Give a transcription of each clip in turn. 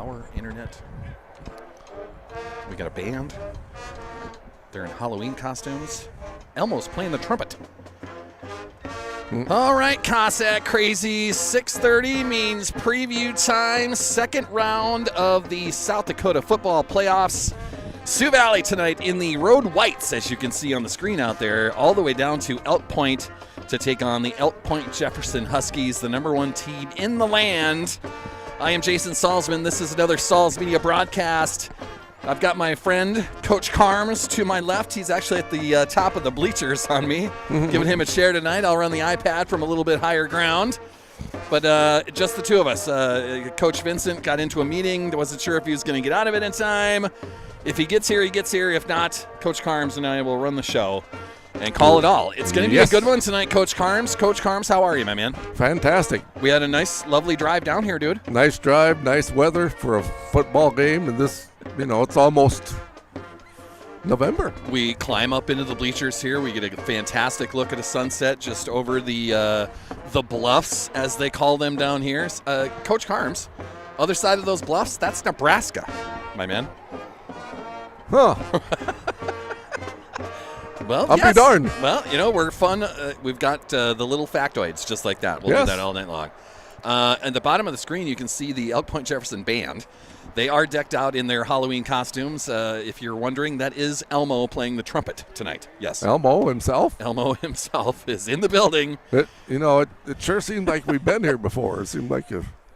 power, internet. We got a band. They're in Halloween costumes. Elmo's playing the trumpet. All right, Cossack crazy. 6:30 means preview time. Second round of the South Dakota football playoffs. Sioux Valley tonight in the Road Whites, as you can see on the screen out there, all the way down to Elk Point to take on the Elk Point Jefferson Huskies, the number one team in the land. I am Jason Salzman. This is another Salz Media broadcast. I've got my friend, Coach Carms, to my left. He's actually at the top of the bleachers on me, giving him a share tonight. I'll run the iPad from a little bit higher ground. But just the two of us. Coach Vincent got into a meeting. Wasn't sure if he was going to get out of it in time. If he gets here, he gets here. If not, Coach Carms and I will run the show and call it all. It's going to be a good one tonight, Coach Carms. Coach Carms, how are you, my man? Fantastic. We had a nice, lovely drive down here, dude. Nice drive, nice weather for a football game. And this, it's almost November. We climb up into the bleachers here. We get a fantastic look at a sunset just over the bluffs, as they call them down here. Coach Carms, other side of those bluffs, that's Nebraska, my man. Huh. Well, I'll be darned. Well, we're fun. We've got the little factoids just like that. We'll do that all night long. At the bottom of the screen, you can see the Elk Point Jefferson Band. They are decked out in their Halloween costumes. If you're wondering, that is Elmo playing the trumpet tonight. Yes. Elmo himself? Elmo himself is in the building. It sure seemed like we've been here before. It seemed like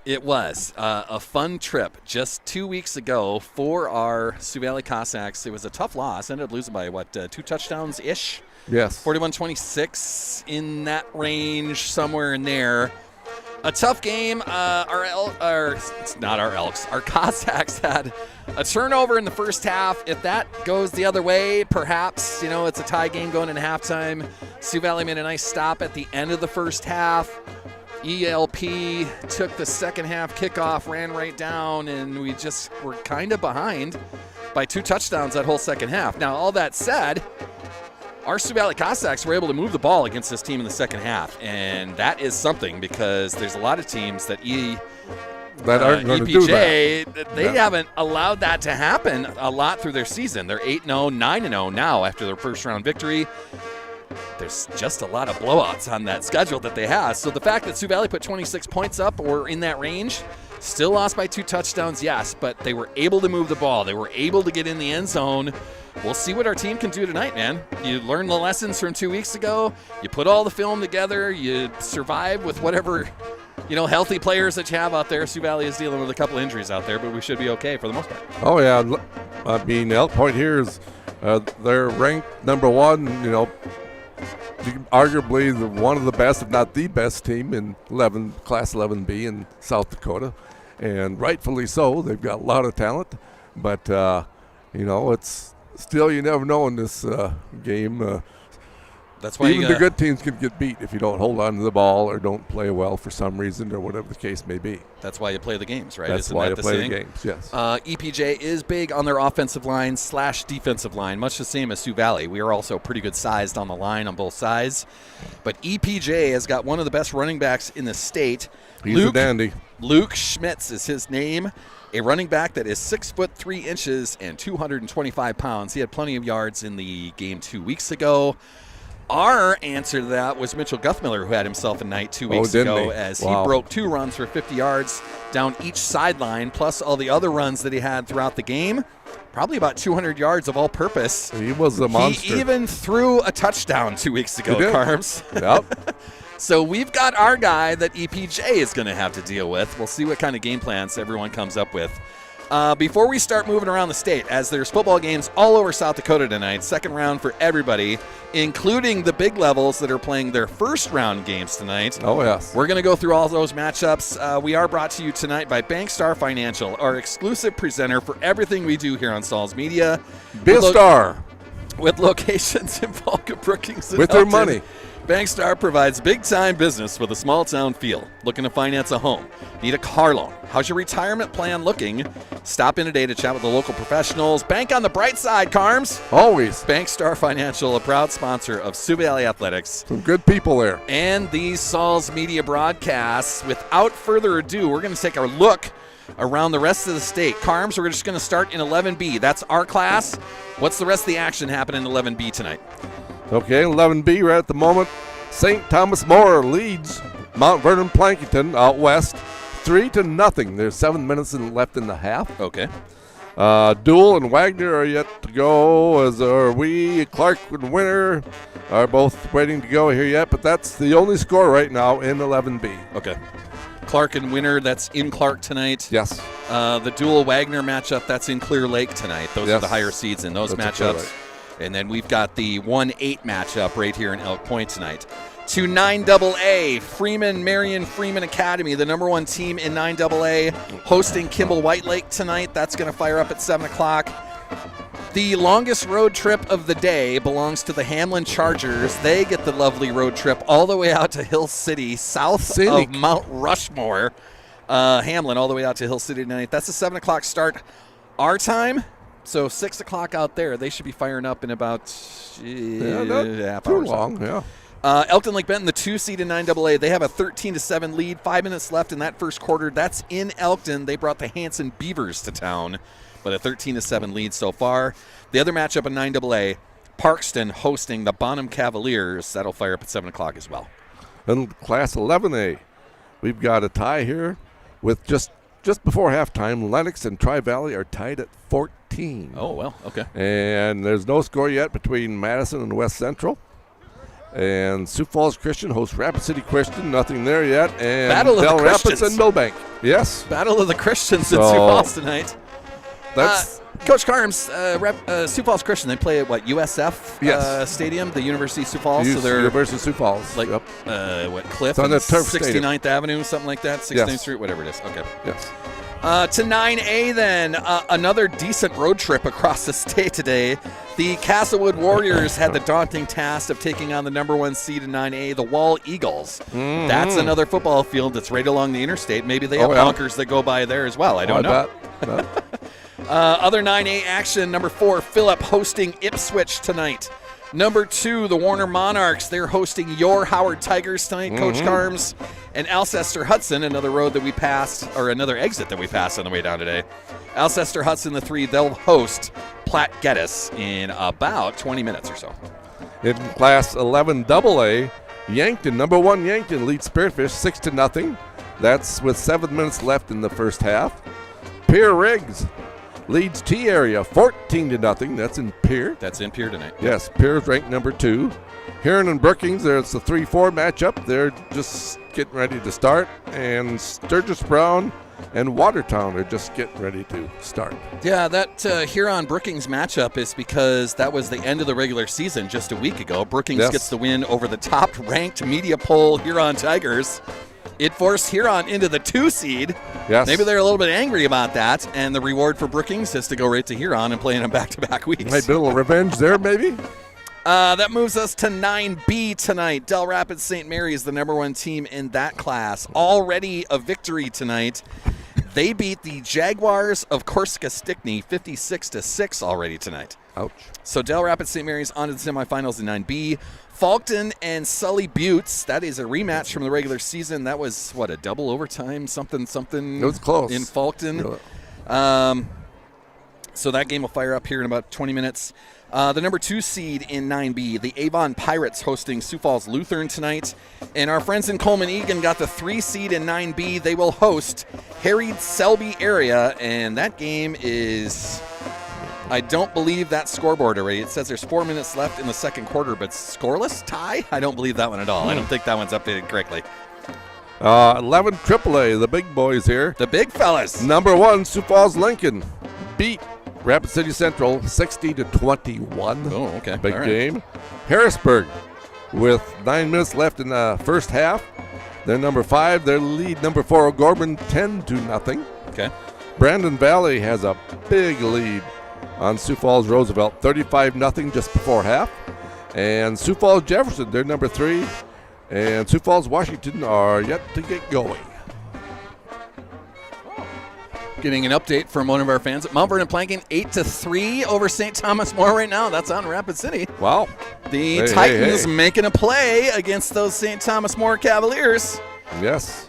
It was a fun trip just 2 weeks ago for our Sioux Valley Cossacks. It was a tough loss. Ended up losing by, 2 touchdowns-ish? Yes. 41-26, in that range, somewhere in there. A tough game. It's not our Elks. Our Cossacks had a turnover in the first half. If that goes the other way, perhaps, it's a tie game going into halftime. Sioux Valley made a nice stop at the end of the first half. ELP took the second half kickoff, ran right down, and we just were kind of behind by 2 touchdowns that whole second half. Now, all that said, our Sioux Valley Cossacks were able to move the ball against this team in the second half, and that is something because there's a lot of teams that aren't going to do that. They haven't allowed that to happen a lot through their season. They're 8-0, 9-0 now after their first round victory. There's just a lot of blowouts on that schedule that they have. So the fact that Sioux Valley put 26 points up or in that range, still lost by 2 touchdowns, yes, but they were able to move the ball. They were able to get in the end zone. We'll see what our team can do tonight, man. You learn the lessons from 2 weeks ago. You put all the film together. You survive with whatever, healthy players that you have out there. Sioux Valley is dealing with a couple injuries out there, but we should be okay for the most part. Oh, yeah. Elk Point here is they're ranked number 1, arguably one of the best, if not the best team in Class 11B in South Dakota, and rightfully so. They've got a lot of talent, but it's still, you never know in this game. That's why even the good teams can get beat if you don't hold on to the ball or don't play well for some reason or whatever the case may be. That's why you play the games, right? That's why you play the games, yes. EPJ is big on their offensive line / defensive line, much the same as Sioux Valley. We are also pretty good sized on the line on both sides. But EPJ has got one of the best running backs in the state. He's a dandy. Luke Schmitz is his name. A running back that is 6'3" and 225 pounds. He had plenty of yards in the game 2 weeks ago. Our answer to that was Mitchell Guthmiller, who had himself a night 2 weeks ago, as he broke 2 runs for 50 yards down each sideline, plus all the other runs that he had throughout the game. Probably about 200 yards of all-purpose. He was a monster. He even threw a touchdown 2 weeks ago, Carms. Yep. So we've got our guy that EPJ is going to have to deal with. We'll see what kind of game plans everyone comes up with. Before we start moving around the state, as there's football games all over South Dakota tonight, second round for everybody, including the big levels that are playing their first round games tonight. Oh, yes. We're going to go through all those matchups. We are brought to you tonight by Bankstar Financial, our exclusive presenter for everything we do here on Salz Media. Bankstar. With locations in Volga, Brookings, and with their money. Bankstar provides big-time business with a small-town feel. Looking to finance a home? Need a car loan? How's your retirement plan looking? Stop in today to chat with the local professionals. Bank on the bright side, Carms. Always. Bankstar Financial, a proud sponsor of Sioux Valley Athletics. Some good people there. And these Salz Media broadcasts. Without further ado, we're going to take our look around the rest of the state. Carms, we're just going to start in 11B. That's our class. What's the rest of the action happening in 11B tonight? Okay, 11B right at the moment. St. Thomas More leads Mount Vernon Plankinton out west 3-0. There's 7 minutes left in the half. Okay. Duel and Wagner are yet to go, as are we. Clark and Winter are both waiting to go here yet, but that's the only score right now in 11B. Okay. Clark and Winter, that's in Clark tonight. Yes. The Duel Wagner matchup, that's in Clear Lake tonight. Those are the higher seeds in those matchups. And then we've got the 1-8 matchup right here in Elk Point tonight. To 9AA, Marion Freeman Academy, the number 1 team in 9AA, hosting Kimball White Lake tonight. That's going to fire up at 7 o'clock. The longest road trip of the day belongs to the Hamlin Chargers. They get the lovely road trip all the way out to Hill City, south of Mount Rushmore. Hamlin all the way out to Hill City tonight. That's a 7 o'clock start our time. So 6 o'clock out there. They should be firing up in about half hour. Too long, yeah. Elkton Lake Benton, the 2 seed in 9AA, they have a 13-7 lead. 5 minutes left in that first quarter. That's in Elkton. They brought the Hanson Beavers to town, but a 13-7 lead so far. The other matchup in 9AA, Parkston hosting the Bonham Cavaliers. That'll fire up at 7 o'clock as well. In Class 11A, we've got a tie here with just before halftime. Lennox and Tri-Valley are tied at 14. Oh, well, okay. And there's no score yet between Madison and West Central. And Sioux Falls Christian hosts Rapid City Christian. Nothing there yet. And Battle Del of the Rapids Christians. and Millbank. Yes. Battle of the Christians in Sioux Falls tonight. That's Coach Carms, Sioux Falls Christian, they play at what, USF Stadium, the University of Sioux Falls? So they're University of Sioux Falls. Like, Cliff? It's on the turf 69th stadium. Avenue, something like that? 69th Street, whatever it is. Okay. Yes. To 9A then, another decent road trip across the state today. The Castlewood Warriors had the daunting task of taking on the number 1 seed in 9A, the Wall Eagles. Mm-hmm. That's another football field that's right along the interstate. Maybe they have bunkers that go by there as well. I don't know. Other 9A action, number 4, Phillip hosting Ipswich tonight. Number 2, the Warner Monarchs. They're hosting your Howard Tigers tonight, Coach Carms. And Alcester Hudson, another road that we passed, or another exit that we passed on the way down today. Alcester Hudson, the 3, they'll host Platte Geddes in about 20 minutes or so. In Class 11 AA, Yankton, number 1 Yankton leads Spearfish 6-0. That's with 7 minutes left in the first half. Pierre Riggs leads T-Area 14-0. That's in Pierre. That's in Pierre tonight. Yes, Pierre's ranked number 2. Heron and Brookings, there's the 3-4 matchup. They're just getting ready to start. And Sturgis Brown and Watertown are just getting ready to start. Yeah, that Huron-Brookings matchup is because that was the end of the regular season just a week ago. Brookings gets the win over the top-ranked media poll Huron Tigers. It forced Huron into the 2 seed. Yes. Maybe they're a little bit angry about that, and the reward for Brookings is to go right to Huron and play in them back-to-back weeks. Might be a little revenge there, maybe? That moves us to 9B tonight. Del Rapids St. Mary's, the number 1 team in that class. Already a victory tonight. They beat the Jaguars of Corsica Stickney 56-6 already tonight. Ouch. So Del Rapids St. Mary's on to the semifinals in 9B. Falkton and Sully Buttes, that is a rematch from the regular season. That was, what, a double overtime, something. It was close. In Falkton. Yeah. So that game will fire up here in about 20 minutes. The number 2 seed in 9B, the Avon Pirates hosting Sioux Falls Lutheran tonight. And our friends in Coleman-Egan got the 3 seed in 9B. They will host Harried Selby area, and that game is... I don't believe that scoreboard already. It says there's 4 minutes left in the second quarter, but scoreless tie? I don't believe that one at all. I don't think that one's updated correctly. 11 AAA, the big boys here. The big fellas. Number 1, Sioux Falls Lincoln beat Rapid City Central 60-21. Oh, okay. Big game. Harrisburg with 9 minutes left in the first half. They're number 5. Their lead, number 4, O'Gorman, 10-0. Okay. Brandon Valley has a big lead on Sioux Falls Roosevelt, 35-0 just before half. And Sioux Falls Jefferson, they're number 3. And Sioux Falls Washington are yet to get going. Getting an update from one of our fans. Mount Vernon Planking 8-3 over St. Thomas More right now. That's on Rapid City. Wow. The Titans making a play against those St. Thomas More Cavaliers. Yes.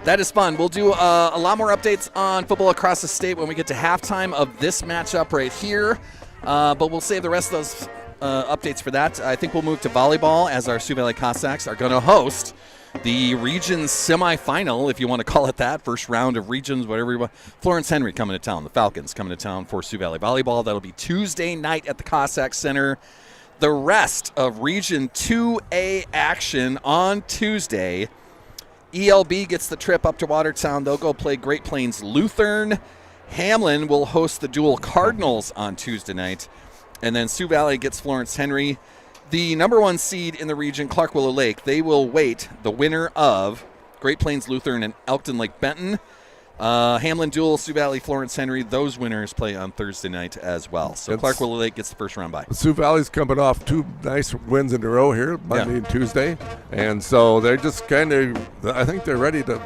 That is fun. We'll do a lot more updates on football across the state when we get to halftime of this matchup right here. But we'll save the rest of those updates for that. I think we'll move to volleyball as our Sioux Valley Cossacks are going to host the Regions semifinal, if you want to call it that, first round of Regions, whatever you want. Florence Henry coming to town. The Falcons coming to town for Sioux Valley Volleyball. That'll be Tuesday night at the Cossack Center. The rest of Region 2A action on Tuesday. ELB gets the trip up to Watertown. They'll go play Great Plains Lutheran. Hamlin will host the Dual Cardinals on Tuesday night. And then Sioux Valley gets Florence Henry. The number 1 seed in the region, Clark Willow Lake, they will wait the winner of Great Plains Lutheran and Elkton Lake Benton. Hamlin Dual, Sioux Valley, Florence Henry, those winners play on Thursday night as well. So Clark Willow Lake gets the first round bye. Sioux Valley's coming off 2 nice wins in a row here, Monday and Tuesday. And so they're just kind of, I think they're ready to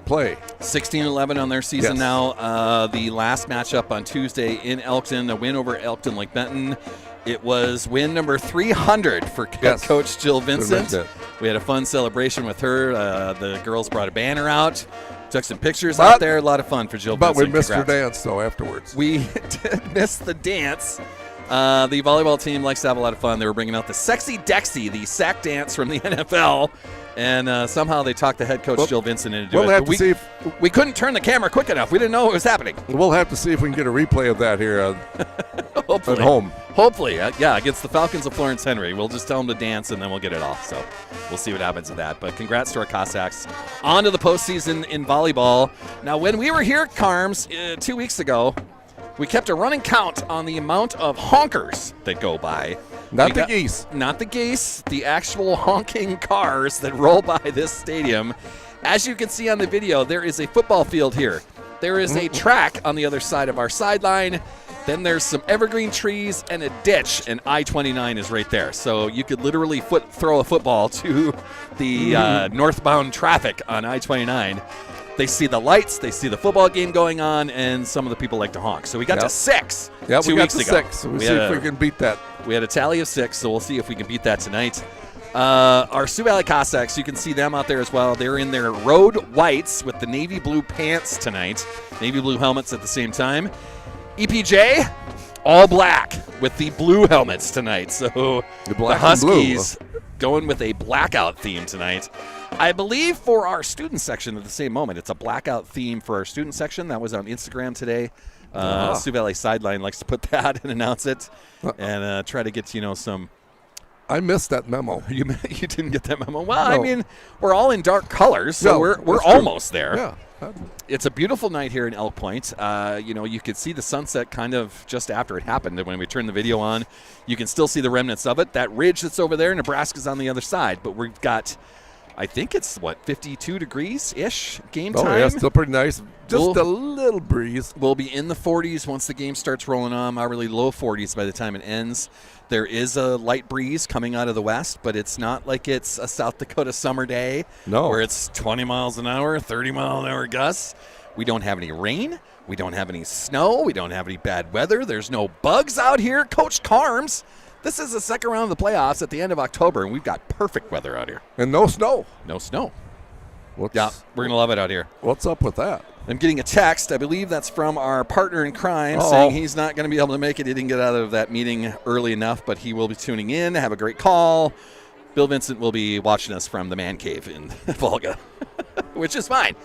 play. 16-11 on their season now. The last matchup on Tuesday in Elkton, a win over Elkton Lake Benton. It was win number 300 for Coach Jill Vincent. We had a fun celebration with her. The girls brought a banner out, took some pictures out there. A lot of fun for Jill Vincent. But we missed her dance, though, afterwards. We did miss the dance. The volleyball team likes to have a lot of fun. They were bringing out the Sexy Dexy, the sack dance from the NFL. And somehow they talked the head coach, Jill Vincent, into doing it. We'll have to see if we couldn't turn the camera quick enough. We didn't know what was happening. We'll have to see if we can get a replay of that here Hopefully. at home. Hopefully, against the Falcons of Florence Henry. We'll just tell them to dance, and then we'll get it off. So we'll see what happens with that. But congrats to our Cossacks. On to the postseason in volleyball. Now, when we were here at Carms 2 weeks ago, we kept a running count on the amount of honkers that go by. Not the geese. Not the geese, the actual honking cars that roll by this stadium. As you can see on the video, there is a football field here. There is a track on the other side of our sideline. Then there's some evergreen trees and a ditch, and I-29 is right there. So you could literally throw a football to the northbound traffic on I-29. They see the lights, they see the football game going on, and some of the people like to honk. So we got to 6 2 weeks ago. 6. So we'll see if we can beat that. We had a tally of 6, so we'll see if we can beat that tonight. Our Sioux Valley Cossacks, you can see them out there as well. They're in their road whites with the navy blue pants tonight, navy blue helmets at the same time. EPJ, all black with the blue helmets tonight. So the Huskies going with a blackout theme tonight. I believe for our student section at the same moment, it's a blackout theme for our student section. That was on Instagram today. Sioux Valley Sideline likes to put that and announce it and try to get, some. I missed that memo. You didn't get that memo? Well, no. I mean, we're all in dark colors, so we're almost there. Yeah. It's a beautiful night here in Elk Point. You could see the sunset kind of just after it happened. And when we turned the video on, you can still see the remnants of it. That ridge that's over there, Nebraska's on the other side. But we've got, I think it's, 52 degrees-ish game time? Oh, yeah, still pretty nice. Just a little breeze. We'll be in the 40s once the game starts rolling on, hourly low 40s by the time it ends. There is a light breeze coming out of the west, but it's not like it's a South Dakota summer day where it's 20 miles an hour, 30-mile-an-hour gusts. We don't have any rain. We don't have any snow. We don't have any bad weather. There's no bugs out here. Coach Carms, this is the second round of the playoffs at the end of October, and we've got perfect weather out here. And no snow. No snow. We're going to love it out here. What's up with that? I'm getting a text. I believe that's from our partner in crime saying he's not going to be able to make it. He didn't get out of that meeting early enough, but he will be tuning in. Have a great call. Bill Vincent will be watching us from the man cave in Volga, which is fine.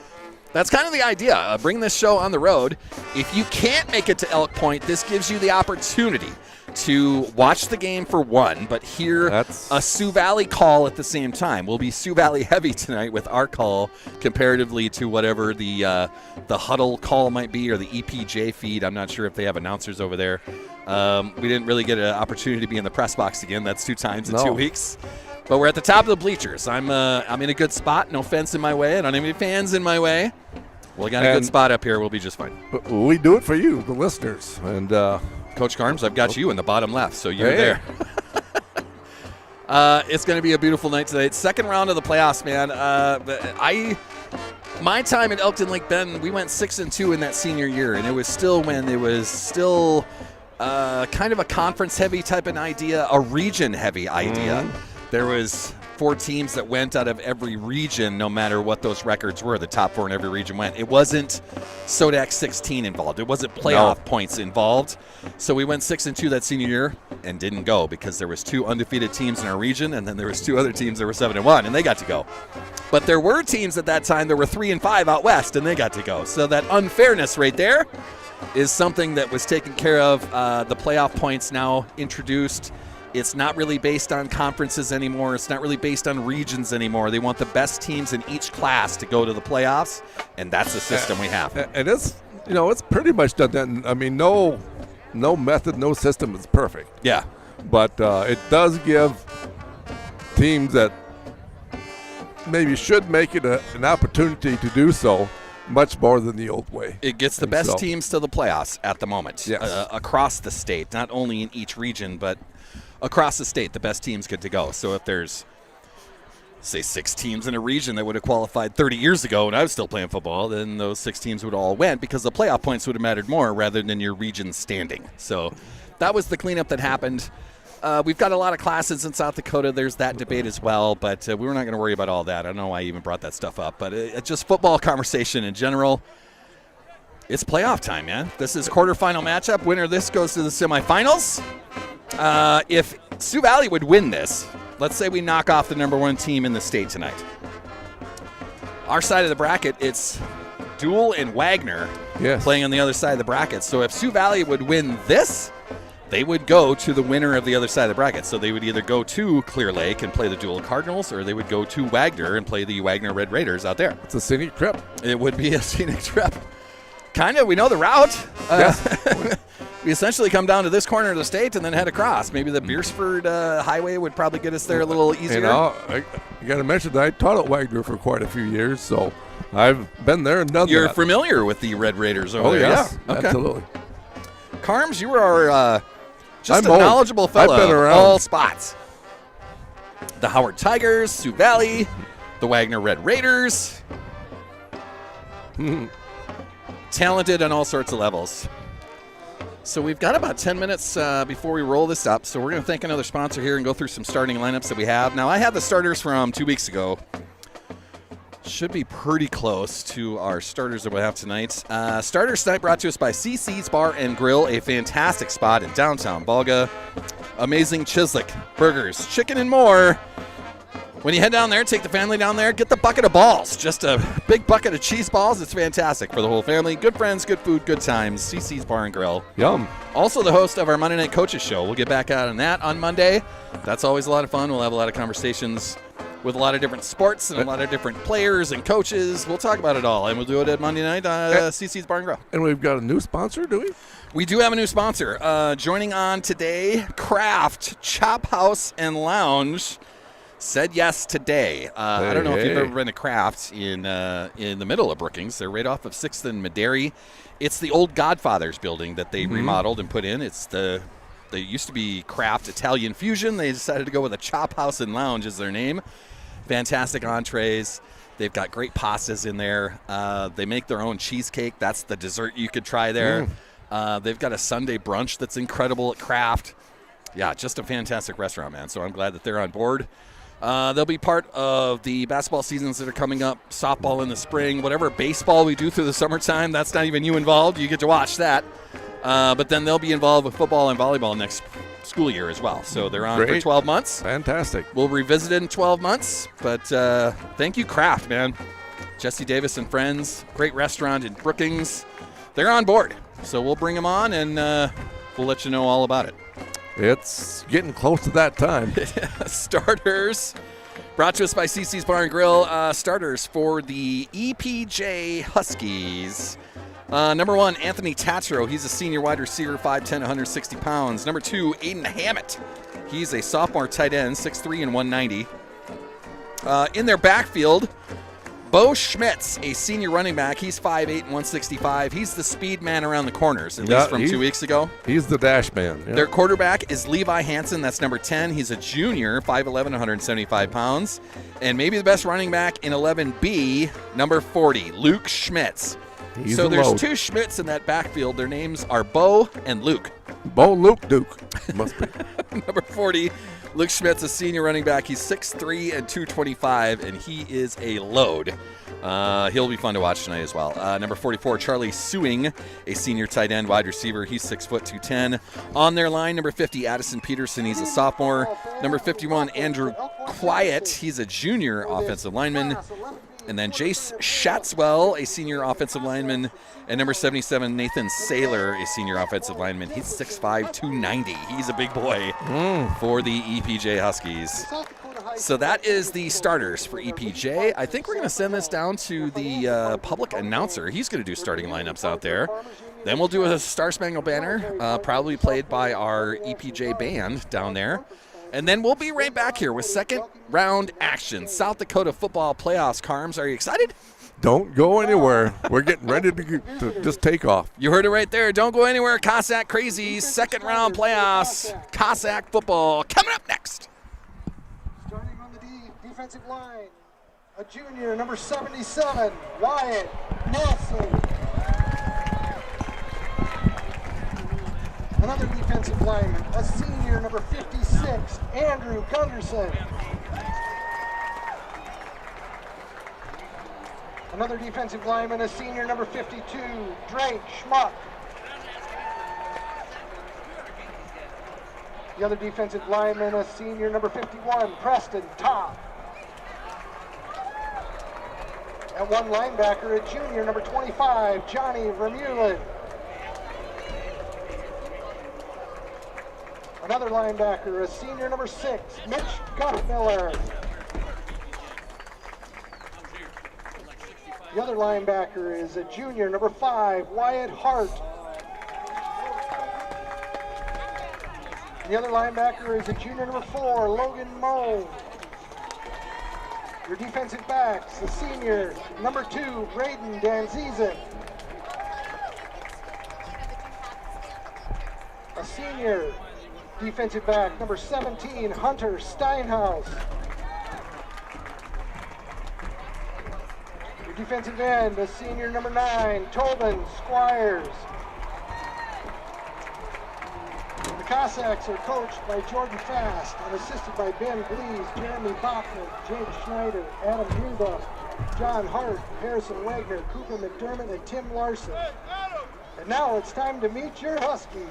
That's kind of the idea. Bring this show on the road. If you can't make it to Elk Point, this gives you the opportunity to watch the game for one, but hear a Sioux Valley call at the same time. We'll be Sioux Valley heavy tonight with our call comparatively to whatever the huddle call might be or the EPJ feed. I'm not sure if they have announcers over there. We didn't really get an opportunity to be in the press box again. That's 2 times in 2 weeks. But we're at the top of the bleachers. I'm in a good spot. No fence in my way. I don't have any fans in my way. We got a good spot up here. We'll be just fine. We do it for you, the listeners. And Coach Carms, I've got you in the bottom left, so you're there. It's going to be a beautiful night today. It's second round of the playoffs, man. My time at Elkton Lake Benton, we went 6-2 in that senior year, and it was still when it was still kind of a conference-heavy type of idea, a region-heavy idea. There was 4 teams that went out of every region, no matter what those records were. The top 4 in every region went. It wasn't SODAC 16 involved. It wasn't playoff points involved. So we went 6-2 that senior year and didn't go because there was 2 undefeated teams in our region, and then there was 2 other teams that were 7-1, and they got to go. But there were teams at that time that were 3-5 out west, and they got to go. So that unfairness right there is something that was taken care of. The playoff points now introduced. It's not really based on conferences anymore. It's not really based on regions anymore. They want the best teams in each class to go to the playoffs, and that's the system we have. And it's, it's pretty much done that. I mean, no method, no system is perfect. Yeah. But it does give teams that maybe should make it an opportunity to do so much more than the old way. It gets the best teams to the playoffs at the moment. Yes. Across the state, not only in each region, but across the state, the best teams get to go. So if there's, say, 6 teams in a region that would have qualified 30 years ago when I was still playing football, then those 6 teams would all win because the playoff points would have mattered more rather than your region standing. So that was the cleanup that happened. We've got a lot of classes in South Dakota. There's that debate as well, but we're not going to worry about all that. I don't know why I even brought that stuff up, but it's just football conversation in general. It's playoff time, man. This is quarterfinal matchup. Winner of this goes to the semifinals. If Sioux Valley would win this, let's say we knock off the number 1 team in the state tonight. Our side of the bracket, it's Dual and Wagner playing on the other side of the bracket. So if Sioux Valley would win this, they would go to the winner of the other side of the bracket. So they would either go to Clear Lake and play the Dual Cardinals, or they would go to Wagner and play the Wagner Red Raiders out there. It's a scenic trip. It would be a scenic trip. Kind of. We know the route. We essentially come down to this corner of the state and then head across. Maybe the Beersford Highway would probably get us there a little easier. I got to mention that I taught at Wagner for quite a few years, so I've been there and done that. You're familiar with the Red Raiders over there? Yes, yeah. Okay. Absolutely. Carms, you are just I'm a old. knowledgeable fellow. I've been around. All spots. The Howard Tigers, Sioux Valley, the Wagner Red Raiders. Talented on all sorts of levels. So we've got about 10 minutes before we roll this up. So we're going to thank another sponsor here and go through some starting lineups that we have. Now, I had the starters from 2 weeks ago. Should be pretty close to our starters that we have tonight. Starters tonight brought to us by CC's Bar and Grill, a fantastic spot in downtown Volga. Amazing Chislik burgers, chicken, and more. When you head down there, take the family down there, get the bucket of balls. Just a big bucket of cheese balls. It's fantastic for the whole family. Good friends, good food, good times. CC's Bar and Grill. Yum. Also the host of our Monday Night Coaches Show. We'll get back out on that on Monday. That's always a lot of fun. We'll have a lot of conversations with a lot of different sports and a lot of different players and coaches. We'll talk about it all, and we'll do it at Monday night on CC's Bar and Grill. And we've got a new sponsor, do we? We do have a new sponsor. Joining on today, Craft Chop House and Lounge said yes today. I don't know if you've ever been to Craft in the middle of Brookings. They're right off of 6th and Maderi. It's the old Godfather's building that they remodeled and put in. They used to be Craft Italian Fusion. They decided to go with a Chop House and Lounge as their name. Fantastic entrees. They've got great pastas in there. They make their own cheesecake. That's the dessert you could try there. They've got a Sunday brunch that's incredible at Craft. Yeah, just a fantastic restaurant, man. So I'm glad that they're on board. They'll be part of the basketball seasons that are coming up, softball in the spring, whatever baseball we do through the summertime. That's not even you involved. You get to watch that. But then they'll be involved with football and volleyball next school year as well. So they're on for 12 months. Fantastic. We'll revisit it in 12 months. But thank you, Kraft, man. Jesse Davis and friends. Great restaurant in Brookings. They're on board. So we'll bring them on, and we'll let you know all about it. It's getting close to that time. Starters brought to us by CC's Bar and Grill. Starters for the EPJ Huskies. Number 1, Anthony Tatro. He's a senior wide receiver, 5'10", 160 pounds. Number 2, Aiden Hammett. He's a sophomore tight end, 6'3", and 190. In their backfield, Bo Schmitz, a senior running back. He's 5'8", and 165. He's the speed man around the corners, at least from 2 weeks ago. He's the dash man. Yeah. Their quarterback is Levi Hansen. That's number 10. He's a junior, 5'11", 175 pounds. And maybe the best running back in 11B, number 40, Luke Schmitz. So there's 2 Schmitz in that backfield. Their names are Bo and Luke. Bo Luke Duke. Must be. Number 40, Luke Schmidt's a senior running back. He's 6'3" and 225, and he is a load. He'll be fun to watch tonight as well. Number 44, Charlie Sewing, a senior tight end wide receiver. He's 6 foot 210. On their line, number 50, Addison Peterson. He's a sophomore. Number 51, Andrew Quiet. He's a junior offensive lineman. And then Jace Shatswell, a senior offensive lineman. And number 77, Nathan Saylor, a senior offensive lineman. He's 6'5", 290. He's a big boy for the EPJ Huskies. So that is the starters for EPJ. I think we're going to send this down to the public announcer. He's going to do starting lineups out there. Then we'll do a Star Spangled Banner, probably played by our EPJ band down there. And then we'll be right back here with second round action. South Dakota football playoffs. Carms, are you excited? Don't go anywhere. We're getting ready to just take off. You heard it right there. Don't go anywhere. Cossack Crazies, second round playoffs. Cossack football coming up next. Starting on the defensive line, a junior, number 77, Wyatt Nelson. Another defensive lineman, a senior, number 56, Andrew Gunderson. Another defensive lineman, a senior, number 52, Drake Schmuck. The other defensive lineman, a senior, number 51, Preston Top. And one linebacker, a junior, number 25, Johnny Vermeulen. Another linebacker, a senior, number 6, Mitch Guffmiller. The other linebacker is a junior, number 5, Wyatt Hart. The other linebacker is a junior, number 4, Logan Moe. Your defensive backs, a senior, number 2, Braden Danzizen. A senior defensive back, number 17, Hunter Steinhaus. Your defensive end, a senior, number 9, Tobin Squires. The Cossacks are coached by Jordan Fast and assisted by Ben Glees, Jeremy Bachman, Jake Schneider, Adam Greenbuff, John Hart, Harrison Wagner, Cooper McDermott, and Tim Larson. And now it's time to meet your Huskies.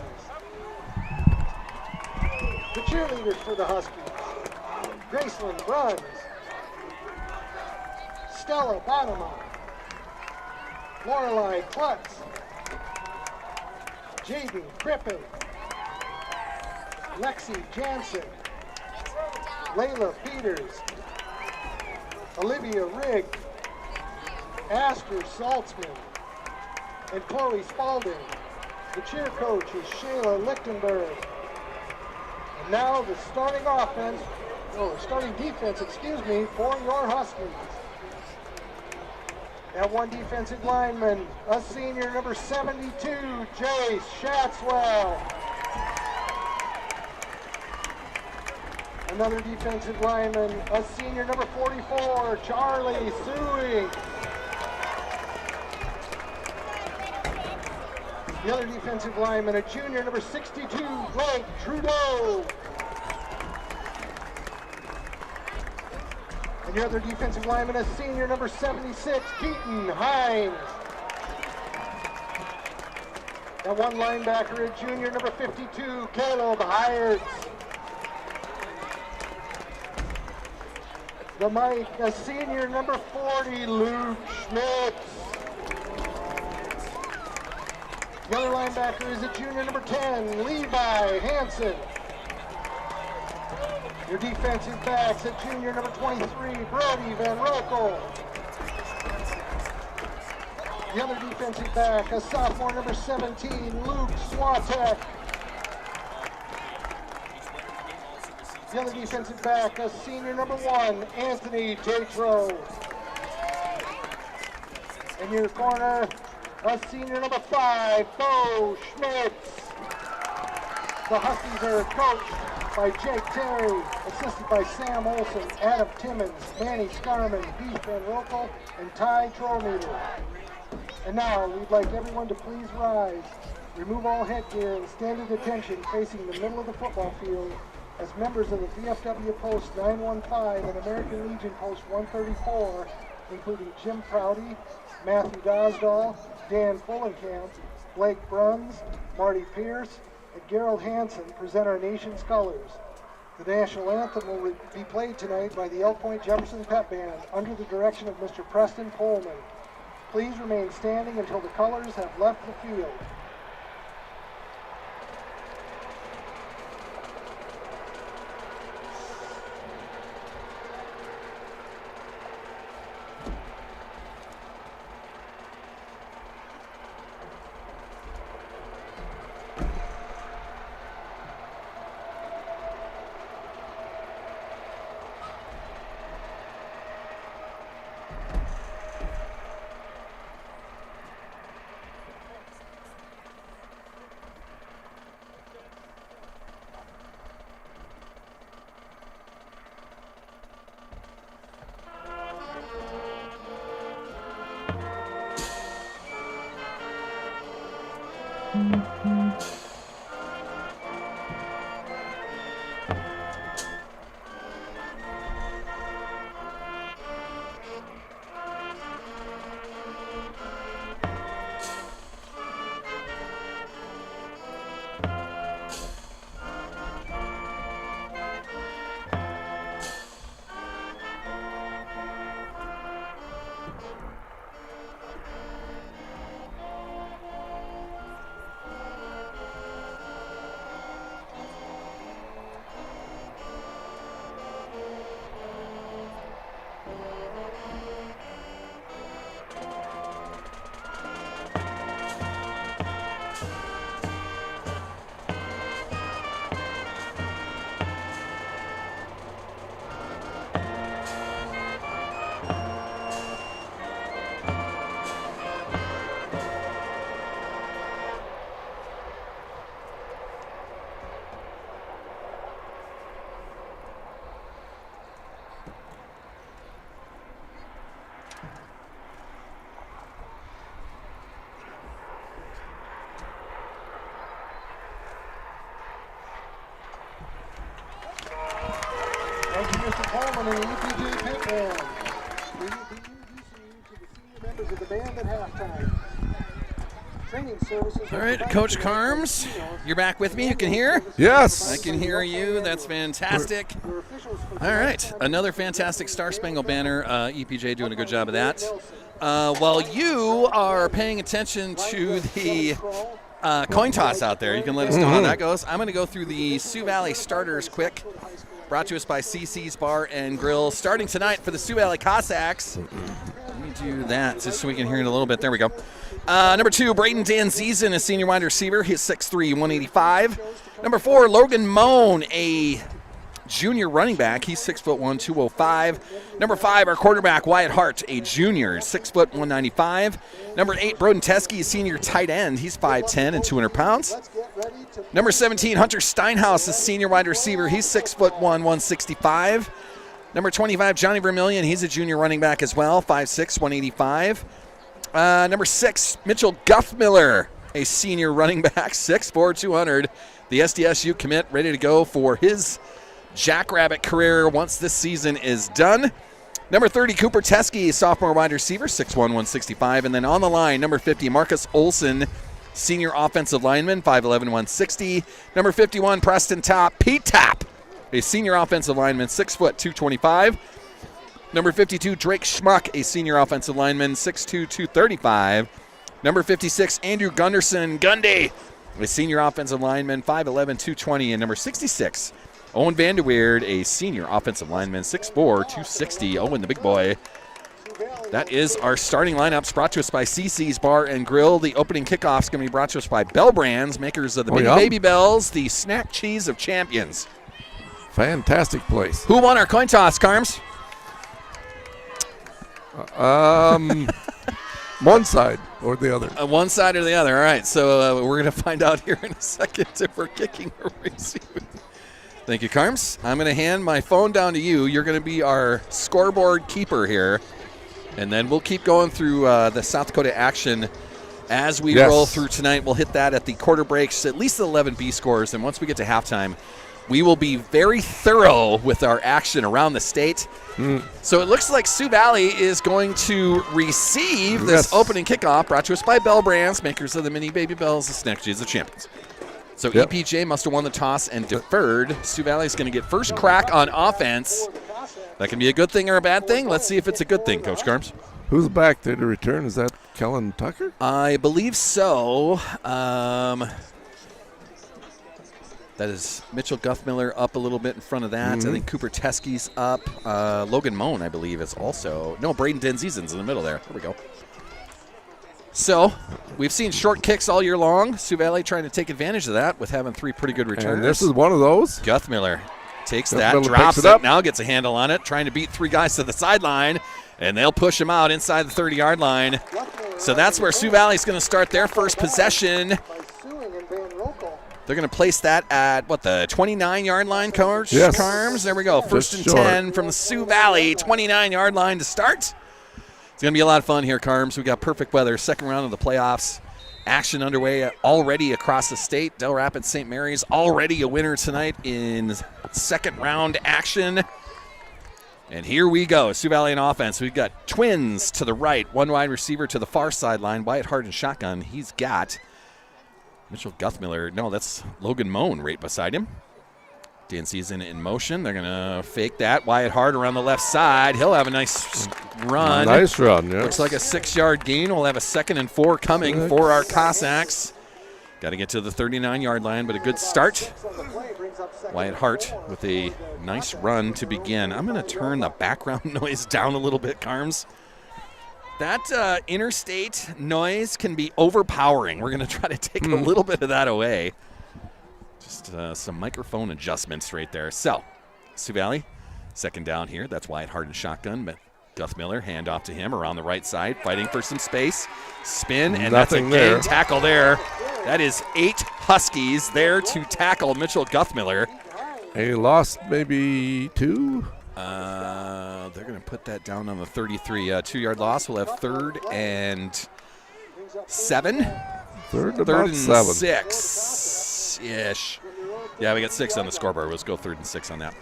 The cheerleaders for the Huskies, Graceland Bruns, Stella Bonema, Lorelei Klutz, Jaden Crippen, Lexi Jansen, Layla Peters, Olivia Rigg, Aster Saltzman, and Chloe Spalding. The cheer coach is Shayla Lichtenberg. And now the starting defense, for your Huskies. And one defensive lineman, a senior, number 72, Jace Shatswell. Another defensive lineman, a senior, number 44, Charlie Sewing. The other defensive lineman, a junior, number 62, Blake Trudeau. And the other defensive lineman, a senior, number 76, Keaton Hines. And one linebacker, a junior, number 52, Caleb Hires. The Mike, a senior, number 40, Luke Schmidt. The other linebacker is a junior, number 10, Levi Hansen. Your defensive backs, a junior, number 23, Brody Van Rokel. The other defensive back, a sophomore, number 17, Luke Swatek. The other defensive back, a senior, number 1, Anthony Tatro. In your corner, a senior, number 5, Bo Schmitz. The Huskies are coached by Jake Terry, assisted by Sam Olson, Adam Timmons, Manny Scarman, Beef Van Rokel, and Ty Trollmeter. And now, we'd like everyone to please rise. Remove all headgear and stand at attention facing the middle of the football field as members of the VFW Post 915 and American Legion Post 134, including Jim Prouty, Matthew Dosdahl, Dan Fullenkamp, Blake Bruns, Marty Pierce, and Gerald Hansen, present our nation's colors. The national anthem will be played tonight by the Elk Point Jefferson Pep Band under the direction of Mr. Preston Coleman. Please remain standing until the colors have left the field. Thank you, Mr. Coleman and the EPJ Pit Band. We will be introducing you to the senior members of the band at halftime. Training services. All right, Coach Carms, you're back with me. You can hear? Yes. I can hear you. That's fantastic. All right, another fantastic Star Spangled Banner. EPJ doing a good job of that. While you are paying attention to the coin toss out there, you can let us know how that goes. I'm going to go through the Sioux Valley starters quick. Brought to us by CC's Bar and Grill. Starting tonight for the Sioux Valley Cossacks. Let me do that just so we can hear it a little bit. There we go. Number 2, Braden Danzizen, a senior wide receiver. He's 6'3", 185. Number 4, Logan Moan, a junior running back. He's 6'1", 205. Number 5, our quarterback, Wyatt Hart, a junior, 6', 195. Number 8, Broden Teskey, a senior tight end. He's 5'10" and 200 pounds. Number 17, Hunter Steinhaus, a senior wide receiver. He's 6'1", 165. Number 25, Johnny Vermillion. He's a junior running back as well, 5'6", 185. Number 6, Mitchell Guthmiller, a senior running back, 6'4", 200. The SDSU commit, ready to go for his Jackrabbit career once this season is done. Number 30, Cooper Teskey, sophomore wide receiver, 6'1", 165. And then on the line, number 50, Marcus Olson, senior offensive lineman, 5'11", 160. Number 51, Preston Pete Tapp, a senior offensive lineman, 6', 225. Number 52, Drake Schmuck, a senior offensive lineman, 6'2", 235. Number 56, Andrew Gunderson Gundy, a senior offensive lineman, 5'11", 220. And number 66, Owen Vanderweerd, a senior offensive lineman, 6'4", 260. Owen, the big boy. That is our starting lineups, brought to us by CC's Bar and Grill. The opening kickoff is going to be brought to us by Bell Brands, makers of the Baby Bells, the snack cheese of champions. Fantastic place. Who won our coin toss, Carms? One side or the other. One side or the other. All right, so we're going to find out here in a second if we're kicking or receiving. Thank you, Carms. I'm going to hand my phone down to you. You're going to be our scoreboard keeper here. And then we'll keep going through the South Dakota action as we roll through tonight. We'll hit that at the quarter breaks, at least the 11B scores. And once we get to halftime, we will be very thorough with our action around the state. So it looks like Sioux Valley is going to receive this opening kickoff, brought to us by Bell Brands, makers of the mini baby bells, the Snack G's of Champions. So EPJ must have won the toss and deferred. Sioux Valley is going to get first crack on offense. That can be a good thing or a bad thing. Let's see if it's a good thing, Coach Carms. Who's back there to return? Is that Kellen Tucker? I believe so. That is Mitchell Guthmiller up a little bit in front of that. I think Cooper Teskey's up. Logan Moan, I believe, is also. No, Braden Denzizen's in the middle there. There we go. So we've seen short kicks all year long. Sioux Valley trying to take advantage of that with having 3 pretty good returners. And this is one of those. Guthmiller takes that, drops it, now gets a handle on it, trying to beat 3 guys to the sideline, and they'll push him out inside the 30-yard line. So that's where Sioux Valley's going to start their first possession. They're going to place that at, the 29-yard line, Coach Carms? There we go. First and 10 from the Sioux Valley, 29-yard line to start. It's going to be a lot of fun here, Carms. We got perfect weather, second round of the playoffs. Action underway already across the state. Del Rapids St. Mary's already a winner tonight in second round action. And here we go, Sioux Valley in offense. We've got twins to the right, 1 wide receiver to the far sideline. Wyatt Hart in shotgun. He's got Mitchell Guthmiller. No, that's Logan Moan right beside him. Denzizen in motion. They're going to fake that. Wyatt Hart around the left side. He'll have a nice run. Nice run, yes. Looks like a 6-yard gain. We'll have a 2nd and 4 coming for our Cossacks. Got to get to the 39-yard line, but a good start. Wyatt Hart with a nice run to begin. I'm going to turn the background noise down a little bit, Carms. That interstate noise can be overpowering. We're going to try to take a little bit of that away. Just some microphone adjustments right there. So, Sioux Valley, second down here. That's Wyatt Hart in shotgun, but Guthmiller, hand off to him around the right side, fighting for some space. Spin, and that's a gain tackle there. That is 8 Huskies there to tackle Mitchell Guthmiller. And he lost maybe 2? They're going to put that down on the 33. 2-yard loss. We'll have 3rd and 7. 3rd and 7. 6-ish. Yeah, we got 6 on the scoreboard. Let's go 3rd and 6 on that.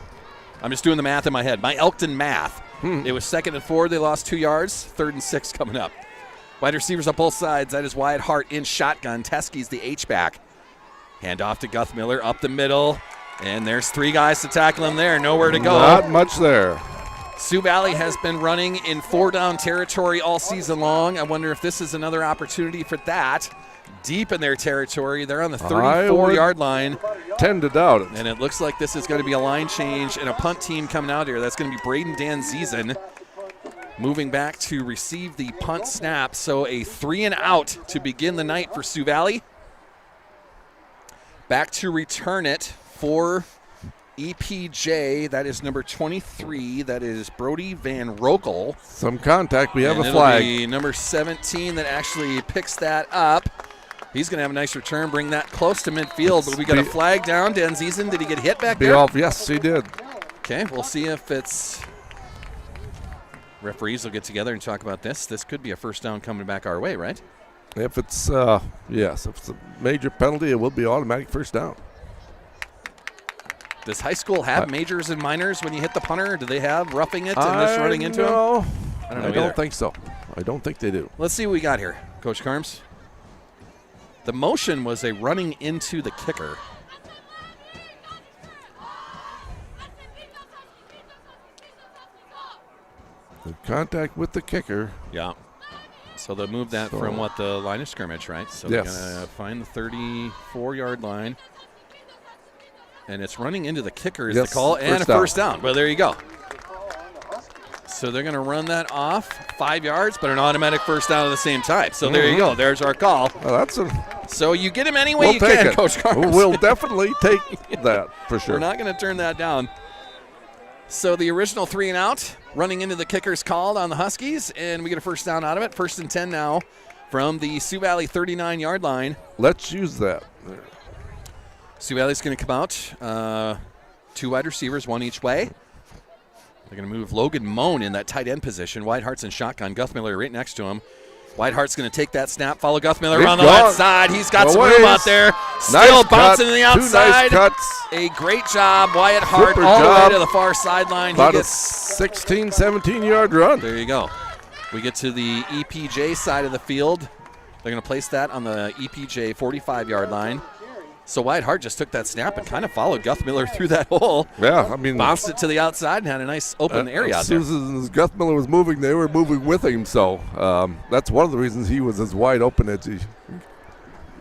I'm just doing the math in my head. My Elkton math. It was 2nd and 4. They lost 2 yards. 3rd and 6 coming up. Wide receivers on both sides. That is Wyatt Hart in shotgun. Teskey's the H-back. Hand off to Guthmiller up the middle. And there's 3 guys to tackle him there. Nowhere to go. Not much there. Sioux Valley has been running in 4-down territory all season long. I wonder if this is another opportunity for that. Deep in their territory. They're on the 34-yard line. Tend to doubt it. And it looks like this is going to be a line change and a punt team coming out here. That's going to be Braden Denzizen moving back to receive the punt snap. So a 3-and-out to begin the night for Sioux Valley. Back to return it for EPJ. That is number 23. That is Brody Van Rokel. Some contact. We have and a flag. It'll be number 17 that actually picks that up. He's going to have a nice return, bring that close to midfield, but we got a flag down. Denzizen, did he get hit back there? Yes, he did. Okay, we'll see if it's referees will get together and talk about this. This could be a first down coming back our way, right? If it's, if it's a major penalty, it will be automatic first down. Does high school have majors and minors when you hit the punter? Do they have roughing it and just running into him? I don't think so. I don't think they do. Let's see what we got here, Coach Carms. The motion was a running into the kicker. The contact with the kicker. Yeah. So they'll move that from the line of scrimmage, right? So they're going to find the 34-yard line. And it's running into the kicker is the call. And a first down. Well, there you go. So they're going to run that off 5 yards, but an automatic first down at the same time. So there you go. There's our call. Well, so you get him any way you can, Coach Carms. We'll definitely take that for sure. We're not going to turn that down. So the original 3-and-out, running into the kicker's called on the Huskies, and we get a first down out of it. 1st and 10 now from the Sioux Valley 39-yard line. Let's use that. Sioux Valley's going to come out. 2 wide receivers, 1 each way. They're going to move Logan Moan in that tight end position. Wyatt Hart's in shotgun. Guthmiller right next to him. Whitehart's going to take that snap, follow Guthmiller He's around the gone. left side. He's got some Ways. room out there. Still Nice bouncing cut. to the 2 outside. nice cuts. A great job, Wyatt Hart, Super all the way job. to the far sideline. About He a gets 16, 17-yard run. There you go. We get to the EPJ side of the field. They're going to place that on the EPJ 45-yard line. So Wyatt Hart just took that snap and kind of followed Guthmiller through that hole. Yeah, I mean, Bounced it to the outside and had a nice open area out as there. soon as Guthmiller was moving, they were moving with him. So that's one of the reasons he was as wide open as he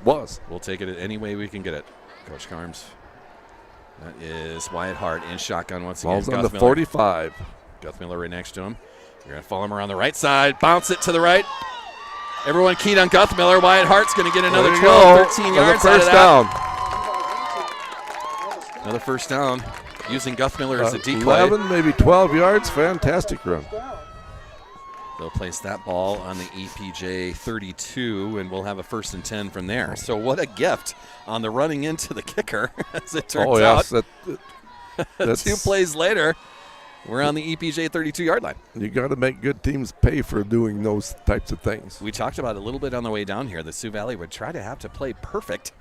was. We'll take it any way we can get it, Coach Carms. That is Wyatt Hart in shotgun once again. Ball's on the 45. Guthmiller right next to him. You're going to follow him around the right side. Bounce it to the right. Everyone keyed on Guthmiller. Wyatt Hart's going to get another 12, 13 yards out of that. Down. Another first down using Guthmiller as a decoy. 11, maybe 12 yards. Fantastic run. They'll place that ball on the EPJ 32, and we'll have a 1st and 10 from there. So what a gift on the running into the kicker, as it turns out. That's 2 plays later, we're on the EPJ 32-yard line. You got to make good teams pay for doing those types of things. We talked about it a little bit on the way down here. The Sioux Valley would try to have to play perfect.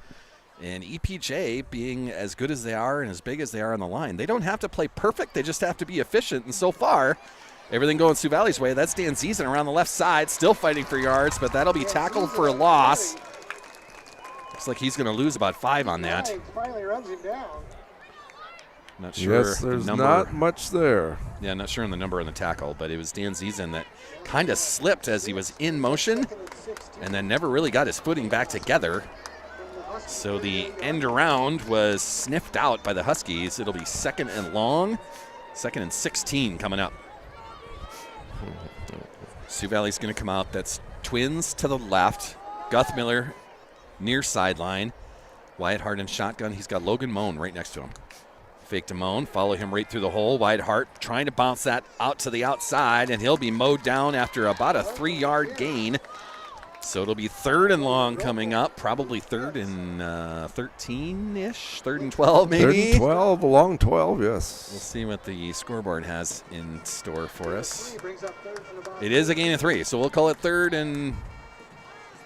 And EPJ, being as good as they are and as big as they are on the line, they don't have to play perfect. They just have to be efficient. And so far, everything going Sioux Valley's way. That's Dan Ziesen around the left side, still fighting for yards, but that'll be tackled for a loss. Looks like he's going to lose about 5 on that. Finally runs him down. Not sure. Yes, there's not much there. Yeah, not sure on the number on the tackle, but it was Dan Ziesen that kind of slipped as he was in motion and then never really got his footing back together. So the end around was sniffed out by the Huskies. It'll be 2nd and long, 2nd and 16 coming up. Sioux Valley's going to come out. That's twins to the left. Guthmiller near sideline. Wyatt Hart in shotgun. He's got Logan Moan right next to him. Fake to Moan, follow him right through the hole. Wyatt Hart trying to bounce that out to the outside, and he'll be mowed down after about a 3-yard gain. So it'll be 3rd and long coming up, probably 3rd and 13-ish, 3rd and 12 maybe. 3rd and 12, a long 12, yes. We'll see what the scoreboard has in store for us. It is a gain of 3, so we'll call it 3rd and,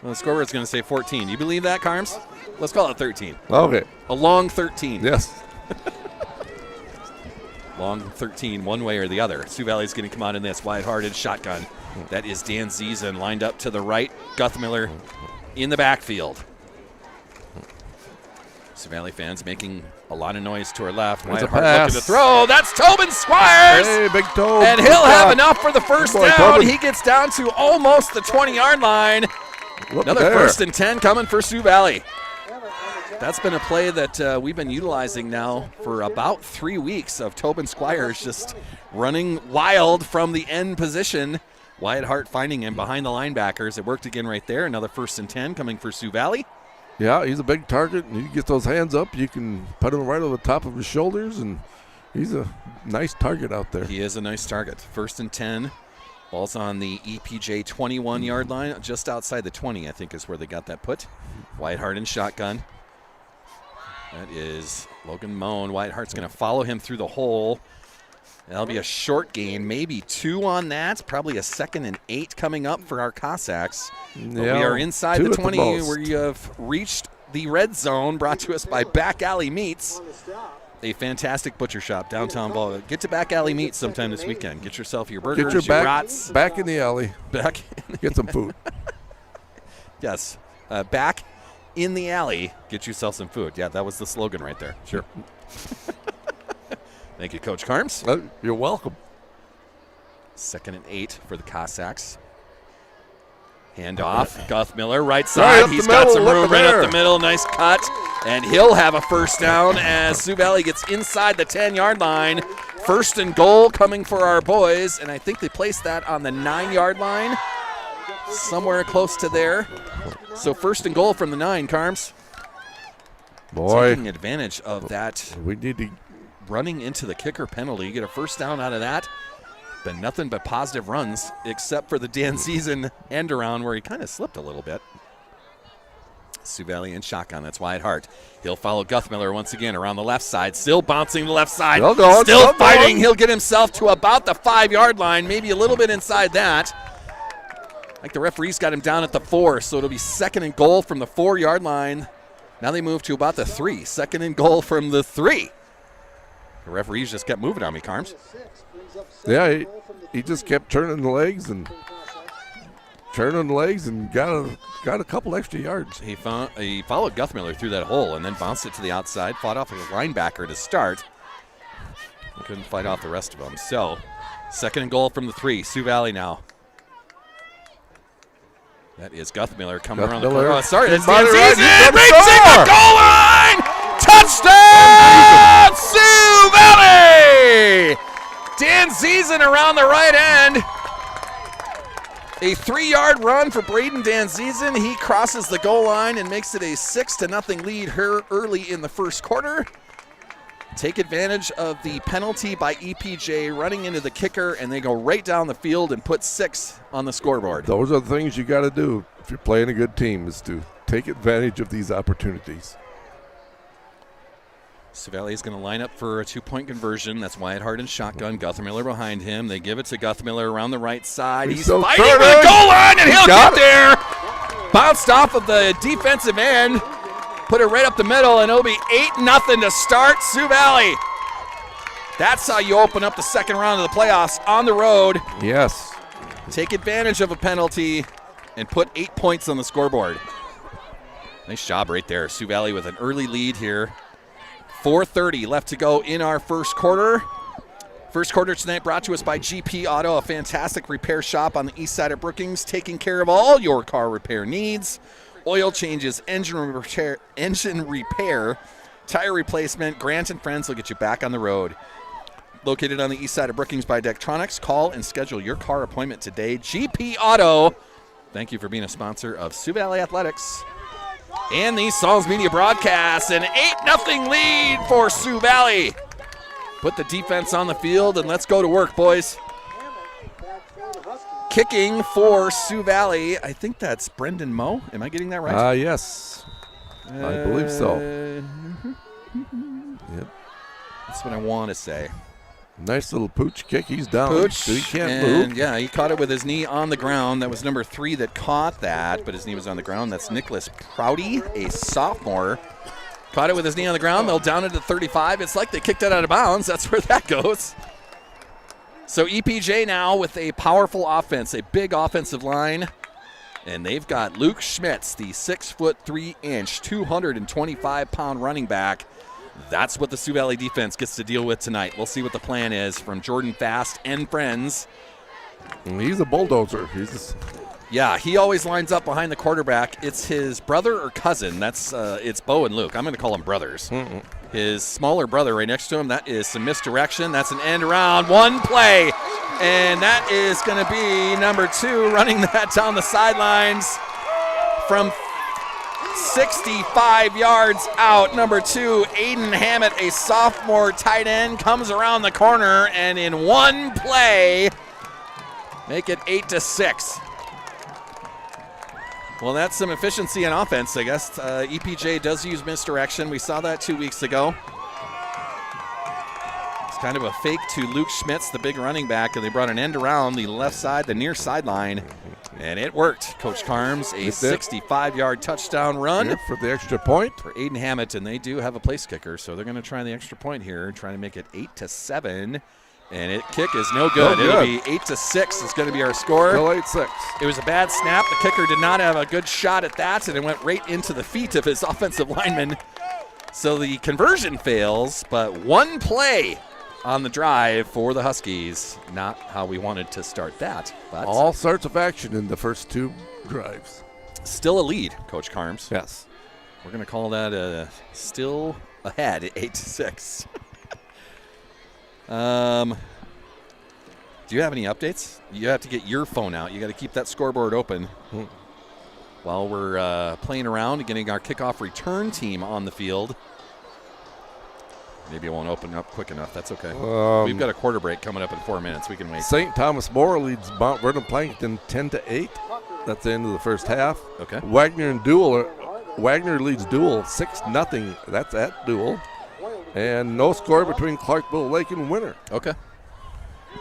well, the scoreboard's going to say 14. You believe that, Carms? Let's call it 13. Okay. A long 13. Yes. Long 13, one way or the other. Sioux Valley's going to come out in this wide-hearted shotgun. That is Dan Ziesen lined up to the right. Guthmiller in the backfield. Sioux Valley fans making a lot of noise to our left. Wyatt Hart looking to throw. That's Tobin Squires. Hey, big Tobe. And he'll have enough for the first Good boy, down. Tobin. He gets down to almost the 20-yard line. Look Another there. 1st and 10 coming for Sioux Valley. That's been a play that we've been utilizing now for about 3 weeks of Tobin Squires just running wild from the end position. Wyatt Hart finding him behind the linebackers. It worked again right there. Another 1st and 10 coming for Sioux Valley. Yeah, he's a big target. And you get those hands up, you can put him right over the top of his shoulders, and he's a nice target out there. He is a nice target. 1st and 10. Ball's on the EPJ 21-yard line, just outside the 20, I think is where they got that put. Wyatt Hart in shotgun. That is Logan Moan. Wyatt Hart's going to follow him through the hole. That'll be a short gain, maybe 2 on that. Probably a 2nd and 8 coming up for our Cossacks. But we are inside the 20 where you have reached the red zone, brought to us by Back Alley Meats, a fantastic butcher shop downtown Ball. Get to Back Alley Meats sometime this weekend. Get yourself your burgers, Get your brats. back in the alley. Back. Get some food. Yes, back in the alley, get yourself some food. Yeah, that was the slogan right there. Sure. Thank you, Coach Carms. You're welcome. 2nd and 8 for the Cossacks. Hand off. Guthmiller, right side. Right He's the got middle, some look room at right there. up the middle. Nice cut. And he'll have a 1st down as Sioux Valley gets inside the 10-yard line. 1st and goal coming for our boys. And I think they placed that on the 9-yard line. Somewhere close to there. So 1st and goal from the 9, Carms. Boy, Taking advantage of that we need to. running into the kicker penalty. You get a 1st down out of that. Been nothing but positive runs except for the Dan Ziesen end around where he kind of slipped a little bit. Sioux Valley in shotgun. That's Wyatt Hart. He'll follow Guthmiller once again around the left side. Still bouncing the left side. Still fighting. He'll get himself to about the 5-yard line, maybe a little bit inside that. Like the referee's got him down at the 4, so it'll be 2nd and goal from the 4-yard line. Now they move to about the 3. 2nd and goal from the 3. The referees just kept moving on me, Carms. Yeah, he just kept turning the legs and got a couple extra yards. He followed Guthmiller through that hole and then bounced it to the outside, fought off a linebacker to start. Couldn't fight off the rest of them. So, 2nd and goal from the 3. Sioux Valley now. That is Guthmiller coming around the corner. Oh, sorry, that's Dan Season. Reaching the goal line. Touchdown, Sioux Valley. Dan Season around the right end. A 3-yard run for Braden Dan Season. He crosses the goal line and makes it a 6-0 lead here early in the first quarter. Take advantage of the penalty by EPJ running into the kicker, and they go right down the field and put 6 on the scoreboard. Those are the things you got to do if you're playing a good team, is to take advantage of these opportunities. Sioux Valley is going to line up for a 2-point conversion. That's Wyatt Hart and shotgun. Guthmiller behind him. They give it to Guthmiller around the right side. He's so fighting with the goal line, and he'll get there. Bounced off of the defensive end. Put it right up the middle, and it'll be 8-0 to start Sioux Valley. That's how you open up the second round of the playoffs on the road. Yes. Take advantage of a penalty and put 8 points on the scoreboard. Nice job right there. Sioux Valley with an early lead here. 4:30 left to go in our first quarter. First quarter tonight brought to us by GP Auto, a fantastic repair shop on the east side of Brookings, taking care of all your car repair needs. Oil changes, engine repair, tire replacement. Grant and Friends will get you back on the road. Located on the east side of Brookings by Dektronics. Call and schedule your car appointment today. GP Auto. Thank you for being a sponsor of Sioux Valley Athletics and the Songs Media broadcast. An 8-0 lead for Sioux Valley. Put the defense on the field and let's go to work, boys. Kicking for Sioux Valley, I think that's Brendan Moe. Am I getting that right? Yes. I believe so. Yep. That's what I want to say. Nice little pooch kick. He's down. Pooch, so he can't and move. Yeah, he caught it with his knee on the ground. That was number 3 that caught that, but his knee was on the ground. That's Nicholas Prouty, a sophomore. Caught it with his knee on the ground. They'll down it to 35. It's like they kicked it out of bounds. That's where that goes. So EPJ now with a powerful offense, a big offensive line. And they've got Luke Schmitz, the 6'3", 225-pound running back. That's what the Sioux Valley defense gets to deal with tonight. We'll see what the plan is from Jordan Fast and friends. He's a bulldozer. Yeah, he always lines up behind the quarterback. It's his brother or cousin. It's Bo and Luke. I'm going to call them brothers. Mm-mm. His smaller brother right next to him, that is some misdirection. That's an end around, one play. And that is going to be number 2 running that down the sidelines from 65 yards out. Number 2, Aiden Hammett, a sophomore tight end, comes around the corner and in one play, make it 8-6. Well, that's some efficiency in offense, I guess. EPJ does use misdirection. We saw that 2 weeks ago. It's kind of a fake to Luke Schmitz, the big running back, and they brought an end around the left side, the near sideline, and it worked. Coach Carms, a 65-yard touchdown run. For the extra point. For Aiden Hammett, and they do have a place kicker, so they're going to try the extra point here, trying to make it 8-7. And kick is no good. It'll be 8-6 is going to be our score. Still 8-6. It was a bad snap. The kicker did not have a good shot at that, and it went right into the feet of his offensive lineman. So the conversion fails, but one play on the drive for the Huskies. Not how we wanted to start that. But all sorts of action in the first 2 drives. Still a lead, Coach Carms. Yes. We're going to call that still ahead at 8-6. Do you have any updates? You have to get your phone out. You got to keep that scoreboard open while we're playing around and getting our kickoff return team on the field. Maybe it won't open up quick enough. That's okay. We've got a quarter break coming up in 4 minutes. We can wait. St. Thomas More leads Mount Vernon Plankton 10-8. That's the end of the first half. Okay. Wagner leads Dual 6-0. That's at Dual. And no score between Clarkville Lake and Winter. Okay.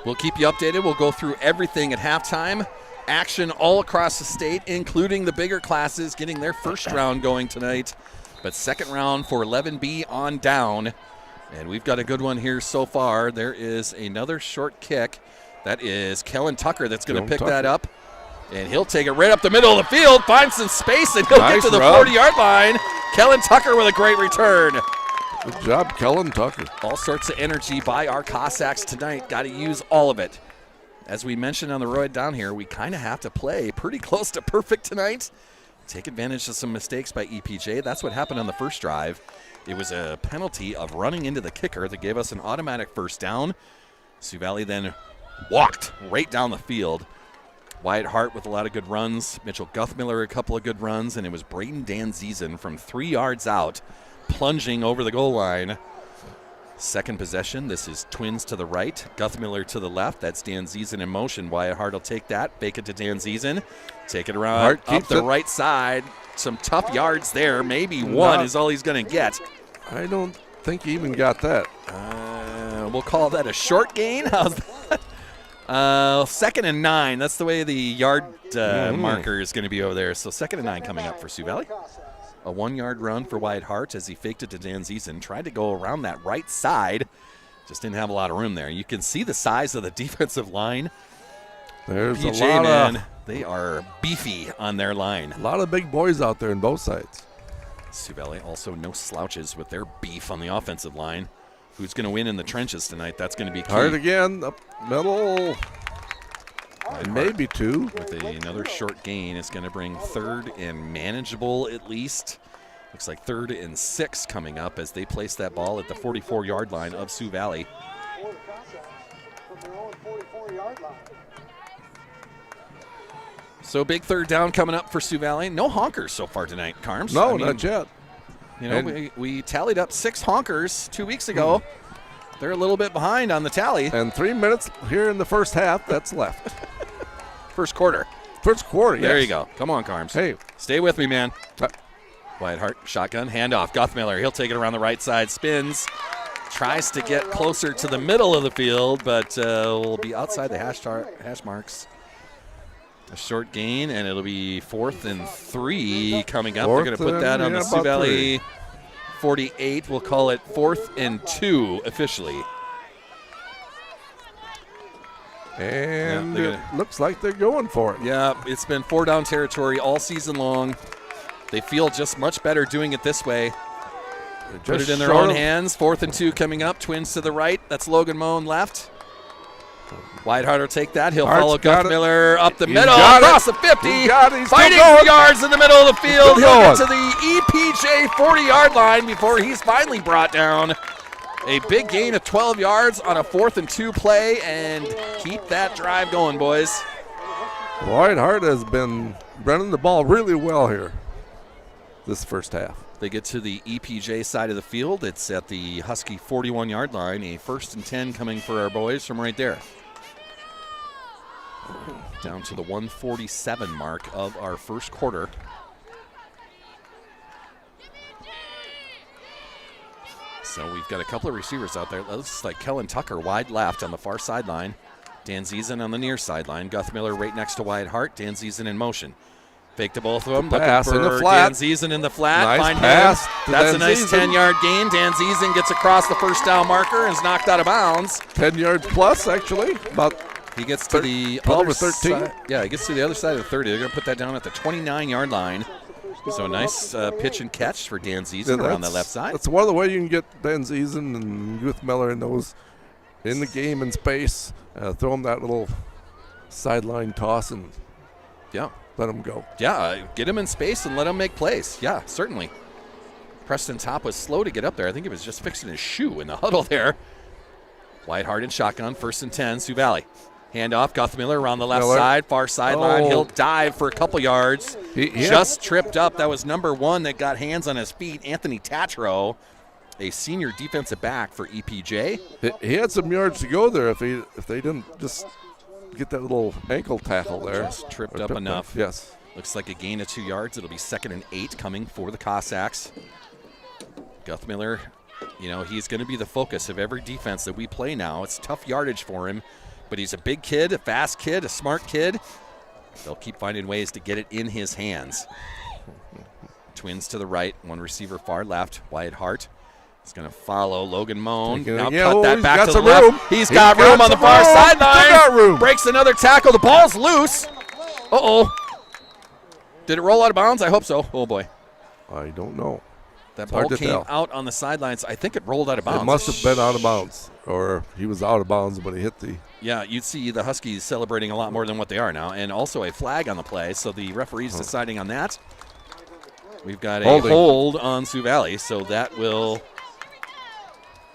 We'll keep you updated. We'll go through everything at halftime. action all across the state, including the bigger classes getting their first round going tonight. But second round for 11B on down. And we've got a good one here so far. There is another short kick. That is Kellen Tucker that's going to pick that up. And he'll take it right up the middle of the field, find some space, and he'll get to the 40-yard line. Kellen Tucker with a great return. Good job, Kellen Tucker. All sorts of energy by our Cossacks tonight. Got to use all of it. As we mentioned on the road down here, we kind of have to play pretty close to perfect tonight. Take advantage of some mistakes by EPJ. That's what happened on the first drive. It was a penalty of running into the kicker that gave us an automatic first down. Sioux Valley then walked right down the field. Wyatt Hart with a lot of good runs. Mitchell Guthmiller a couple of good runs. And it was Braden Danzizen from 3 yards out, plunging over the goal line. Second possession. This is Twins to the right, Guthmiller to the left. That's Danzizen in motion. Wyatt Hart will take that, fake it to Danzizen. Take it around up the right side. Some tough yards there. Maybe one is all he's going to get. I don't think he even got that. We'll call that a short gain. How's that? 2nd and 9. That's the way the yard marker is going to be over there. So 2nd and 9 coming up for Sioux Valley. A 1-yard run for Wyatt Hart as he faked it to Danzizen. Tried to go around that right side. Just didn't have a lot of room there. You can see the size of the defensive line. There's EPJ, a lot man, they are beefy on their line. A lot of big boys out there on both sides. Sioux Valley also no slouches with their beef on the offensive line. Who's going to win in the trenches tonight? That's going to be key. Hart again, up middle. Maybe 2. With another short gain, it's going to bring 3rd and manageable at least. Looks like 3rd and 6 coming up as they place that ball at the 44-yard line of Sioux Valley. So big 3rd down coming up for Sioux Valley. No honkers so far tonight, Carms. No, not yet. You know, we tallied up 6 honkers 2 weeks ago. They're a little bit behind on the tally. And 3 minutes here in the first half that's left. First quarter. First quarter, yes. There you go. Come on, Carms. Hey. Stay with me, man. Wyatt Hart, shotgun, handoff. Guthmiller, he'll take it around the right side, spins. Tries to get closer to the middle of the field, but will be outside the hash marks. A short gain, and it'll be 4th and 3 coming up. They're going to put that on the Sioux Valley 48. We'll call it 4th and 2 officially. And it looks like they're going for it. Yeah, it's been 4-down territory all season long. They feel just much better doing it this way. Put it in their own hands. 4th and 2 coming up. Twins to the right. That's Logan Moan left. Wyatt Hart will take that. He'll follow Guthmiller up the middle, across the 50. Fighting for yards in the middle of the field. He'll get to the EPJ 40-yard line before he's finally brought down. A big gain of 12 yards on a 4th and 2 play, and keep that drive going, boys. Wyatt Hart has been running the ball really well here this first half. They get to the EPJ side of the field. It's at the Husky 41-yard line. A 1st and 10 coming for our boys from right there. Down to the 147 mark of our first quarter. So we've got a couple of receivers out there. Looks like Kellen Tucker wide left on the far sideline. Danzizen on the near sideline. Guthmiller right next to Wyatt Hart. Danzizen in motion. Fake to both of them. Pass looking for in the flat. Danzizen in the flat. Nice Find pass him. That's a nice 10-yard gain. Danzizen gets across the first down marker and is knocked out of bounds. 10 yards plus, actually. About he gets to the 12 other or 13. Side. Yeah, he gets to the other side of the 30. They're going to put that down at the 29-yard line. So a nice pitch and catch for Danzizen around the left side. That's one of the ways you can get Danzizen and Guthmiller in those in the game in space. Throw them that little sideline toss and let them go. Yeah, get him in space and let him make plays. Yeah, certainly. Preston Top was slow to get up there. I think he was just fixing his shoe in the huddle there. Wyatt Hart in shotgun, 1st and 10, Sioux Valley. Handoff, Guthmiller around the left side, far sideline. He'll dive for a couple yards. He just tripped up. That was number 1 that got hands on his feet, Anthony Tatro, a senior defensive back for EPJ. He had some yards to go there if they didn't just get that little ankle tackle there. Just tripped up enough. Yes. Looks like a gain of 2 yards. It'll be 2nd and 8 coming for the Cossacks. Guthmiller, you know, he's going to be the focus of every defense that we play now. It's tough yardage for him, but he's a big kid, a fast kid, a smart kid. They'll keep finding ways to get it in his hands. Twins to the right, one receiver far left. Wyatt Hart is going to follow Logan Moan. Now cut that back to the left. He's got room on the far sideline. Breaks another tackle. The ball's loose. Uh-oh. Did it roll out of bounds? I hope so. Oh, boy. I don't know. That ball came out on the sidelines. I think it rolled out of bounds. It must have been out of bounds, or he was out of bounds when he hit the... Yeah, you'd see the Huskies celebrating a lot more than what they are now, and also a flag on the play, so the referee's deciding on that. We've got a hold on Sioux Valley, so that will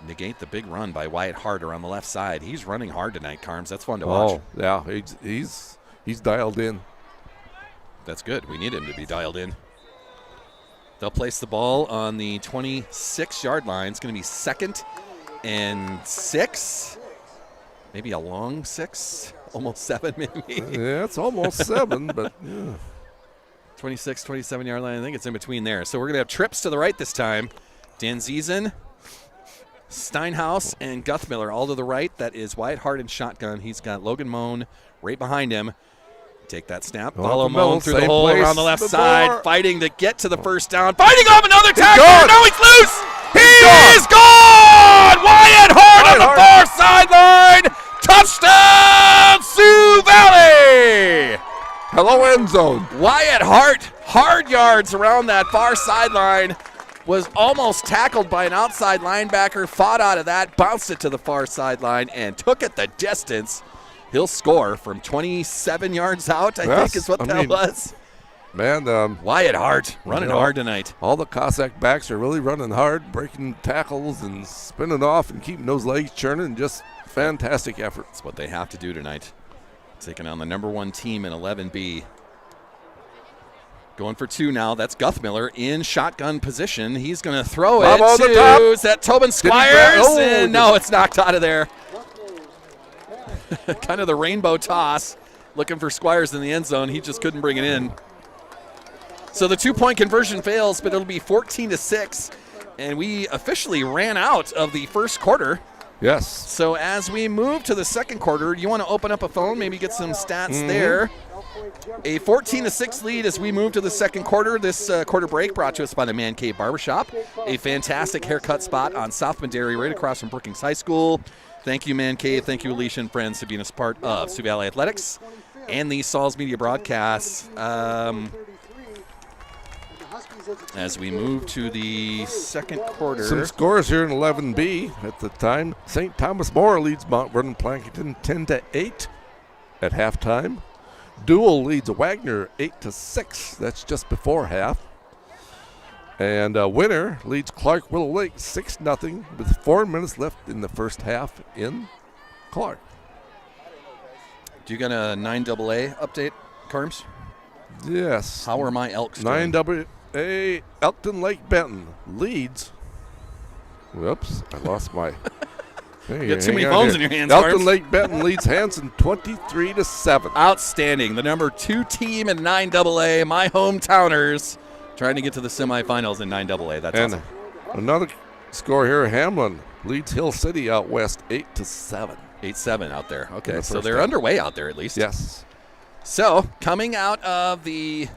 negate the big run by Wyatt Hart around the left side. He's running hard tonight, Carms. That's fun to watch. Oh, yeah, he's dialed in. That's good. We need him to be dialed in. They'll place the ball on the 26-yard line. It's going to be 2nd and 6. Maybe a long 6. Almost 7, maybe. Yeah, it's almost 7, but yeah. 26, 27-yard line. I think it's in between there. So we're going to have trips to the right this time. Dan Ziesen, Steinhaus, and Guthmiller all to the right. That is Wyatt Hart in shotgun. He's got Logan Moan right behind him. Take that snap. Follow Moan through the hole around the left side. Fighting to get to the first down. Fighting off another tackle. Now he's loose. He is gone. Wyatt Hart on the far sideline. Touchdown, Sioux Valley. Hello, end zone. Wyatt Hart, hard yards around that far sideline. Was almost tackled by an outside linebacker. Fought out of that. Bounced it to the far sideline and took it the distance. He'll score from 27 yards out, I think is what that was. Man, Wyatt Hart running hard tonight. All the Cossack backs are really running hard, breaking tackles and spinning off and keeping those legs churning. Just fantastic effort. That's what they have to do tonight. Taking on the number 1 team in 11B. Going for 2 now. That's Guthmiller in shotgun position. He's going to throw it to is that Tobin Squires? And no, it's knocked out of there. Kind of the rainbow toss. Looking for Squires in the end zone. He just couldn't bring it in. So the 2-point conversion fails, but it'll be 14-6. And we officially ran out of the first quarter. Yes. So as we move to the second quarter, you want to open up a phone, maybe get some stats there. A 14-6 lead as we move to the second quarter. This quarter break brought to us by the Man Cave Barbershop, a fantastic haircut spot on South Madary right across from Brookings High School. Thank you, Man Cave. Thank you, Alicia and friends, for being a part of Sioux Valley Athletics and the Sauls Media broadcasts. As we move to the second quarter. Some scores here in 11B at the time. St. Thomas More leads Mount Vernon Plankinton 10-8 at halftime. Dual leads Wagner 8-6. That's just before half. And Winner leads Clark Willow Lake 6-0 with 4 minutes left in the first half in Clark. Do you got a 9AA update, Carms? Yes. How are my Elks doing? 9AA Elkton Lake Benton leads. Whoops, I lost my... You got too many phones in your hands, Elkton Lake Benton leads Hanson 23-7. Outstanding. The number 2 team in 9AA, my hometowners, trying to get to the semifinals in 9AA. That's awesome. Another score here, Hamlin leads Hill City out west 8-7. 8-7 out there. Okay, so they're underway out there at least. Yes. So coming out of the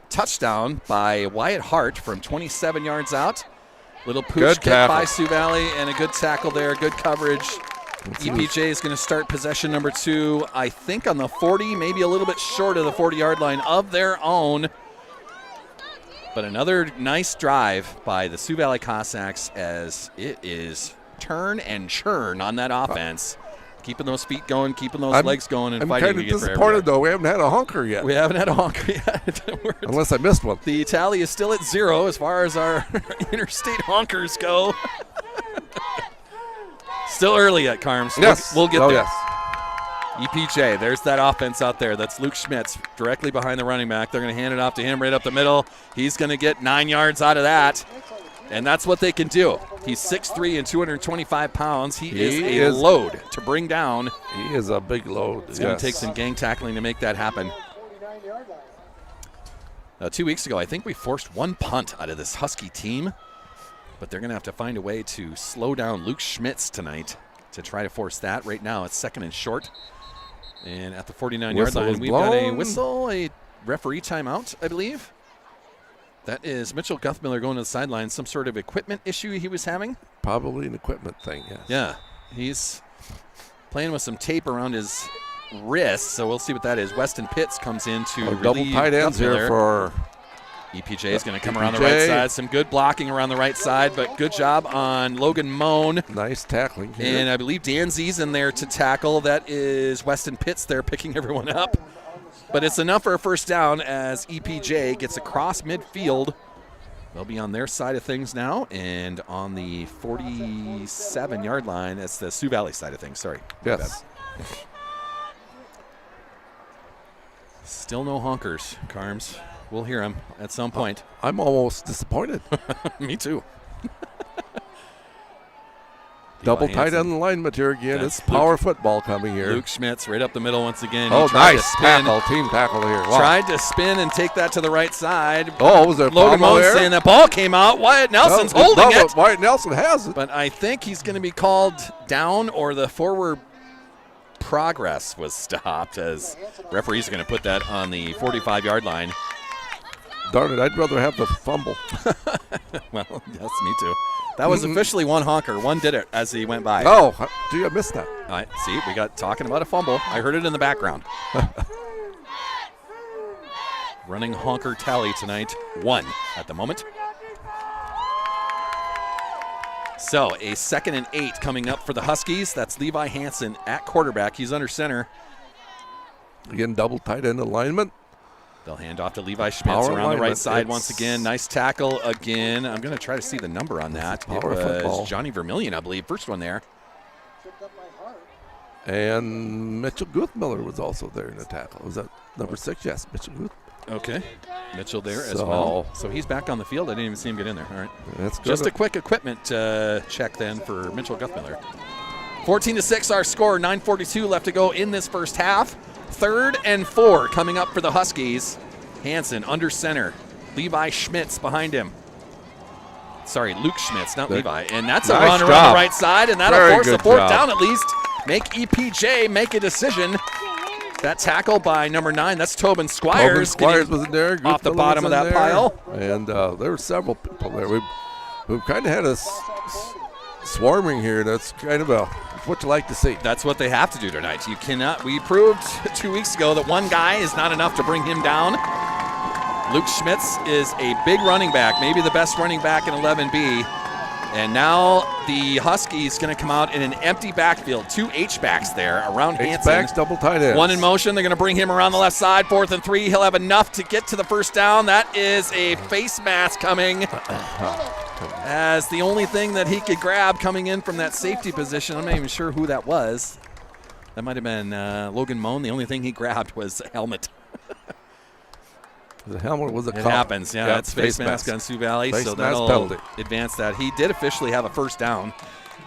touchdown by Wyatt Hart from 27 yards out. Little pooch kick by Sioux Valley and a good tackle there. Good coverage. EPJ is going to start possession number 2, I think on the 40, maybe a little bit short of the 40-yard line of their own. But another nice drive by the Sioux Valley Cossacks as it is turn and churn on that offense. Keeping those feet going, keeping those legs going, and fighting to get there. I'm kind of disappointed, though. We haven't had a honker yet. We haven't had a honker yet. Unless I missed one. The tally is still at 0 as far as our interstate honkers go. Still early yet, Carms. Yes. We'll get there. Yes. EPJ, there's that offense out there. That's Luke Schmitz directly behind the running back. They're going to hand it off to him right up the middle. He's going to get 9 yards out of that. And that's what they can do. He's 6'3" and 225 pounds. He is a load to bring down. He is a big load. It's going to take some gang tackling to make that happen. 2 weeks ago, I think we forced 1 punt out of this Husky team. But they're going to have to find a way to slow down Luke Schmitz tonight to try to force that. Right now, it's 2nd and short. And at the 49-yard line, we've got a whistle, a referee timeout, I believe. That is Mitchell Guthmiller going to the sideline. Some sort of equipment issue he was having. Probably an equipment thing, yes. Yeah, he's playing with some tape around his wrist, so we'll see what that is. Weston Pitts comes in to relieve double tight ends Guthmiller. here for EPJ is going to come around the right side. Some good blocking around the right side, but good job on Logan Moan. Nice tackling here. And I believe Dan Z's in there to tackle. That is Weston Pitts there picking everyone up. But it's enough for a first down as EPJ gets across midfield. They'll be on their side of things now. And on the 47-yard line, that's the Sioux Valley side of things. Sorry. Yes. Still no honkers, Carms. We'll hear them at some point. I'm almost disappointed. Me too. Double tight end alignment here again. That's It's power football coming here. Luke Schmitz right up the middle once again. Oh, nice tackle. Team tackle here. Wow. Tried to spin and take that to the right side. Oh, was there a Logan foul Moan there? saying that ball came out. Wyatt Nelson's holding it. Wyatt Nelson has it. But I think he's going to be called down, or the forward progress was stopped, as referees are going to put that on the 45-yard line. Darn it, I'd rather have the fumble. Well, yes, me too. That was officially one honker. One did it as he went by. Oh, gee, I missed that. All right, see, we got talking about a fumble. I heard it in the background. Running honker tally tonight, 1 at the moment. So a 2nd and 8 coming up for the Huskies. That's Levi Hansen at quarterback. He's under center. Again, double tight end alignment. They'll hand off to Levi Schmitz around the right side once again. Nice tackle again. I'm going to try to see the number on that. It was football. Johnny Vermillion, I believe. First one there. And Mitchell Guthmiller was also there in the tackle. Was that number 6? Yes, Mitchell Guth. Okay. Mitchell there as well. So he's back on the field. I didn't even see him get in there. All right. That's good. Just a quick equipment check then for Mitchell Guthmiller. 14-6 our score. 9:42 left to go in this first half. 3rd and 4 coming up for the Huskies. Hansen under center. Levi Schmitz behind him. Sorry, Luke Schmitz, not Levi. And that's a run around the right side, and that'll force the 4th down at least. Make EPJ make a decision. That tackle by number 9, that's Tobin Squires. Tobin Squires was in there. Off the bottom of that pile. And there were several people there. We've kind of had a swarming here. That's kind of what you like to see. That's what they have to do tonight. You cannot. We proved 2 weeks ago that one guy is not enough to bring him down. Luke Schmitz is a big running back, maybe the best running back in 11B. And now the Huskies going to come out in an empty backfield. 2 H-backs there around Hansen. H-backs, double tight ends. 1 in motion. They're going to bring him around the left side. 4th and 3. He'll have enough to get to the first down. That is a face mask coming. As the only thing that he could grab coming in from that safety position, I'm not even sure who that was. That might have been Logan Moan. The only thing he grabbed was a helmet. The helmet was a call. It happens, yeah. That's face mask on Sioux Valley, so that'll advance that. He did officially have a first down.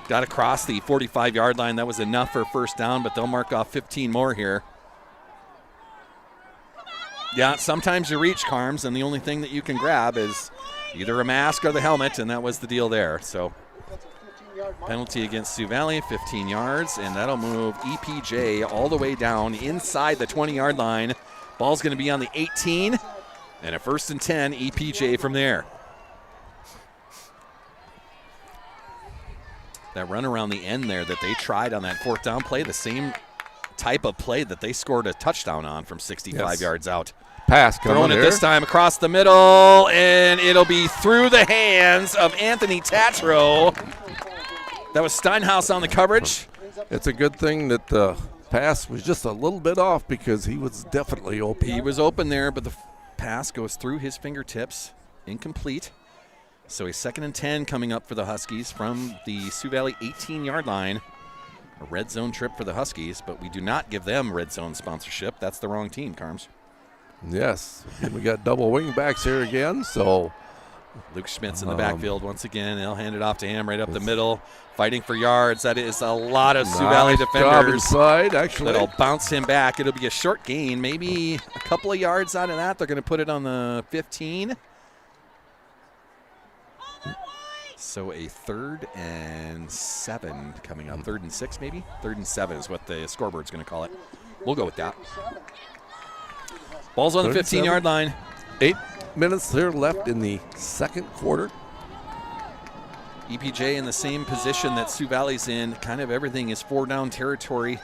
Got across the 45-yard line. That was enough for a first down, but they'll mark off 15 more here. Yeah, sometimes you reach, Carms, and the only thing that you can grab is either a mask or the helmet, and that was the deal there. So penalty against Sioux Valley, 15 yards, and that'll move EPJ all the way down inside the 20-yard line. Ball's going to be on the 18, and a 1st and 10, EPJ from there. That run around the end there that they tried on that 4th down play, the same type of play that they scored a touchdown on from 65 yards out. Pass coming Throwing it this time across the middle, and it'll be through the hands of Anthony Tatro. That was Steinhaus on the coverage. It's a good thing that the pass was just a little bit off because he was definitely open. He was open there, but the pass goes through his fingertips. Incomplete. So a 2nd and 10 coming up for the Huskies from the Sioux Valley 18-yard line. A red zone trip for the Huskies, but we do not give them red zone sponsorship. That's the wrong team, Carms. Yes. And we got double wing backs here again, so Luke Schmitz in the backfield once again. They'll hand it off to him right up the middle, fighting for yards. That is a lot of Sioux Valley defenders. Inside, actually. That'll bounce him back. It'll be a short gain, maybe a couple of yards out of that. They're going to put it on the 15. So a 3rd and 7 coming up. 3rd and 6 maybe? 3rd and 7 is what the scoreboard's going to call it. We'll go with that. Ball's on the 15-yard line. 8 minutes here left in the second quarter. EPJ in the same position that Sioux Valley's in. Kind of everything is 4-down territory.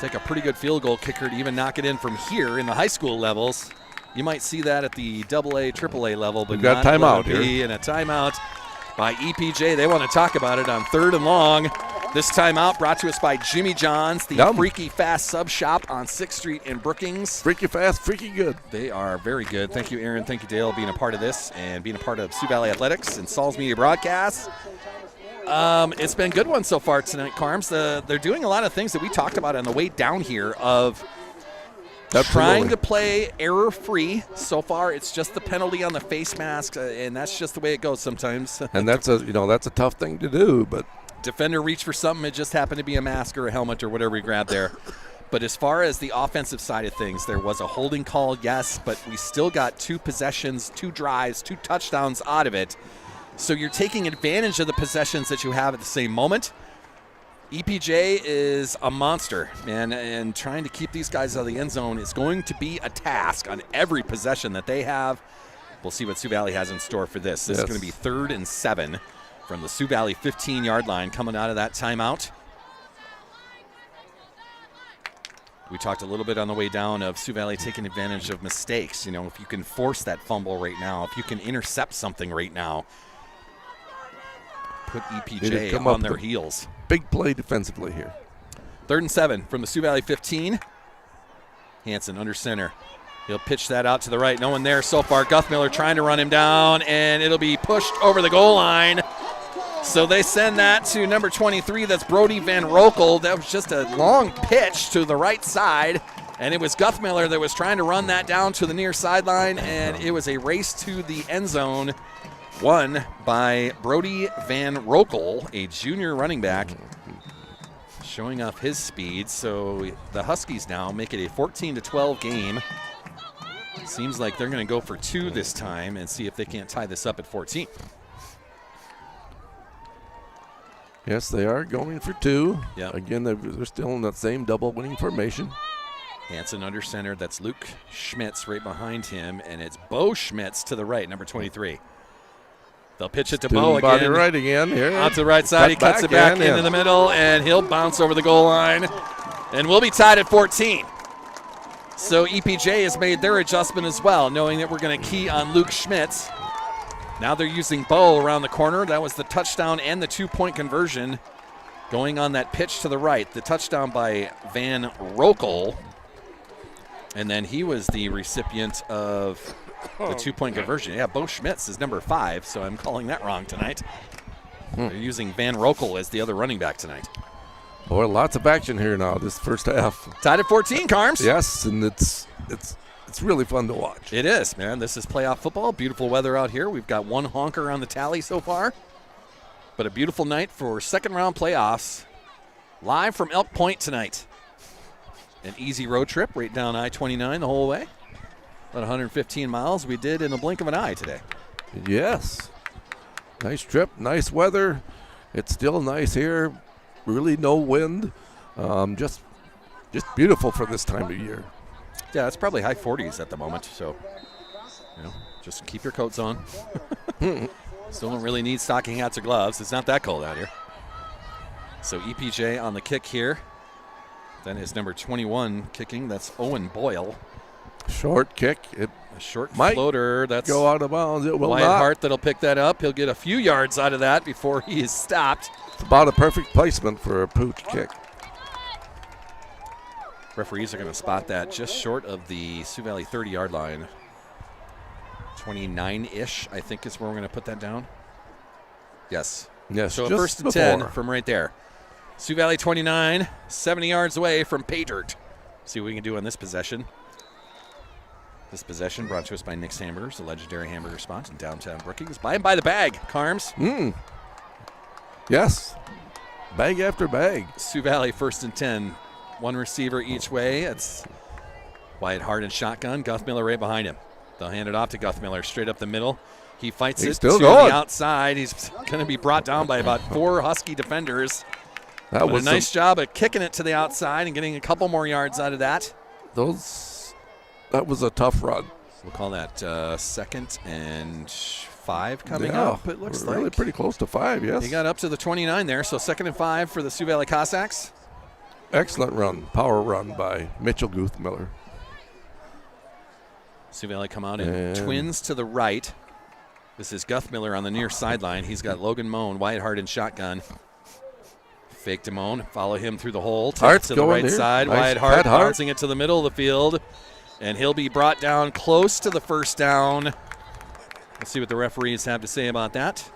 Take a pretty good field goal kicker to even knock it in from here in the high school levels. You might see that at the AA, AAA level, but we've got a timeout here. And a timeout by EPJ. They want to talk about it on 3rd and long. This timeout brought to us by Jimmy John's, the Freaky Fast Sub Shop on 6th Street in Brookings. Freaky Fast, freaky good. They are very good. Thank you, Aaron. Thank you, Dale, being a part of this and being a part of Sioux Valley Athletics and Saul's Media Broadcast. It's been a good one so far tonight, Carms. They're doing a lot of things that we talked about on the way down here of trying to play error-free. So far, it's just the penalty on the face mask, and that's just the way it goes sometimes. And that's a tough thing to do, but defender reached for something. It just happened to be a mask or a helmet or whatever he grabbed there. But as far as the offensive side of things, there was a holding call, yes, but we still got 2 possessions, 2 drives, 2 touchdowns out of it. So you're taking advantage of the possessions that you have at the same moment. EPJ is a monster, man, and trying to keep these guys out of the end zone is going to be a task on every possession that they have. We'll see what Sioux Valley has in store for this. This is going to be 3rd and 7 from the Sioux Valley 15-yard line coming out of that timeout. We talked a little bit on the way down of Sioux Valley taking advantage of mistakes. You know, if you can force that fumble right now, if you can intercept something right now, put EPJ on their heels. Big play defensively here. 3rd and 7 from the Sioux Valley 15. Hanson under center. He'll pitch that out to the right. No one there so far. Guthmiller trying to run him down, and it'll be pushed over the goal line. So they send that to number 23. That's Brody Van Rokel. That was just a long pitch to the right side, and it was Guthmiller that was trying to run that down to the near sideline, and it was a race to the end zone won by Brody Van Rokel, a junior running back, showing off his speed. So the Huskies now make it a 14-12 game. Seems like they're going to go for 2 this time and see if they can't tie this up at 14. Yes, they are going for 2. Yep. Again, they're still in that same double winning formation. Hanson under center. That's Luke Schmitz right behind him, and it's Bo Schmitz to the right, number 23. They'll pitch it to Bo again. Body right again here. Out to the right side. He cuts it back into the middle, and he'll bounce over the goal line. And we'll be tied at 14. So EPJ has made their adjustment as well, knowing that we're going to key on Luke Schmitz. Now they're using Bo around the corner. That was the touchdown and the 2-point conversion going on that pitch to the right. The touchdown by Van Rokel. And then he was the recipient of the 2-point conversion. Yeah, Bo Schmitz is number 5, so I'm calling that wrong tonight. They're using Van Rokel as the other running back tonight. Boy, lots of action here now this first half. Tied at 14, Carms. Yes, and it's really fun to watch. It is, man. This is playoff football. Beautiful weather out here. We've got 1 honker on the tally so far. But a beautiful night for second-round playoffs. Live from Elk Point tonight. An easy road trip right down I-29 the whole way. About 115 miles we did in the blink of an eye today. Yes. Nice trip, nice weather. It's still nice here. Really no wind. Just beautiful for this time of year. Yeah, it's probably high 40s at the moment, so just keep your coats on. Still don't really need stocking hats or gloves. It's not that cold out here. So EPJ on the kick here. Then is number 21 kicking. That's Owen Boyle. Short kick. A short floater. That's go out of bounds. It will Wyatt not. Hart that'll pick that up. He'll get a few yards out of that before he is stopped. It's about a perfect placement for a pooch kick. Referees are going to spot that just short of the Sioux Valley 30-yard line. 29-ish, I think, is where we're going to put that down. Yes. Yes. So first and 10 from right there. Sioux Valley 29, 70 yards away from pay dirt. See what we can do on this possession. This possession brought to us by Nick's Hamburgers, the legendary hamburger spot in downtown Brookings. Buy and buy the bag, Carms. Yes. Bag after bag. Sioux Valley first and 10. 1 receiver each way. It's Wyatt Hart in shotgun. Guthmiller right behind him. They'll hand it off to Guthmiller straight up the middle. He fights it to the outside. He's going to be brought down by about 4 Husky defenders. That was a nice job of kicking it to the outside and getting a couple more yards out of that. That was a tough run. We'll call that 2nd and 5 coming Yeah, up, it looks we're really like. pretty close to 5, yes. He got up to the 29 there, so 2nd and 5 for the Sioux Valley Cossacks. Excellent run, power run by Mitchell Guthmiller. Sioux Valley come out in twins to the right. This is Guthmiller on the near sideline. He's got Logan Moan, Wyatt Hart in shotgun. Fake to Moan, follow him through the hole. Take it to the right here. side. Nice Wyatt Hart Pat Hart. bouncing it to the middle of the field. And he'll be brought down close to the first down. Let's see what the referees have to say about that.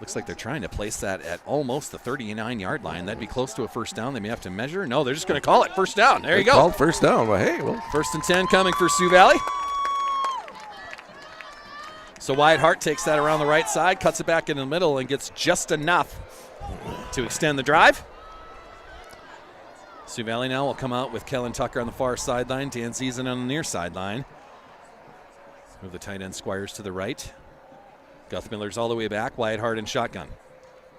Looks like they're trying to place that at almost the 39-yard line. That'd be close to a first down. They may have to measure. No, they're just going to call it first down. There you go. Called first down. Well, hey, well. 1st and 10 coming for Sioux Valley. So Wyatt Hart takes that around the right side, cuts it back in the middle, and gets just enough to extend the drive. Sioux Valley now will come out with Kellen Tucker on the far sideline, Dan Ziesen on the near sideline. Move the tight end Squires to the right. Guthmiller's all the way back. Wyatt Hart in shotgun.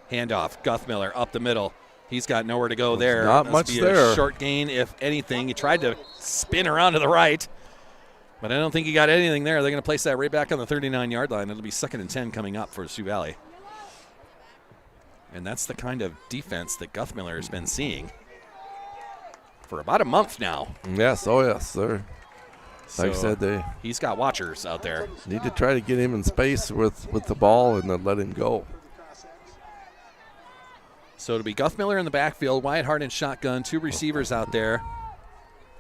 Handoff. Guthmiller up the middle. He's got nowhere to go there. Not much there. A short gain, if anything. He tried to spin around to the right, but I don't think he got anything there. They're going to place that right back on the 39-yard line. It'll be 2nd and 10 coming up for Sioux Valley. And that's the kind of defense that Guthmiller has been seeing for about a month now. Yes, oh yes, sir. Like I So said, he's got watchers out there. need to try to get him in space with the ball and then let him go. So it'll be Guthmiller in the backfield, Wyatt Hart in shotgun, 2 receivers out there.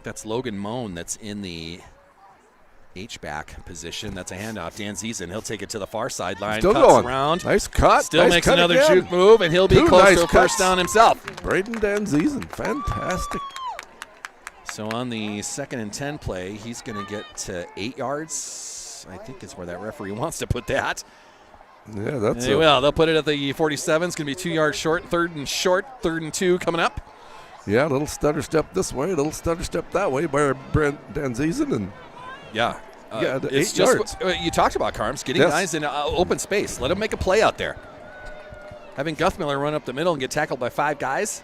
That's Logan Moan that's in the H-back position. That's a handoff. Dan Ziesen, he'll take it to the far sideline. Still cuts going. around. Nice cut. Still nice makes cut another again. juke move, and he'll be 2 close nice to a cuts. first down himself. Braden Dan Ziesen, fantastic. So on the 2nd and 10 play, he's going to get to 8 yards. I think is where that referee wants to put that. Yeah, that's They will. They'll put it at the 47. It's going to be 2 yards short. 3rd and 2 coming up. Yeah, a little stutter step this way, a little stutter step that way by Dan Ziesen, and Yeah. the It's 8 just yards. what you talked about, Carms, getting Yes. guys in open space. Let them make a play out there. Having Guthmiller run up the middle and get tackled by 5 guys.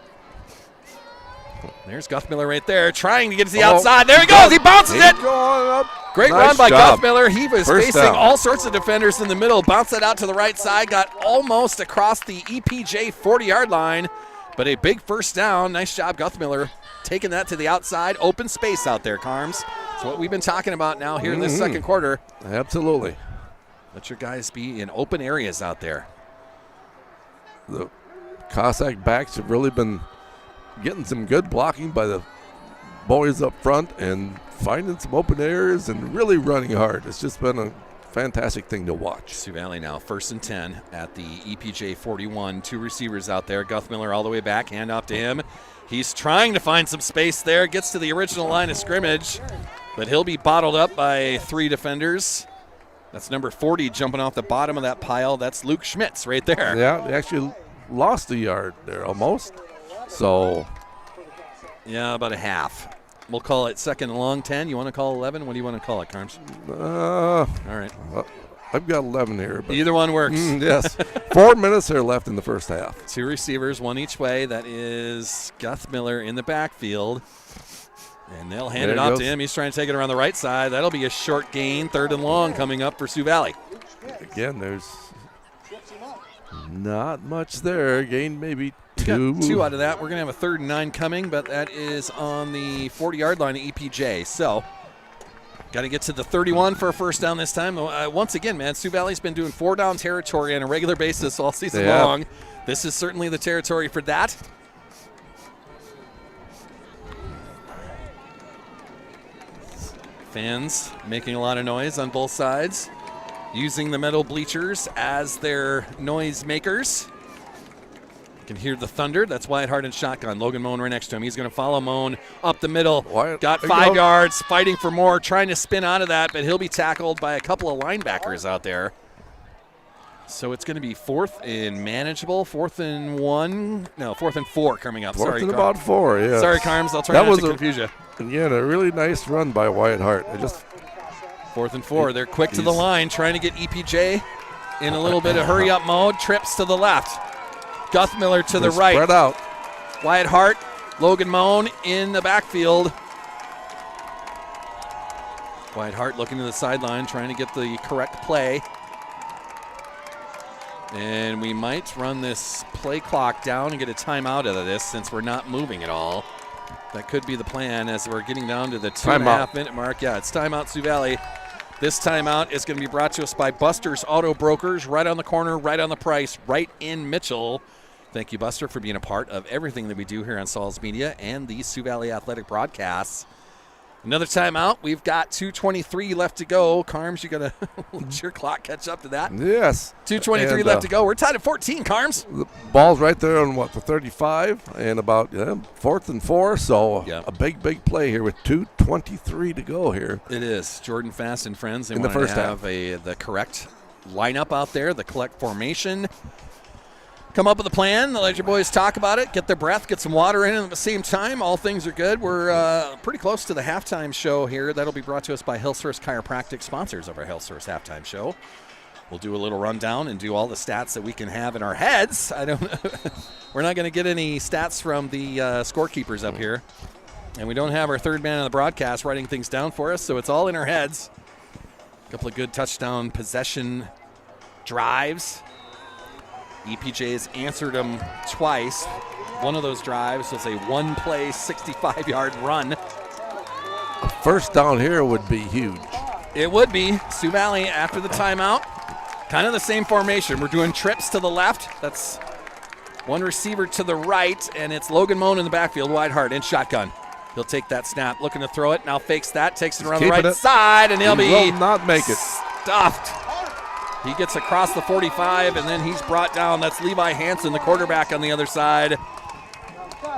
There's Guthmiller right there, trying to get to the outside. There he goes. He bounces it. Going up. Great Nice run by job. Guthmiller. He was First facing down. all sorts of defenders in the middle. Bounced it out to the right side. Got almost across the EPJ 40-yard line. But a big first down. Nice job, Guthmiller, taking that to the outside. Open space out there, Carms. That's what we've been talking about now here in this second quarter. Absolutely. Let your guys be in open areas out there. The Cossack backs have really been getting some good blocking by the boys up front and finding some open areas and really running hard. It's just been a fantastic thing to watch. Sioux Valley now 1st and 10 at the EPJ 41. 2 receivers out there. Guthmiller all the way back. Hand off to him. He's trying to find some space there. Gets to the original line of scrimmage, but he'll be bottled up by 3 defenders. That's number 40 jumping off the bottom of that pile. That's Luke Schmitz right there. Yeah, they actually lost a yard there almost. So, Yeah, about a half. We'll call it 2nd and long 10. You want to call 11? What do you want to call it, Carms? All right. I've got 11 here. But Either one works. yes. 4 minutes are left in the first half. 2 receivers, 1 each way. That is Guthmiller in the backfield. And they'll hand There it it off goes. to him. He's trying to take it around the right side. That'll be a short gain, 3rd and long coming up for Sioux Valley. Again, there's not much there. Gain maybe We 2. got 2 out of that. We're going to have a 3rd and 9 coming, but that is on the 40-yard line of EPJ. So got to get to the 31 for a first down this time. Once again, man, Sioux Valley's been doing 4-down territory on a regular basis all season Yeah. long. This is certainly the territory for that. Fans making a lot of noise on both sides, using the metal bleachers as their noise makers. You can hear the thunder. That's Wyatt Hart in shotgun. Logan Moan right next to him. He's going to follow Moan up the middle. Wyatt, Got there you 5 go. yards, fighting for more, trying to spin out of that, but he'll be tackled by a couple of linebackers out there. So it's going to be 4th and manageable, 4th and 1. No, 4th and 4 coming up. Fourth Sorry, and Carms. about 4, yeah. Sorry, Carms. I'll try That not was to a- confuse you. Again, a really nice run by Wyatt Hart. I just 4th and 4. They're quick to the He's- line, trying to get EPJ in a little bit of hurry-up mode. Trips to the left. Guthmiller to the They're right. Spread out. Wyatt Hart, Logan Moan in the backfield. Wyatt Hart looking to the sideline, trying to get the correct play. And we might run this play clock down and get a timeout out of this since we're not moving at all. That could be the plan as we're getting down to the 2.5 minute mark. Yeah, it's timeout Sioux Valley. This timeout is going to be brought to us by Buster's Auto Brokers, right on the corner, right on the price, right in Mitchell. Thank you, Buster, for being a part of everything that we do here on Sauls Media and the Sioux Valley Athletic broadcasts. Another timeout. We've got 2:23 left to go. Carms, you got to let your clock catch up to that. Yes. 2:23 left to go. We're tied at 14, Carms. The ball's right there on, the 35 and about 4th and 4. So Yeah. a big play here with 2:23 to go here. It is. Jordan Fast and friends. They In the wanted first to have the correct lineup out there, the correct formation. Come up with a plan. Let your boys talk about it. Get their breath. Get some water in at the same time. All things are good. We're pretty close to the halftime show here. That'll be brought to us by Hillsource Chiropractic, sponsors of our Hillsource halftime show. We'll do a little rundown and do all the stats that we can have in our heads. We're not going to get any stats from the scorekeepers up here. And we don't have our third man on the broadcast writing things down for us, so it's all in our heads. A couple of good touchdown possession drives. EPJ's answered them twice. One of those drives was a one-play, 65-yard run. A first down here would be huge. It would be. Sioux Valley after the timeout. Kind of the same formation. We're doing trips to the left. That's one receiver to the right, and it's Logan Moan in the backfield, Wyatt Hart in shotgun. He'll take that snap, looking to throw it. Now fakes that, takes it around the right side, and he'll be will not make it. Stuffed. He gets across the 45, and then he's brought down. That's Levi Hansen, the quarterback on the other side.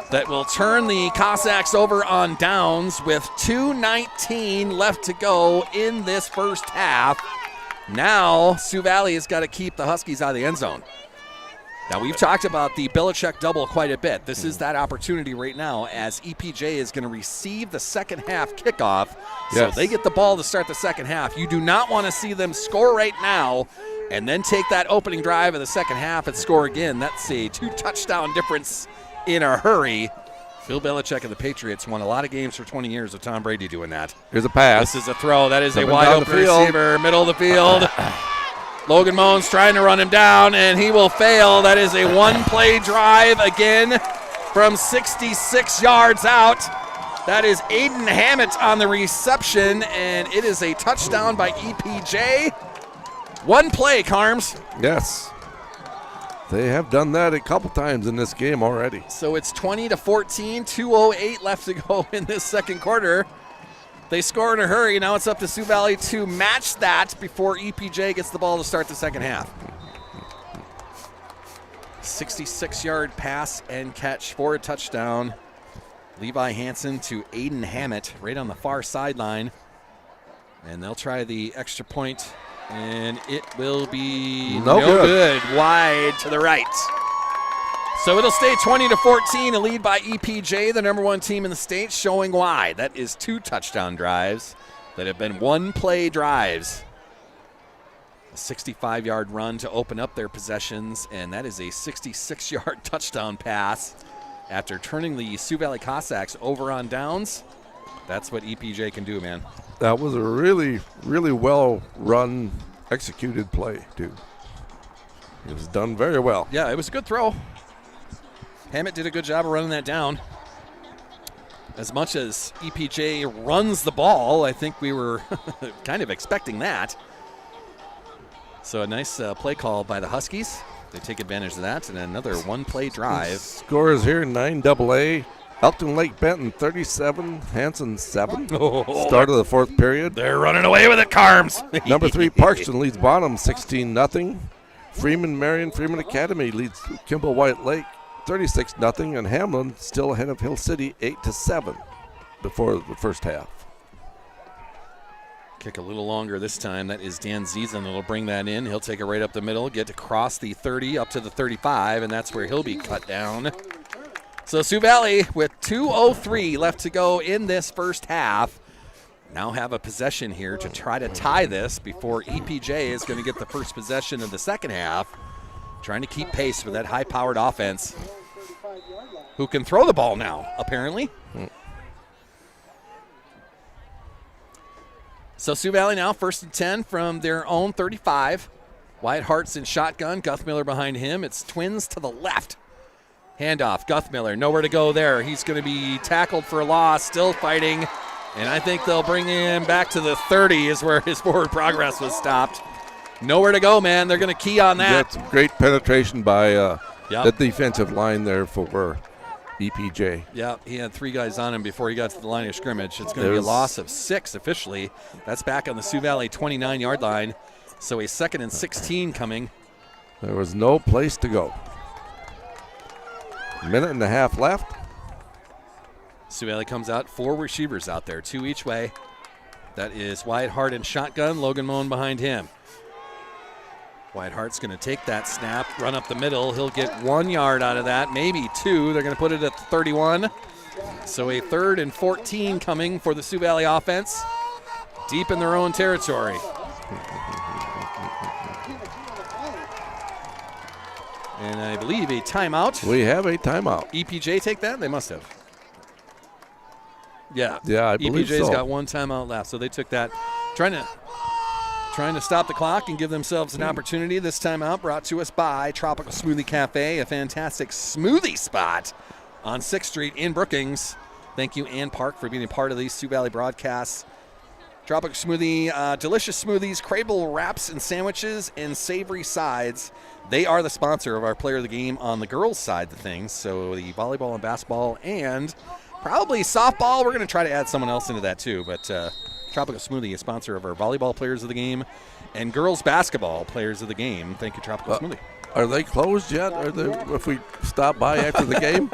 That will turn the Cossacks over on downs with 2:19 left to go in this first half. Now, Sioux Valley has got to keep the Huskies out of the end zone. Now, we've talked about the Belichick double quite a bit. This is that opportunity right now as EPJ is going to receive the second half kickoff. So Yes. they get the ball to start the second half. You do not want to see them score right now and then take that opening drive of the second half and score again. That's a 2-touchdown difference in a hurry. Bill Belichick and the Patriots won a lot of games for 20 years with Tom Brady doing that. Here's a pass. This is a throw. That is a Coming wide down open the field. receiver, middle of the field. Logan Moan's trying to run him down, and he will fail. That is a one-play drive again from 66 yards out. That is Aiden Hammett on the reception, and it is a touchdown by EPJ. One play, Carms. Yes. They have done that a couple times in this game already. So it's 20-14, 2:08 left to go in this second quarter. They score in a hurry. Now it's up to Sioux Valley to match that before EPJ gets the ball to start the second half. 66-yard pass and catch for a touchdown. Levi Hansen to Aiden Hammett right on the far sideline. And they'll try the extra point, and it will be no good. Wide to the right. So it'll stay 20-14, a lead by EPJ, the number one team in the state, showing why. That is 2 touchdown drives that have been one-play drives. A 65-yard run to open up their possessions, and that is a 66-yard touchdown pass. After turning the Sioux Valley Cossacks over on downs, that's what EPJ can do, man. That was a really, really well-run, executed play, too. It was done very well. Yeah, it was a good throw. Hammett did a good job of running that down. As much as EPJ runs the ball, I think we were kind of expecting that. So a nice play call by the Huskies. They take advantage of that, and another one-play drive. Scores here, 9AA. Elton Lake Benton, 37. Hanson, 7. Start of the fourth period. They're running away with it, Carms. Number 3, Parkston leads Bonham, 16-0. Freeman Academy leads Kimball White Lake, 36-0. And Hamlin still ahead of Hill City, 8-7 before the first half. Kick a little longer this time. That is Dan Ziezen that'll bring that in. He'll take it right up the middle, get across the 30 up to the 35, and that's where he'll be cut down. So Sioux Valley, with 2:03 left to go in this first half, now have a possession here to try to tie this before EPJ is going to get the first possession of the second half. trying to keep pace with that high-powered offense, who can throw the ball now, apparently. So Sioux Valley now 1st and 10 from their own 35. Wyatt Hart's in shotgun. Guthmiller behind him. It's Twins to the left. Handoff. Guthmiller, nowhere to go there. He's going to be tackled for a loss, still fighting. And I think they'll bring him back to the 30 is where his forward progress was stopped. Nowhere to go, man. They're going to key on that. That's great penetration by the defensive line there for EPJ. Yeah, he had 3 guys on him before he got to the line of scrimmage. It's going to be a loss of 6 officially. That's back on the Sioux Valley 29-yard line. So a 2nd and 16 coming. There was no place to go. Minute and a half left. Sioux Valley comes out, 4 receivers out there, 2 each way. That is Wyatt Hart in shotgun, Logan Moen behind him. Wyatt Hart's going to take that snap, run up the middle. He'll get 1 yard out of that, maybe 2. They're going to put it at the 31. So a 3rd and 14 coming for the Sioux Valley offense, deep in their own territory. And I believe a timeout. We have a timeout. EPJ take that? They must have. Yeah. Yeah, I believe EPJ's so. got 1 timeout left, so they took that. Trying to stop the clock and give themselves an opportunity. This timeout brought to us by Tropical Smoothie Cafe, a fantastic smoothie spot on 6th Street in Brookings. Thank you, Ann Park, for being a part of these Sioux Valley broadcasts. Tropical Smoothie, delicious smoothies, craveable wraps and sandwiches, and savory sides. They are the sponsor of our Player of the Game on the girls' side of things. So the volleyball and basketball and probably softball. We're going to try to add someone else into that too. But Tropical Smoothie is sponsor of our volleyball Players of the Game and girls' basketball Players of the Game. Thank you, Tropical Smoothie. Are they closed yet? Are they, if we stop by after the game?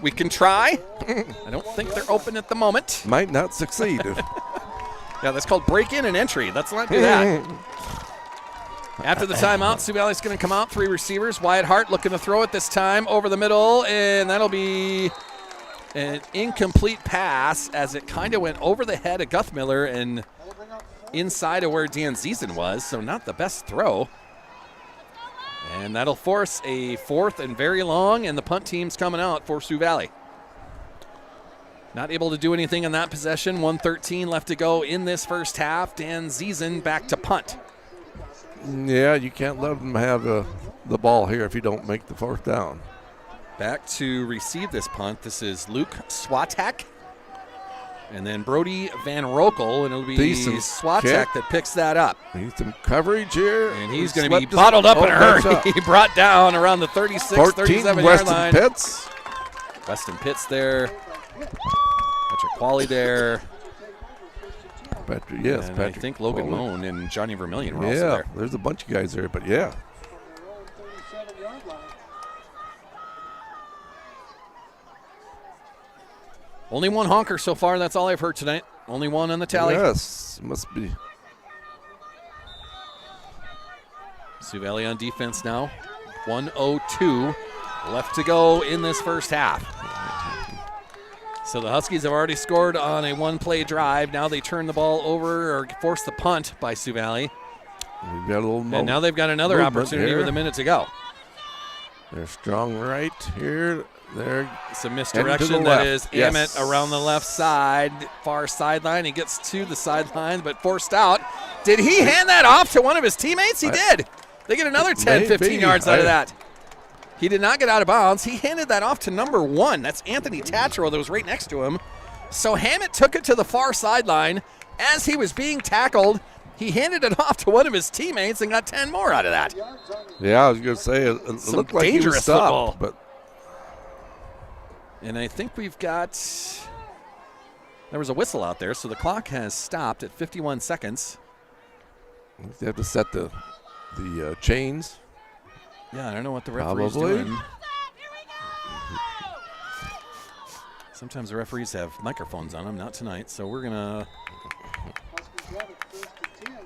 We can try. I don't think they're open at the moment. Might not succeed. Yeah, that's called break-in and entry. Let's not do that. After the timeout, Sioux Valley's going to come out. 3 receivers. Wyatt Hart looking to throw it this time over the middle, and that'll be an incomplete pass as it kind of went over the head of Guthmiller and inside of where Dan Ziesen was, so not the best throw. And that'll force a 4th and very long, and the punt team's coming out for Sioux Valley. Not able to do anything in that possession. 1:13 left to go in this first half. Dan Ziesen back to punt. Yeah, you can't let them have the ball here if you don't make the 4th down. Back to receive this punt. This is Luke Swatak. And then Brody Van Rokel, and it'll be Swatak that picks that up. Needs some coverage here. And he's going to be bottled up in a hurry. He brought down around the 36, 37-yard line. Pitts. Weston Pitts there. Patrick Qualley there. Patrick, and I think Logan Moen and Johnny Vermillion were also there. There's a bunch of guys there, but yeah. Only 1 honker so far. That's all I've heard tonight. Only 1 on the tally. Yes, must be. Sioux Valley on defense now. 1:02 left to go in this first half. So the Huskies have already scored on a 1-play drive. Now they turn the ball over or force the punt by Sioux Valley. We've got a little and now they've got another opportunity here with a minute to go. They're strong right here. They're some misdirection. That is Emmett around the left side, far sideline. He gets to the sideline, but forced out. Did he hand that off to one of his teammates? He did. They get another 10, 15 yards out of that. He did not get out of bounds. He handed that off to number 1. That's Anthony Tatro that was right next to him. So Hammett took it to the far sideline. As he was being tackled, he handed it off to one of his teammates and got 10 more out of that. Yeah, I was going to say, it looked like he was stopped. But and I think we've got, there was a whistle out there, so the clock has stopped at 51 seconds. They have to set the chains. Yeah, I don't know what the referee's doing. Sometimes the referees have microphones on them, not tonight. So we're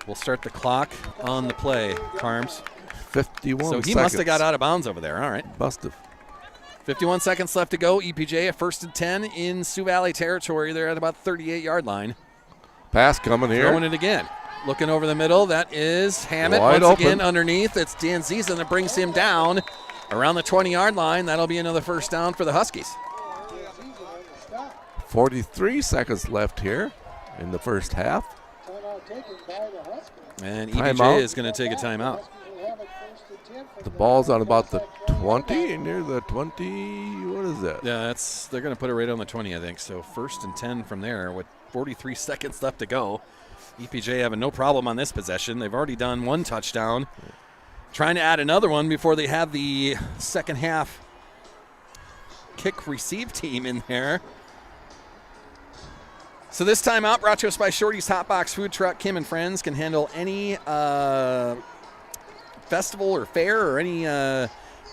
we'll start the clock on the play, Carms. 51 So he must have got out of bounds over there. All right. Must have. 51 seconds left to go. EPJ at 1st and 10 in Sioux Valley territory. They're at about 38-yard line. Pass coming here. Throwing it again. looking over the middle. That is Hammett Wide once open. again underneath. It's Dan Ziesen that brings him down around the 20-yard line. That'll be another first down for the Huskies. 43 seconds left here in the first half. And Timeout. EPJ is going to take a timeout. The ball's on about the 20, near the 20. What is that? Yeah, they're going to put it right on the 20, I think. So 1st and 10 from there with 43 seconds left to go. EPJ having no problem on this possession. They've already done one touchdown. Trying to add another one before they have the second half kick receive team in there. So this timeout brought to us by Shorty's Hot Box Food Truck. Kim and Friends can handle any festival or fair or any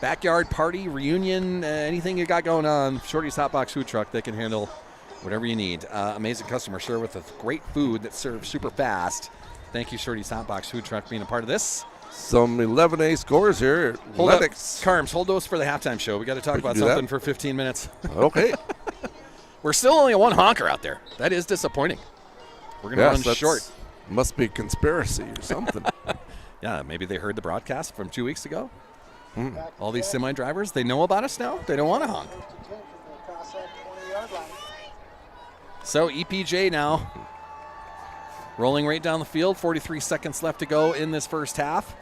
backyard party, reunion, anything you got going on. Shorty's Hot Box Food Truck, they can handle whatever you need. Amazing customer service with great food that serves super fast. Thank you, Shorty's Hot Box Food Truck, being a part of this. Some 11A scores here. Hold up, Lennox. Carms, hold those for the halftime show. We got to talk about do that. something for 15 minutes. Okay. We're still only a one honker out there. That is disappointing. We're going to run that's- short. Must be conspiracy or something. Yeah, maybe they heard the broadcast from 2 weeks ago. All these semi-drivers, they know about us now. They don't want to honk. So EPJ now rolling right down the field. 43 seconds left to go in this first half.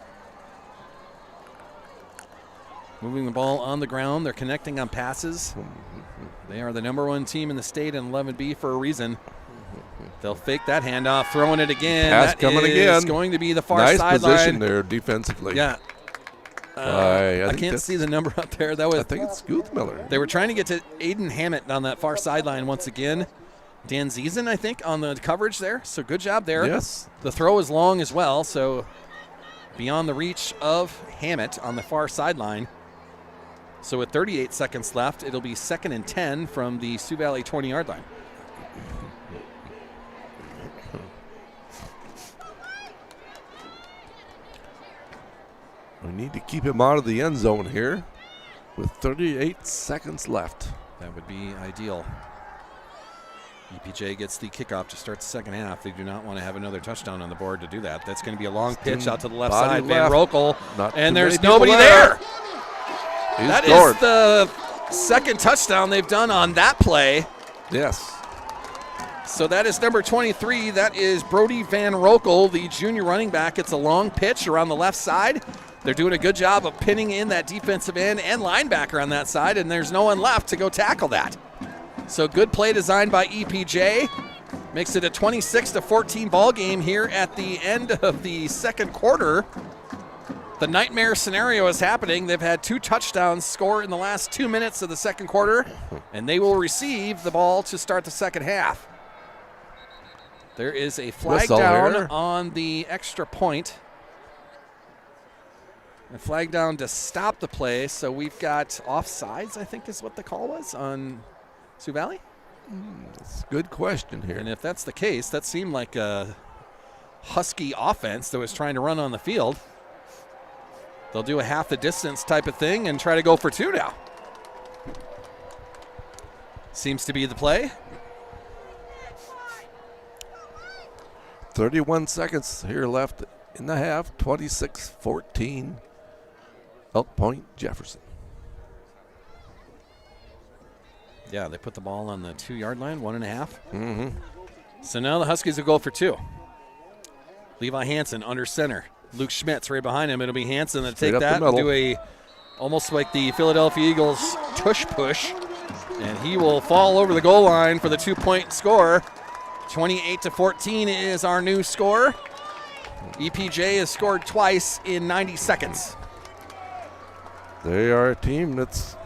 Moving the ball on the ground. They're connecting on passes. They are the #1 team in the state in 11B for a reason. They'll fake that handoff, throwing it again. Pass That coming is again. going to be the far Nice sideline. position there defensively. Yeah. I I think can't see the number up there. That was. I think it's Guthmiller. They were trying to get to Aiden Hammett on that far sideline once again. Dan Ziesen, I think, on the coverage there. So good job there. Yes. The throw is long as well, so beyond the reach of Hammett on the far sideline. So with 38 seconds left, it'll be 2nd and 10 from the Sioux Valley 20-yard line. We need to keep him out of the end zone here with 38 seconds left. That would be ideal. EPJ gets the kickoff to start the second half. They do not want to have another touchdown on the board to do that. That's going to be a long pitch out to the left Body side. Van left. Rokel, Not and too there's many nobody people there. He's That scored. is the second touchdown they've done on that play. Yes. So that is number 23. That is Brody Van Rokel, the junior running back. It's a long pitch around the left side. They're doing a good job of pinning in that defensive end and linebacker on that side, and there's no one left to go tackle that. So good play designed by EPJ. Makes it a 26-14 ball game here at the end of the second quarter. The nightmare scenario is happening. They've had 2 touchdowns scored in the last 2 minutes of the second quarter, and they will receive the ball to start the second half. There is a flag Whistle down here. on the extra point. A flag down to stop the play, so we've got offsides, I think is what the call was on Sioux Valley. That's a good question here. And if that's the case, that seemed like a Husky offense that was trying to run on the field. They'll do a half the distance type of thing and try to go for 2 now. Seems to be the play. 31 seconds here left in the half. 26-14. Elk Point Jefferson. Yeah, they put the ball on the 2-yard line, 1.5. Mm-hmm. So now the Huskies will go for 2. Levi Hansen under center. Luke Schmitz right behind him. It'll be Hansen that Straight take up the that and middle. do a almost like the Philadelphia Eagles tush push. And he will fall over the goal line for the 2-point score. 28-14 is our new score. EPJ has scored twice in 90 seconds. They are a team that's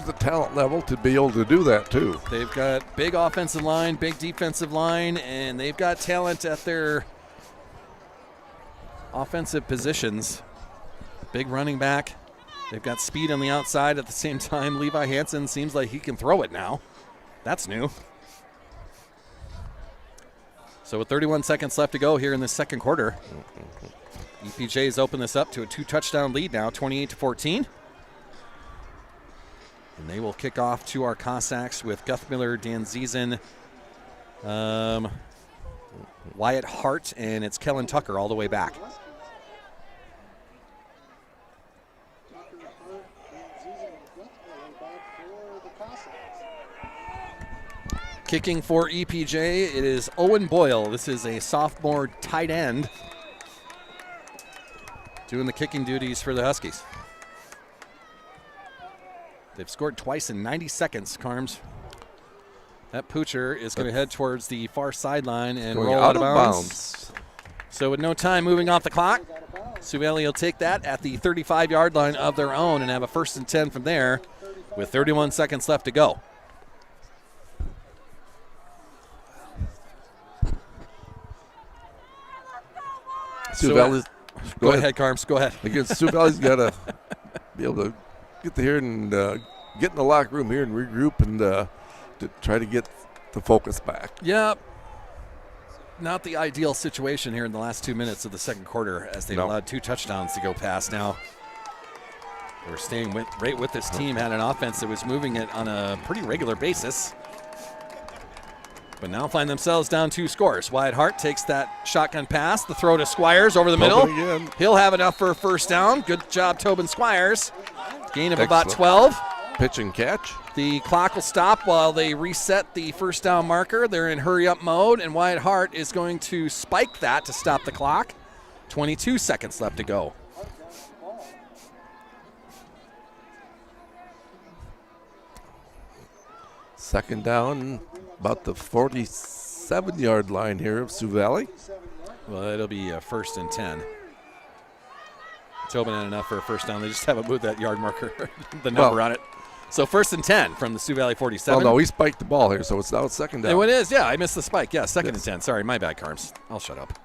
the talent level to be able to do that too. They've got big offensive line, big defensive line, and they've got talent at their offensive positions. Big running back. They've got speed on the outside at the same time. Levi Hansen seems like he can throw it now. That's new. So with 31 seconds left to go here in the second quarter, EPJ's opened this up to a 2-touchdown lead now, 28-14. And they will kick off to our Cossacks with Guthmiller, Dan Ziesen. Wyatt Hart, and it's Kellen Tucker all the way back. Kicking for EPJ, it is Owen Boyle. This is a sophomore tight end doing the kicking duties for the Huskies. They've scored twice in 90 seconds, Carms. That poocher is going to head towards the far sideline and roll out of bounds. So with no time moving off the clock, Sioux Valley will take that at the 35-yard line of their own and have a 1st and 10 from there with 31 seconds left to go. Sioux Valley's. Go ahead, Carms. Go ahead. Again, Sioux Valley's got to be able to get here and get in the locker room here and regroup and to try to get the focus back. Yep. Not the ideal situation here in the last 2 minutes of the second quarter as they've allowed 2 touchdowns to go past now. They were staying right with this team, had an offense that was moving it on a pretty regular basis. But now find themselves down 2 scores. Wyatt Hart takes that shotgun pass, the throw to Squires over the middle. He'll have enough for a 1st down. Good job, Tobin Squires. Gain of about 12. Pitch and catch. The clock will stop while they reset the 1st down marker. They're in hurry-up mode, and Wyatt Hart is going to spike that to stop the clock. 22 seconds left to go. Second down, about the 47-yard line here of Sioux Valley. Well, it'll be a 1st and 10. Tobin had enough for a 1st down. They just haven't moved that yard marker, the number on it. So 1st and 10 from the Sioux Valley 47. Oh, no, he spiked the ball here, so it's now 2nd down. Oh, it is, yeah. I missed the spike. Yeah, 2nd and 10. Sorry, my bad, Carms. I'll shut up.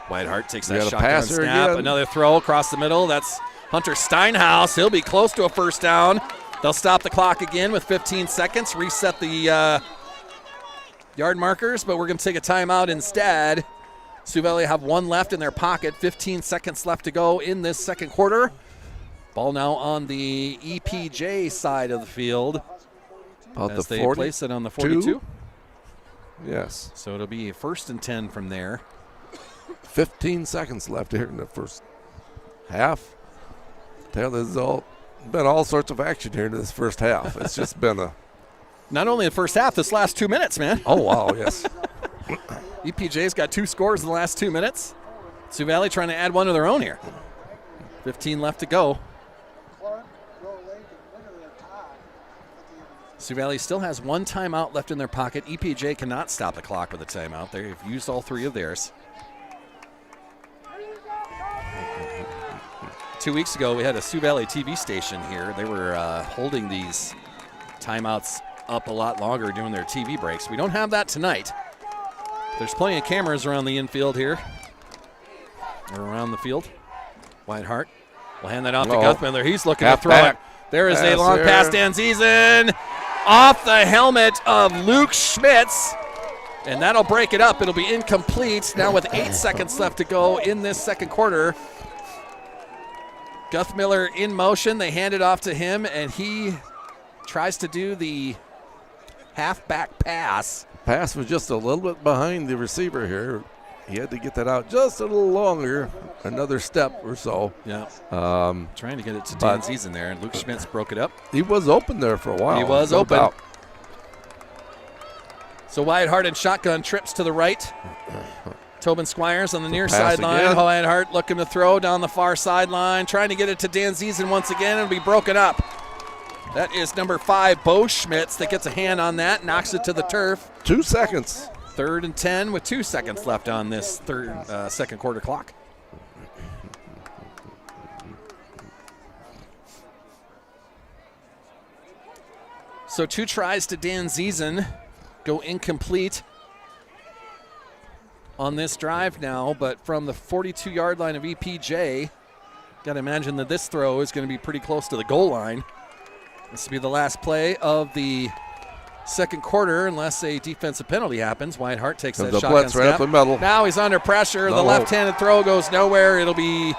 Wyatt Hart takes that shotgun snap. Again. Another throw across the middle. That's Hunter Steinhaus. He'll be close to a 1st down. They'll stop the clock again with 15 seconds, reset the yard markers, but we're going to take a timeout instead. Sioux Valley have 1 left in their pocket, 15 seconds left to go in this second quarter. Ball now on the EPJ side of the field. About as the they place it on the 42. Yes. So it'll be a 1st and 10 from there. 15 seconds left here in the first half. There's been all sorts of action here in this first half. It's just been a... Not only the first half, this last 2 minutes, man. Oh, wow, yes. EPJ's got 2 scores in the last 2 minutes. Sioux Valley trying to add one of their own here. 15 left to go. Sioux Valley still has 1 timeout left in their pocket. EPJ cannot stop the clock with a timeout. They've used all 3 of theirs. 2 weeks ago, we had a Sioux Valley TV station here. They were holding these timeouts up a lot longer during their TV breaks. We don't have that tonight. There's plenty of cameras around the infield here, or around the field. Wyatt Hart will hand that off to Guthmiller. He's looking to throw it. There is a long pass, Dan Ziesen, off the helmet of Luke Schmitz, and that'll break it up. It'll be incomplete now with 8 seconds left to go in this second quarter. Guthmiller in motion. They hand it off to him, and he tries to do the halfback pass. Pass was just a little bit behind the receiver here. He had to get that out just a little longer, another step or so. Yeah. Trying to get it to Dan Ziesen there, and Luke Schmitz broke it up. He was open there for a while. He was open. So Wyatt Hart in shotgun, trips to the right. Tobin Squires on the near sideline. Wyatt Hart looking to throw down the far sideline, trying to get it to Dan Ziesen once again. It'll be broken up. That is number 5, Bo Schmitz, that gets a hand on that, knocks it to the turf. 2 seconds. 3rd and 10 with 2 seconds left on this second quarter clock. So 2 tries to Dan Ziesen go incomplete on this drive now, but from the 42-yard line of EPJ, got to imagine that this throw is going to be pretty close to the goal line. This will be the last play of the second quarter, unless a defensive penalty happens. Wyatt Hart takes that shotgun snap. Right up the middle. Now he's under pressure. The left-handed throw goes nowhere. It'll be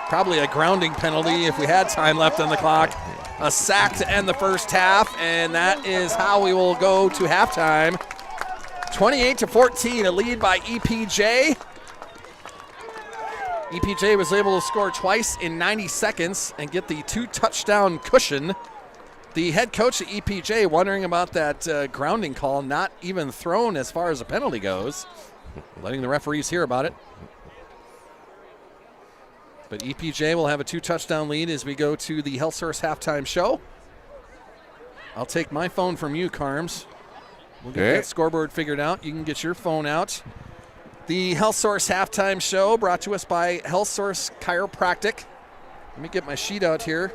probably a grounding penalty if we had time left on the clock. A sack to end the first half, and that is how we will go to halftime. 28-14, a lead by EPJ. EPJ was able to score twice in 90 seconds and get the 2-touchdown cushion. The head coach at EPJ wondering about that grounding call, not even thrown as far as a penalty goes, letting the referees hear about it. But EPJ will have a 2-touchdown lead as we go to the Health Source halftime show. I'll take my phone from you, Carms. We'll get that scoreboard figured out. You can get your phone out. The Health Source halftime show brought to us by Health Source Chiropractic. Let me get my sheet out here.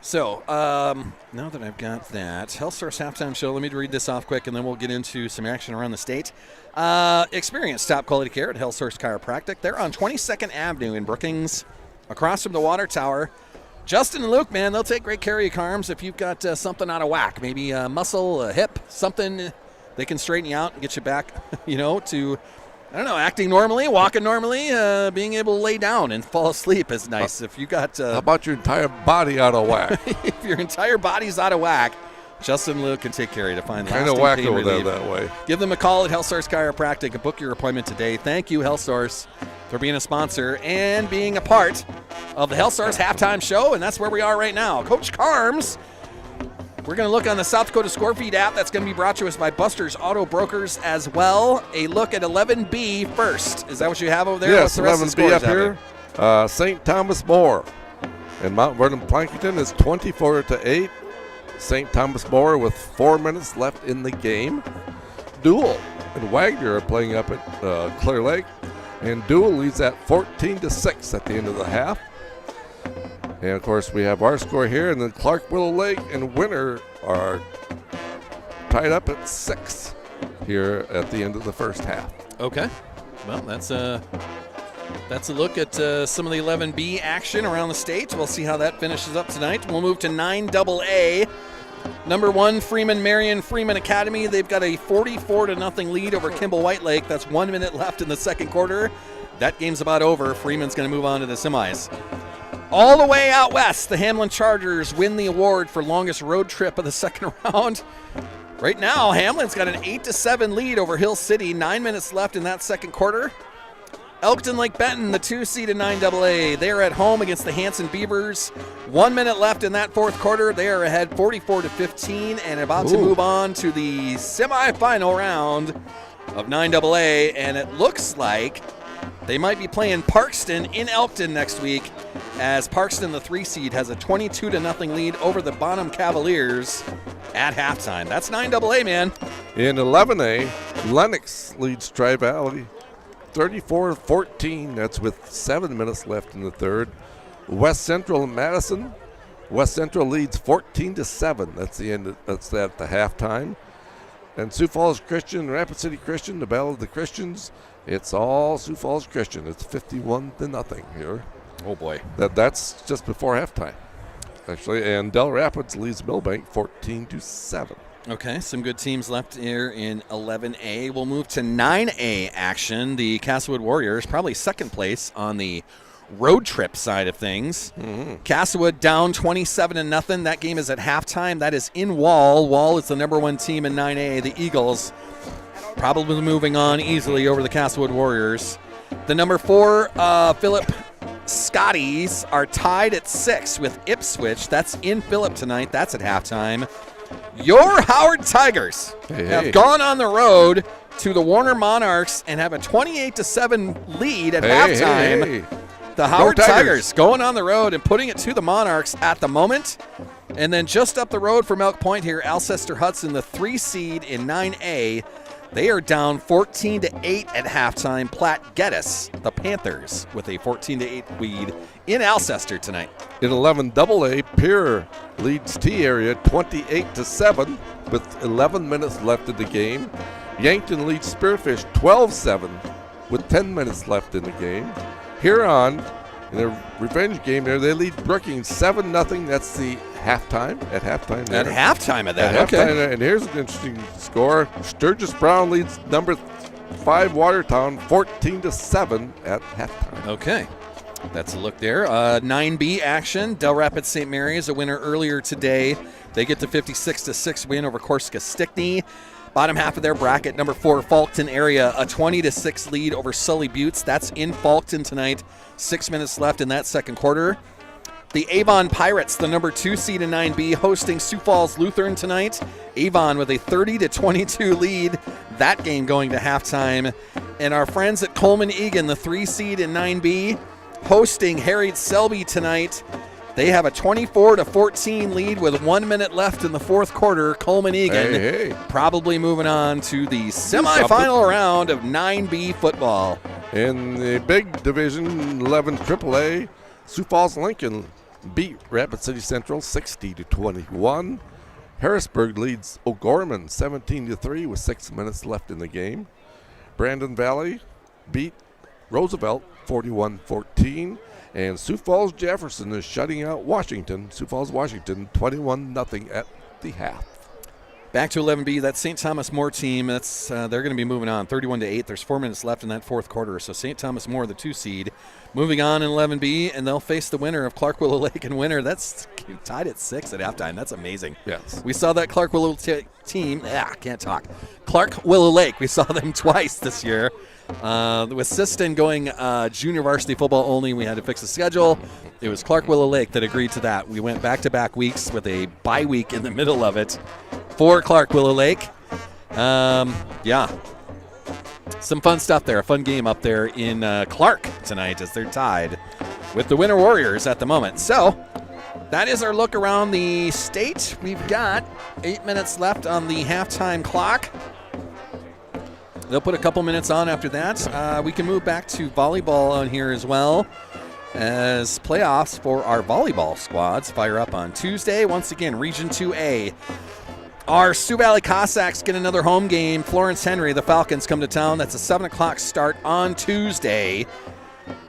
So, now that I've got that, Health Source halftime show, let me read this off quick, and then we'll get into some action around the state. Experience top quality care at Health Source Chiropractic. They're on 22nd Avenue in Brookings, across from the water tower. Justin and Luke, man, they'll take great care of you, Carms. If you've got something out of whack, maybe a muscle, a hip, something, they can straighten you out and get you back, to, I don't know, acting normally, walking normally, being able to lay down and fall asleep is nice. If you got... how about your entire body out of whack? If your entire body's out of whack, Justin and Luke can take care of you to find kind of lasting whack pain over relief. there that way. Give them a call at Health Source Chiropractic and book your appointment today. Thank you, Health Source, for being a sponsor and being a part of the Health Source halftime show, and that's where we are right now. Coach Carms, we're going to look on the South Dakota Scorefeed app. That's going to be brought to us by Buster's Auto Brokers as well. A look at 11B first. Is that what you have over there? Yes, What's the rest 11B of the up here. St. Thomas More and Mount Vernon Plankerton is 24-8. St. Thomas More with 4 minutes left in the game. Dual and Wagner are playing up at Clear Lake, and Dual leads at 14-6 at the end of the half. And of course, we have our score here, and then Clark, Willow Lake, and Winter are tied up at 6 here at the end of the first half. Okay, well, that's a look at some of the 11B action around the state. We'll see how that finishes up tonight. We'll move to 9AA. Number 1, Freeman Marion Freeman Academy. They've got a 44-0 lead over Kimball White Lake. That's 1 minute left in the second quarter. That game's about over. Freeman's going to move on to the semis. All the way out west, the Hamlin Chargers win the award for longest road trip of the second round. Right now, Hamlin's got an 8-7 lead over Hill City. 9 minutes left in that second quarter. Elkton Lake Benton, the 2 seed in 9AA. They are at home against the Hanson Beavers. 1 minute left in that fourth quarter. They are ahead 44-15 and about to move on to the semifinal round of 9AA. And it looks like they might be playing Parkston in Elkton next week, as Parkston, the 3 seed, has a 22-0 lead over the Bonham Cavaliers at halftime. That's 9AA, man. In 11A, Lennox leads Tri-Valley 34-14. That's with 7 minutes left in the third. West Central and Madison. West Central leads 14-7. That's the end. That's at the halftime. And Sioux Falls Christian, Rapid City Christian, the Battle of the Christians. It's all Sioux Falls Christian. It's 51-0 here. Oh boy. That's just before halftime, actually. And Del Rapids leads Millbank 14-7. Okay, some good teams left here in 11A. We'll move to 9A action. The Castlewood Warriors, probably second place on the road trip side of things. Castlewood down 27-0. That game is at halftime. That is in Wall. Wall is the number 1 team in 9A. The Eagles probably moving on easily over the Castlewood Warriors. The number 4 Philip Scotties are tied at 6 with Ipswich. That's in Philip tonight. That's at halftime. Your Howard Tigers have gone on the road to the Warner Monarchs and have a 28-7 lead at halftime. The Howard Tigers going on the road and putting it to the Monarchs at the moment. And then just up the road from Elk Point here, Alcester Hudson, the 3 seed in 9A. They are down 14-8 at halftime. Platte Geddes, the Panthers, with a 14-8 lead in Alcester tonight. In 11AA, Pierre leads T-Area 28-7 with 11 minutes left in the game. Yankton leads Spearfish 12-7 with 10 minutes left in the game. Huron, in a revenge game there, they lead Brookings 7-0. That's the halftime. At halftime there. At halftime of that, at okay. Halftime, and here's an interesting score. Sturgis Brown leads number 5 Watertown, 14-7 at halftime. Okay. That's a look there. 9B action. Del Rapids St. Mary's, a winner earlier today. They get the 56-6 win over Corsica Stickney. Bottom half of their bracket, number 4, Faulkton area, a 20-6 lead over Sully Buttes. That's in Faulkton tonight. 6 minutes left in that second quarter. The Avon Pirates, the number 2 seed in 9B, hosting Sioux Falls Lutheran tonight. Avon with a 30-22 lead. That game going to halftime. And our friends at Coleman Egan, the 3 seed in 9B, hosting Harriet Selby tonight. They have a 24-14 lead with 1 minute left in the fourth quarter. Coleman Egan probably moving on to the semifinal round of 9B football. In the big Division 11 AAA, Sioux Falls Lincoln beat Rapid City Central 60-21. Harrisburg leads O'Gorman 17-3 with 6 minutes left in the game. Brandon Valley beat Roosevelt 41-14. And Sioux Falls Jefferson is shutting out Washington. Sioux Falls Washington 21-0 at the half. Back to 11B, that St. Thomas More team. That's they're going to be moving on 31-8. There's 4 minutes left in that fourth quarter. So St. Thomas More, the 2 seed, moving on in 11B, and they'll face the winner of Clark Willow Lake and winner. That's tied at 6 at halftime. That's amazing. Yes. We saw that Clark Willow team. Can't talk. Clark Willow Lake. We saw them twice this year. With Siston going junior varsity football only, we had to fix the schedule. It was Clark Willow Lake that agreed to that. We went back-to-back weeks with a bye week in the middle of it for Clark Willow Lake. Yeah. Some fun stuff there. A fun game up there in Clark tonight as they're tied with the Winter Warriors at the moment. So that is our look around the state. We've got 8 minutes left on the halftime clock. They'll put a couple minutes on after that. We can move back to volleyball on here as well, as playoffs for our volleyball squads fire up on Tuesday. Once again, Region 2A. Our Sioux Valley Cossacks get another home game. Florence Henry, the Falcons, come to town. That's a 7 o'clock start on Tuesday.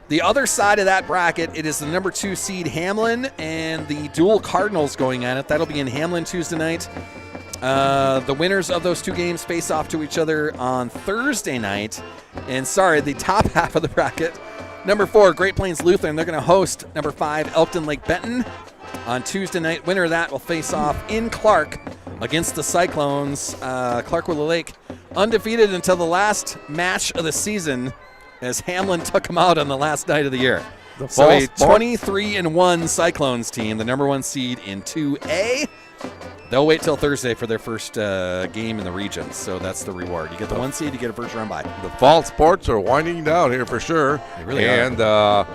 The other side of that bracket, it is the number 2 seed Hamlin and the dual Cardinals going at it. That'll be in Hamlin Tuesday night. The winners of those 2 games face off to each other on Thursday night. And the top half of the bracket, number 4, Great Plains Lutheran. They're going to host number 5, Elkton Lake Benton on Tuesday night. Winner of that will face off in Clark against the Cyclones. Clark Willow Lake undefeated until the last match of the season as Hamlin took them out on the last night of the year. So a 23-1 Cyclones team, the number 1 seed in 2A. They'll wait till Thursday for their first game in the region, so that's the reward. You get the 1 seed, you get a first round bye. The fall sports are winding down here for sure. They really are. And the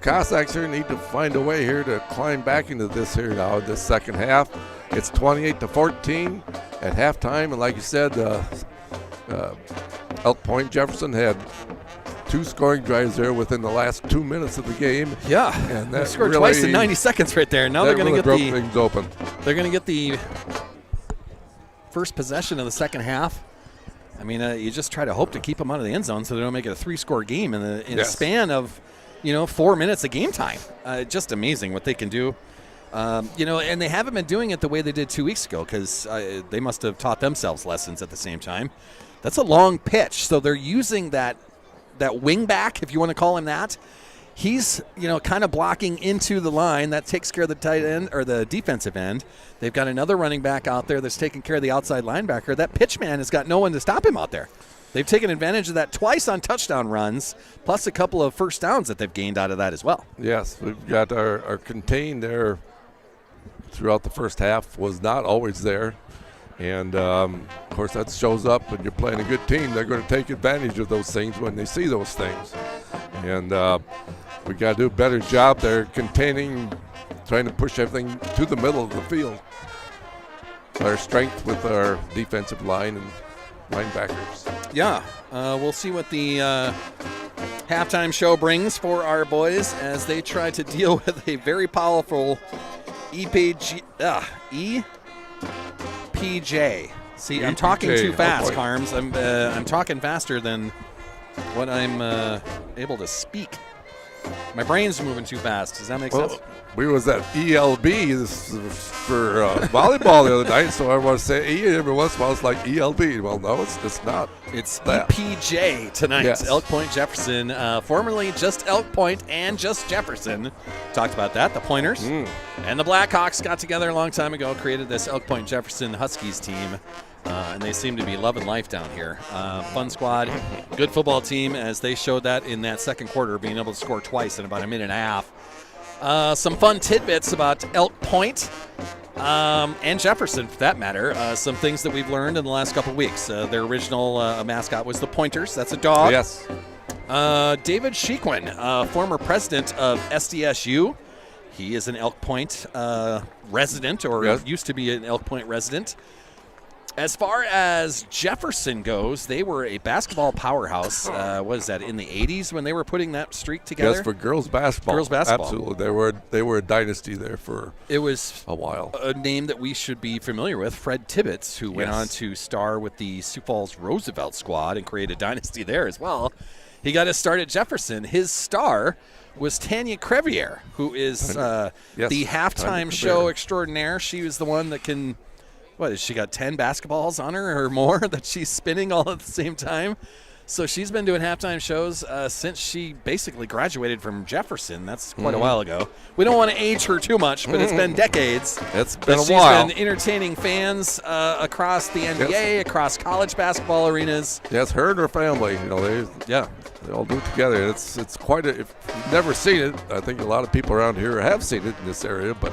Cossacks here need to find a way here to climb back into this here now, this second half. It's 28-14 at halftime, and like you said, Elk Point Jefferson had 2 scoring drives there within the last 2 minutes of the game. Yeah, and they scored twice in 90 seconds right there. Now they're going to get things open. They're going to get the first possession of the second half. I mean, you just try to hope to keep them out of the end zone so they don't make it a 3-score game in a span of 4 minutes of game time. Just amazing what they can do. And they haven't been doing it the way they did 2 weeks ago because they must have taught themselves lessons at the same time. That's a long pitch, so they're using that wing back, if you want to call him that. He's, kind of blocking into the line. That takes care of the tight end or the defensive end. They've got another running back out there that's taking care of the outside linebacker. That pitch man has got no one to stop him out there. They've taken advantage of that twice on touchdown runs, plus a couple of first downs that they've gained out of that as well. Yes, we've got our contain there throughout the first half was not always there. And, of course, that shows up when you're playing a good team. They're going to take advantage of those things when they see those things. And we got to do a better job there containing, trying to push everything to the middle of the field. Our strength with our defensive line and linebackers. Yeah, we'll see what the halftime show brings for our boys as they try to deal with a very powerful EPJ. See, I'm talking too fast, Carms. I'm talking faster than what I'm able to speak. My brain's moving too fast. Does that make sense? we was at ELB for volleyball the other night, so I want to say E every once in a while. It's like ELB. Well, no, it's not. It's that. EPJ tonight. Yes. Elk Point Jefferson, formerly just Elk Point and just Jefferson. Talked about that. The Pointers and the Blackhawks got together a long time ago, created this Elk Point Jefferson Huskies team. And they seem to be loving life down here. Fun squad, good football team, as they showed that in that second quarter, being able to score twice in about a minute and a half. Some fun tidbits about Elk Point and Jefferson, for that matter. Some things that we've learned in the last couple weeks. Their original mascot was the Pointers. That's a dog. Yes. David Shequin, former president of SDSU. He is an Elk Point resident, or used to be an Elk Point resident. As far as Jefferson goes, they were a basketball powerhouse. What is that, in the 80s when they were putting that streak together? Yes, for girls basketball. Girls basketball. Absolutely. They were a dynasty there for a while. A name that we should be familiar with, Fred Tibbetts, who went on to star with the Sioux Falls Roosevelt squad and create a dynasty there as well. He got his start at Jefferson. His star was Tanya Crevier, who is the halftime show extraordinaire. She was the one that can... What, has she got 10 basketballs on her or more that she's spinning all at the same time? So she's been doing halftime shows since she basically graduated from Jefferson. That's quite a while ago. We don't want to age her too much, but it's been decades. It's been a while. She's been entertaining fans across the NBA, across college basketball arenas. Yes, her and her family. They all do it together. It's quite a. If you've never seen it, I think a lot of people around here have seen it in this area, but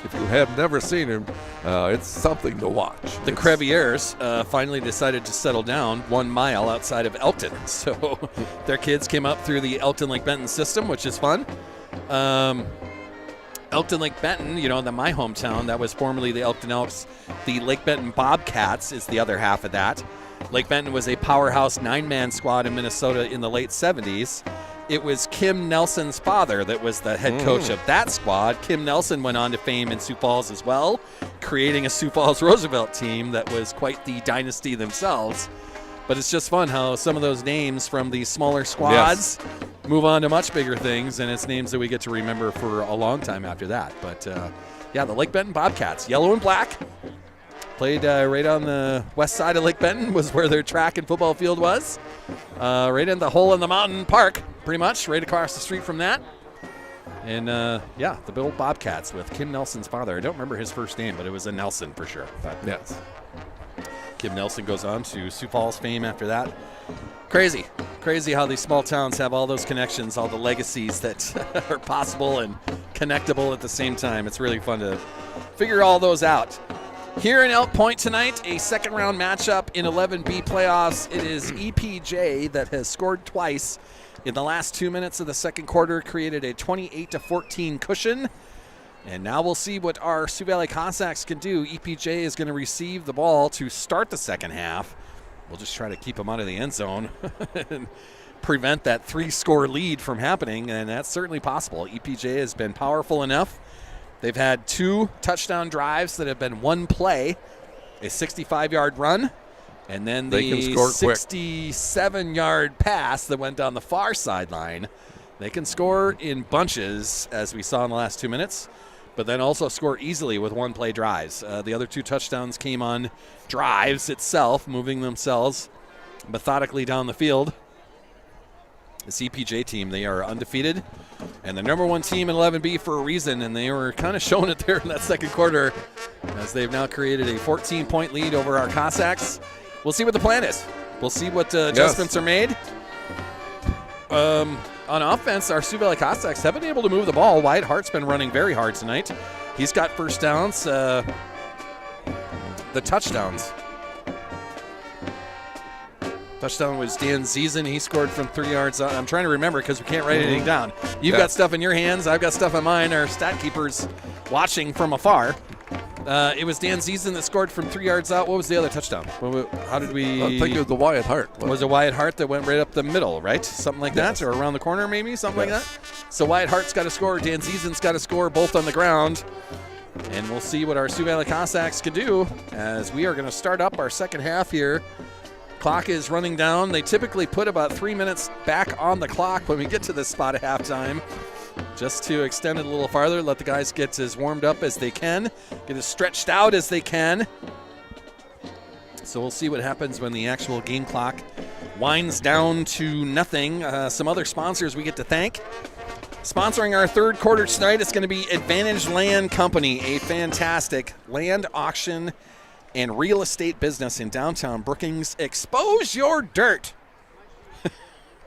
if you have never seen him, it's something to watch. The Creviers finally decided to settle down 1 mile outside of Elkton. So their kids came up through the Elkton Lake Benton system, which is fun. Elkton Lake Benton, my hometown, that was formerly the Elkton Elks. The Lake Benton Bobcats is the other half of that. Lake Benton was a powerhouse 9-man squad in Minnesota in the late 70s. It was Kim Nelson's father that was the head coach of that squad. Kim Nelson went on to fame in Sioux Falls as well, creating a Sioux Falls Roosevelt team that was quite the dynasty themselves. But it's just fun how some of those names from these smaller squads move on to much bigger things, and it's names that we get to remember for a long time after that. But, the Lake Benton Bobcats, yellow and black. Played right on the west side of Lake Benton was where their track and football field was. Right in the hole in the mountain park, pretty much, right across the street from that. And, the Bill Bobcats with Kim Nelson's father. I don't remember his first name, but it was a Nelson for sure. But yes. Kim Nelson goes on to Sioux Falls fame after that. Crazy how these small towns have all those connections, all the legacies that are possible and connectable at the same time. It's really fun to figure all those out. Here in Elk Point tonight, a second-round matchup in 11B playoffs. It is EPJ that has scored twice in the last 2 minutes of the second quarter, created a 28-14 cushion. And now we'll see what our Sioux Valley Cossacks can do. EPJ is going to receive the ball to start the second half. We'll just try to keep them out of the end zone and prevent that 3-score lead from happening, and that's certainly possible. EPJ has been powerful enough. They've had 2 touchdown drives that have been one play, a 65-yard run, and then the 67-yard pass that went down the far sideline. They can score in bunches, as we saw in the last 2 minutes, but then also score easily with one-play drives. The other 2 touchdowns came on drives itself, moving themselves methodically down the field. The CPJ team, they are undefeated and the number 1 team in 11B for a reason, and they were kind of showing it there in that second quarter as they've now created a 14-point lead over our Cossacks. We'll see what the plan is. We'll see what adjustments are made. On offense, our Sioux Valley Cossacks have been able to move the ball. Wyatt Hart's been running very hard tonight. He's got first downs. The touchdowns. Touchdown was Dan Ziesen. He scored from 3 yards out. I'm trying to remember because we can't write anything down. You've got stuff in your hands. I've got stuff in mine. Our stat keeper's watching from afar. It was Dan Ziesen that scored from 3 yards out. What was the other touchdown? How did we... I think it was the Wyatt Hart. Was it Wyatt Hart that went right up the middle, right? Something like that? Or around the corner maybe? Something like that? So Wyatt Hart's got to score. Dan Ziesen's got to score, both on the ground. And we'll see what our Sioux Valley Cossacks can do as we are going to start up our second half here. Clock is running down. They typically put about 3 minutes back on the clock when we get to this spot at halftime. just to extend it a little farther, let the guys get as warmed up as they can, get as stretched out as they can. So we'll see what happens when the actual game clock winds down to nothing. Some other sponsors we get to thank. Sponsoring our third quarter tonight is going to be Advantage Land Company, a fantastic land auction and real estate business in downtown Brookings. Expose your dirt.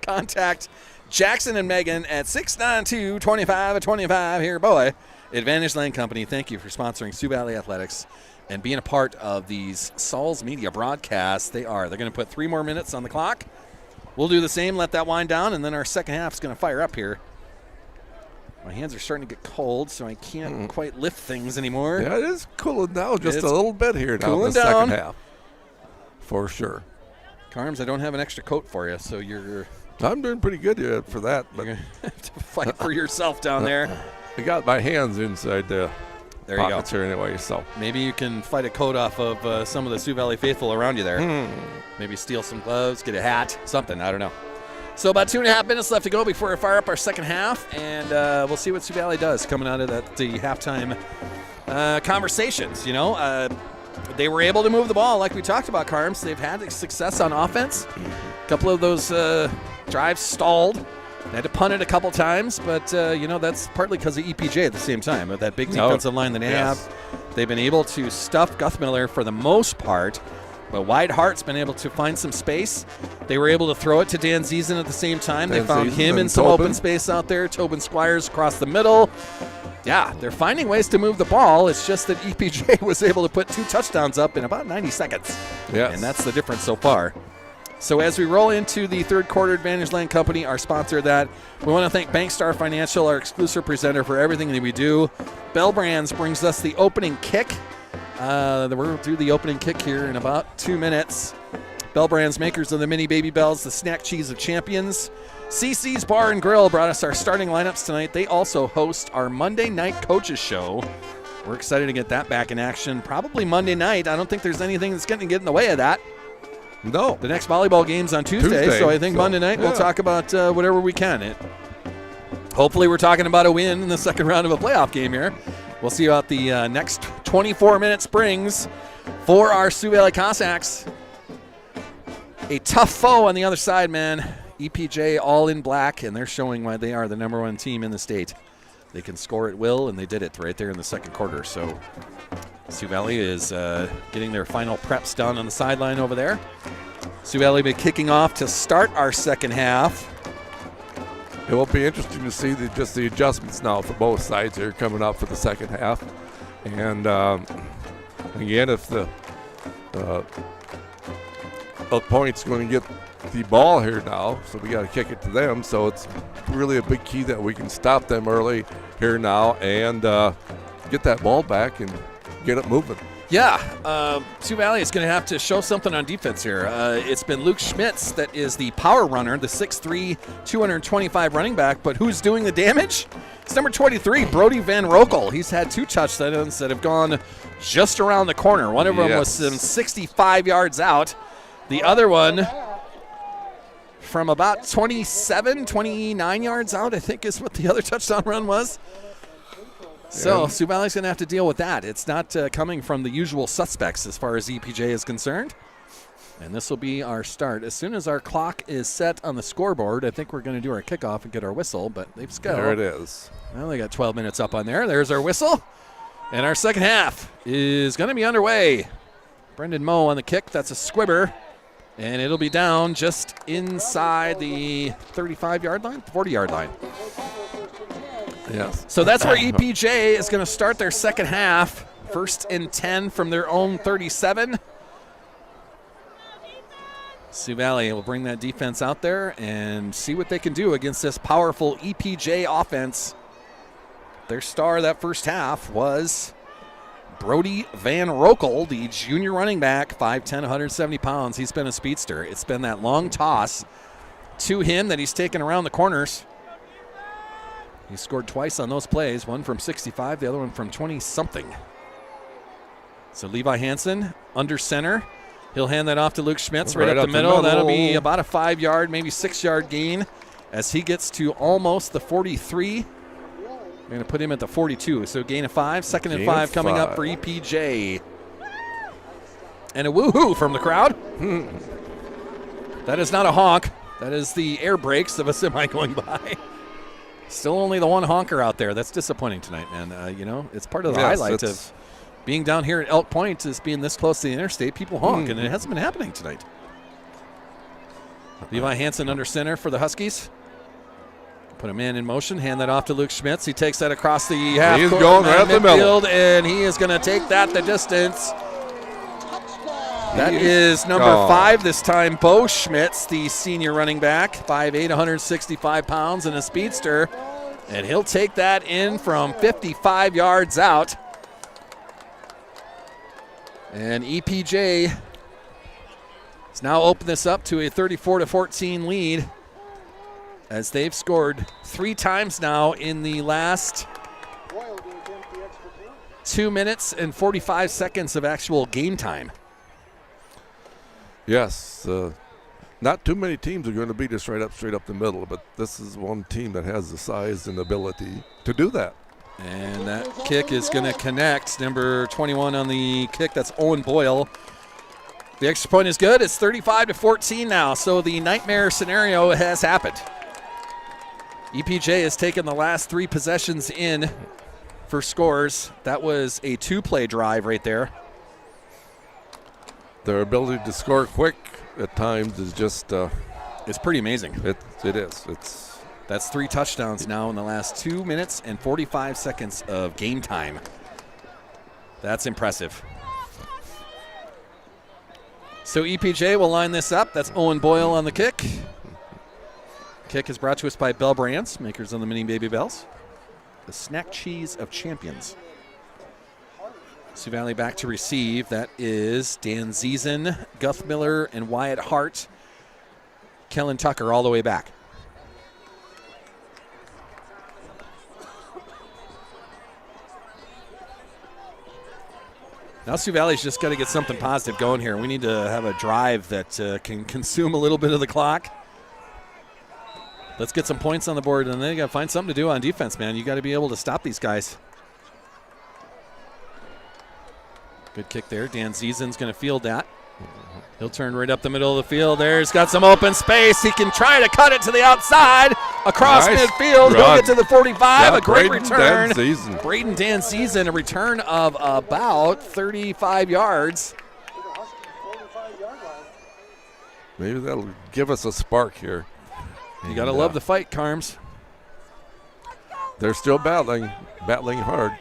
Contact Jackson and Megan at 692-2525 here, boy. Advantage Land Company, thank you for sponsoring Sioux Valley Athletics and being a part of these Sauls Media broadcasts. They're going to put 3 more minutes on the clock. We'll do the same, let that wind down, and then our second half is going to fire up here. My hands are starting to get cold, so I can't quite lift things anymore. Yeah, it is cooling down just a little bit here now in the second half. For sure. Carms, I don't have an extra coat for you, so you're... I'm doing pretty good for that. But you're going to have to fight for yourself down there. I got my hands inside the there you pockets go. here anyway, so. Maybe you can fight a coat off of some of the Sioux Valley faithful around you there. Maybe steal some gloves, get a hat, something. I don't know. So about 2.5 minutes left to go before we fire up our second half, and we'll see what Sioux Valley does coming out of the halftime conversations. You know, they were able to move the ball like we talked about, Carms. They've had success on offense. A couple of those drives stalled. They had to punt it a couple times, but, you know, that's partly because of EPJ at the same time. With that big defensive line that they have, they've been able to stuff Guthmiller for the most part. But Wyatt Hart's been able to find some space. They were able to throw it to Dan Ziesen at the same time. They found him in some open space out there. Tobin Squires across the middle. Yeah, they're finding ways to move the ball. It's just that EPJ was able to put 2 touchdowns up in about 90 seconds. Yes. And that's the difference so far. So as we roll into the third quarter, Advantage Land Company, our sponsor of that, we want to thank Bankstar Financial, our exclusive presenter, for everything that we do. Bell Brands brings us the opening kick. We'll do the opening kick here in about 2 minutes. Bell Brands, makers of the mini baby bells, the snack cheese of champions. CC's Bar and Grill brought us our starting lineups tonight. They also host our Monday night coaches show. We're excited to get that back in action. Probably Monday night. I don't think there's anything that's going to get in the way of that. No. The next volleyball game's on Tuesday, so I think Monday night we'll talk about whatever we can. Hopefully we're talking about a win in the second round of a playoff game here. We'll see about the next 24-minute springs for our Sioux Valley Cossacks. A tough foe on the other side, man. EPJ all in black, and they're showing why they are the #1 team in the state. They can score at will, and they did it right there in the second quarter. So Sioux Valley is getting their final preps done on the sideline over there. Sioux Valley will be kicking off to start our second half. It will be interesting to see the adjustments now for both sides here coming up for the second half. And again, if the opponent's going to get the ball here now, so we got to kick it to them. So it's really a big key that we can stop them early here now and get that ball back and get it moving. Yeah, Sioux Valley is going to have to show something on defense here. It's been Luke Schmitz that is the power runner, the 6'3", 225 running back, but who's doing the damage? It's number 23, Brody Van Rokel. He's had 2 touchdowns that have gone just around the corner. One of them was some 65 yards out. The other one from about 27, 29 yards out, I think is what the other touchdown run was. So Sioux Valley's going to have to deal with that. It's not coming from the usual suspects as far as EPJ is concerned. And this will be our start. As soon as our clock is set on the scoreboard, I think we're going to do our kickoff and get our whistle, but they've scaled. There it is. Well, they got 12 minutes up on there. There's our whistle. And our second half is going to be underway. Brendan Moe on the kick. That's a squibber. And it'll be down just inside the 35-yard line, 40-yard line. Yes. So that's where EPJ is going to start their second half. 1st and 10 from their own 37. Sioux Valley will bring that defense out there and see what they can do against this powerful EPJ offense. Their star that first half was Brody Van Rokel, the junior running back, 5'10", 170 pounds. He's been a speedster. It's been that long toss to him that he's taken around the corners. He scored twice on those plays, one from 65, the other one from 20-something. So Levi Hansen under center. He'll hand that off to Luke Schmitz right up the middle. That'll be about a 5-yard, maybe 6-yard gain as he gets to almost the 43. We're going to put him at the 42. So gain of 5, second and Gain 5 of coming up 5. for EPJ. And a woohoo from the crowd. That is not a honk. That is the air brakes of a semi going by. Still only the one honker out there. That's disappointing tonight, man. You know, it's part of the highlight of being down here at Elk Point is being this close to the interstate. People honk, and it hasn't been happening tonight. Levi Hansen under center for the Huskies. Put a man in motion, hand that off to Luke Schmitz. He takes that across the half He's court, going right up the middle. and he is going to take that the distance. That is number 5 this time, Bo Schmitz, the senior running back, 5'8", 165 pounds, and a speedster. And he'll take that in from 55 yards out. And EPJ has now opened this up to a 34-14 lead, as they've scored 3 times now in the last 2 minutes and 45 seconds of actual game time. Yes, not too many teams are going to beat us straight up the middle, but this is one team that has the size and ability to do that. And that kick is going to connect. Number 21 on the kick, that's Owen Boyle. The extra point is good. It's 35-14 now, so the nightmare scenario has happened. EPJ has taken the last 3 possessions in for scores. That was a 2-play drive right there. Their ability to score quick at times is just it's pretty amazing. It is. That's 3 touchdowns now in the last 2 minutes and 45 seconds of game time. That's impressive. So EPJ will line this up. That's Owen Boyle on the kick. Kick is brought to us by Bell Brands, makers of the mini baby bells. The snack cheese of champions. Sioux Valley back to receive. That is Dan Ziesen, Guth Miller, and Wyatt Hart. Kellen Tucker all the way back. Now Sioux Valley's just got to get something positive going here. We need to have a drive that can consume a little bit of the clock. Let's get some points on the board, and then you got to find something to do on defense, man. You got to be able to stop these guys. Good kick there. Dan Ziesen's going to field that. He'll turn right up the middle of the field there. He's got some open space. He can try to cut it to the outside across midfield. He'll get to the 45. A great return. Braden Dan Ziesen, a return of about 35 yards. Maybe that'll give us a spark here. You got to love the fight, Carms. They're still battling hard.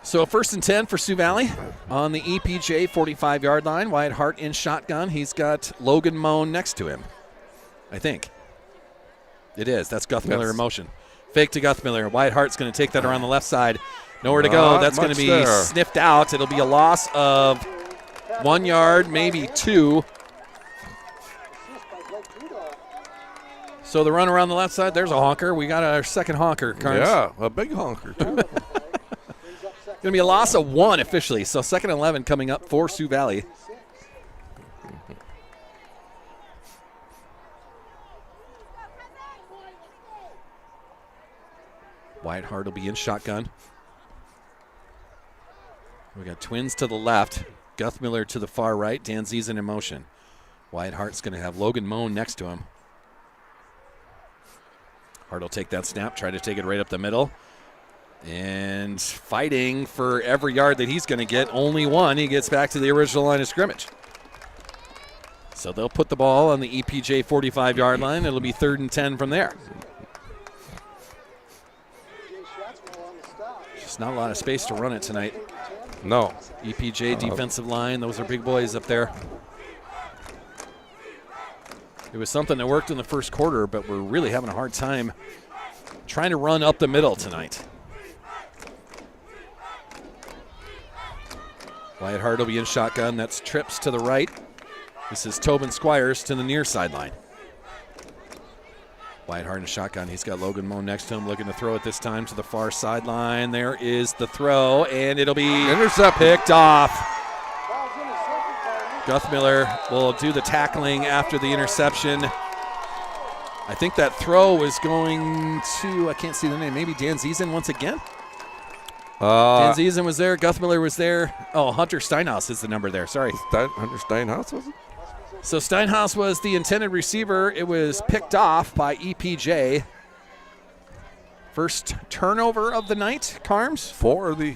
So 1st and 10 for Sioux Valley on the EPJ 45-yard line. Wyatt Hart in shotgun. He's got Logan Moan next to him, I think. It is. That's Guth Miller in motion. Fake to Guth Miller. Wyatt Hart's going to take that around the left side. Nowhere to go. That's going to be sniffed out. It'll be a loss of 1 yard, maybe 2. So the run around the left side, there's a honker. We got our second honker, Carnes. Yeah, a big honker, too. Going to be a loss of 1 officially. So 2nd and 11 coming up for Sioux Valley. Wyatt Hart will be in shotgun. We got twins to the left. Guth Miller to the far right. Dan Ziesen in motion. Wyatt Hart's going to have Logan Moan next to him. Hart will take that snap, try to take it right up the middle. And fighting for every yard that he's going to get, only 1. He gets back to the original line of scrimmage. So they'll put the ball on the EPJ 45-yard line. It'll be 3rd and 10 from there. Just not a lot of space to run it tonight. No. EPJ defensive line, those are big boys up there. It was something that worked in the first quarter, but we're really having a hard time trying to run up the middle tonight. Wyatt Hart will be in shotgun. That's trips to the right. This is Tobin Squires to the near sideline. Wyatt Hart in shotgun. He's got Logan Moan next to him, looking to throw it this time to the far sideline. There is the throw, and it'll be picked off. Guth Miller will do the tackling after the interception. I think that throw was going to, I can't see the name, maybe Dan Ziesen once again? Dan Ziesen was there. Guthmiller was there. Oh, Hunter Steinhaus is the number there. Sorry. Hunter Steinhaus, was it? So Steinhaus was the intended receiver. It was picked off by EPJ. First turnover of the night, Carms? For the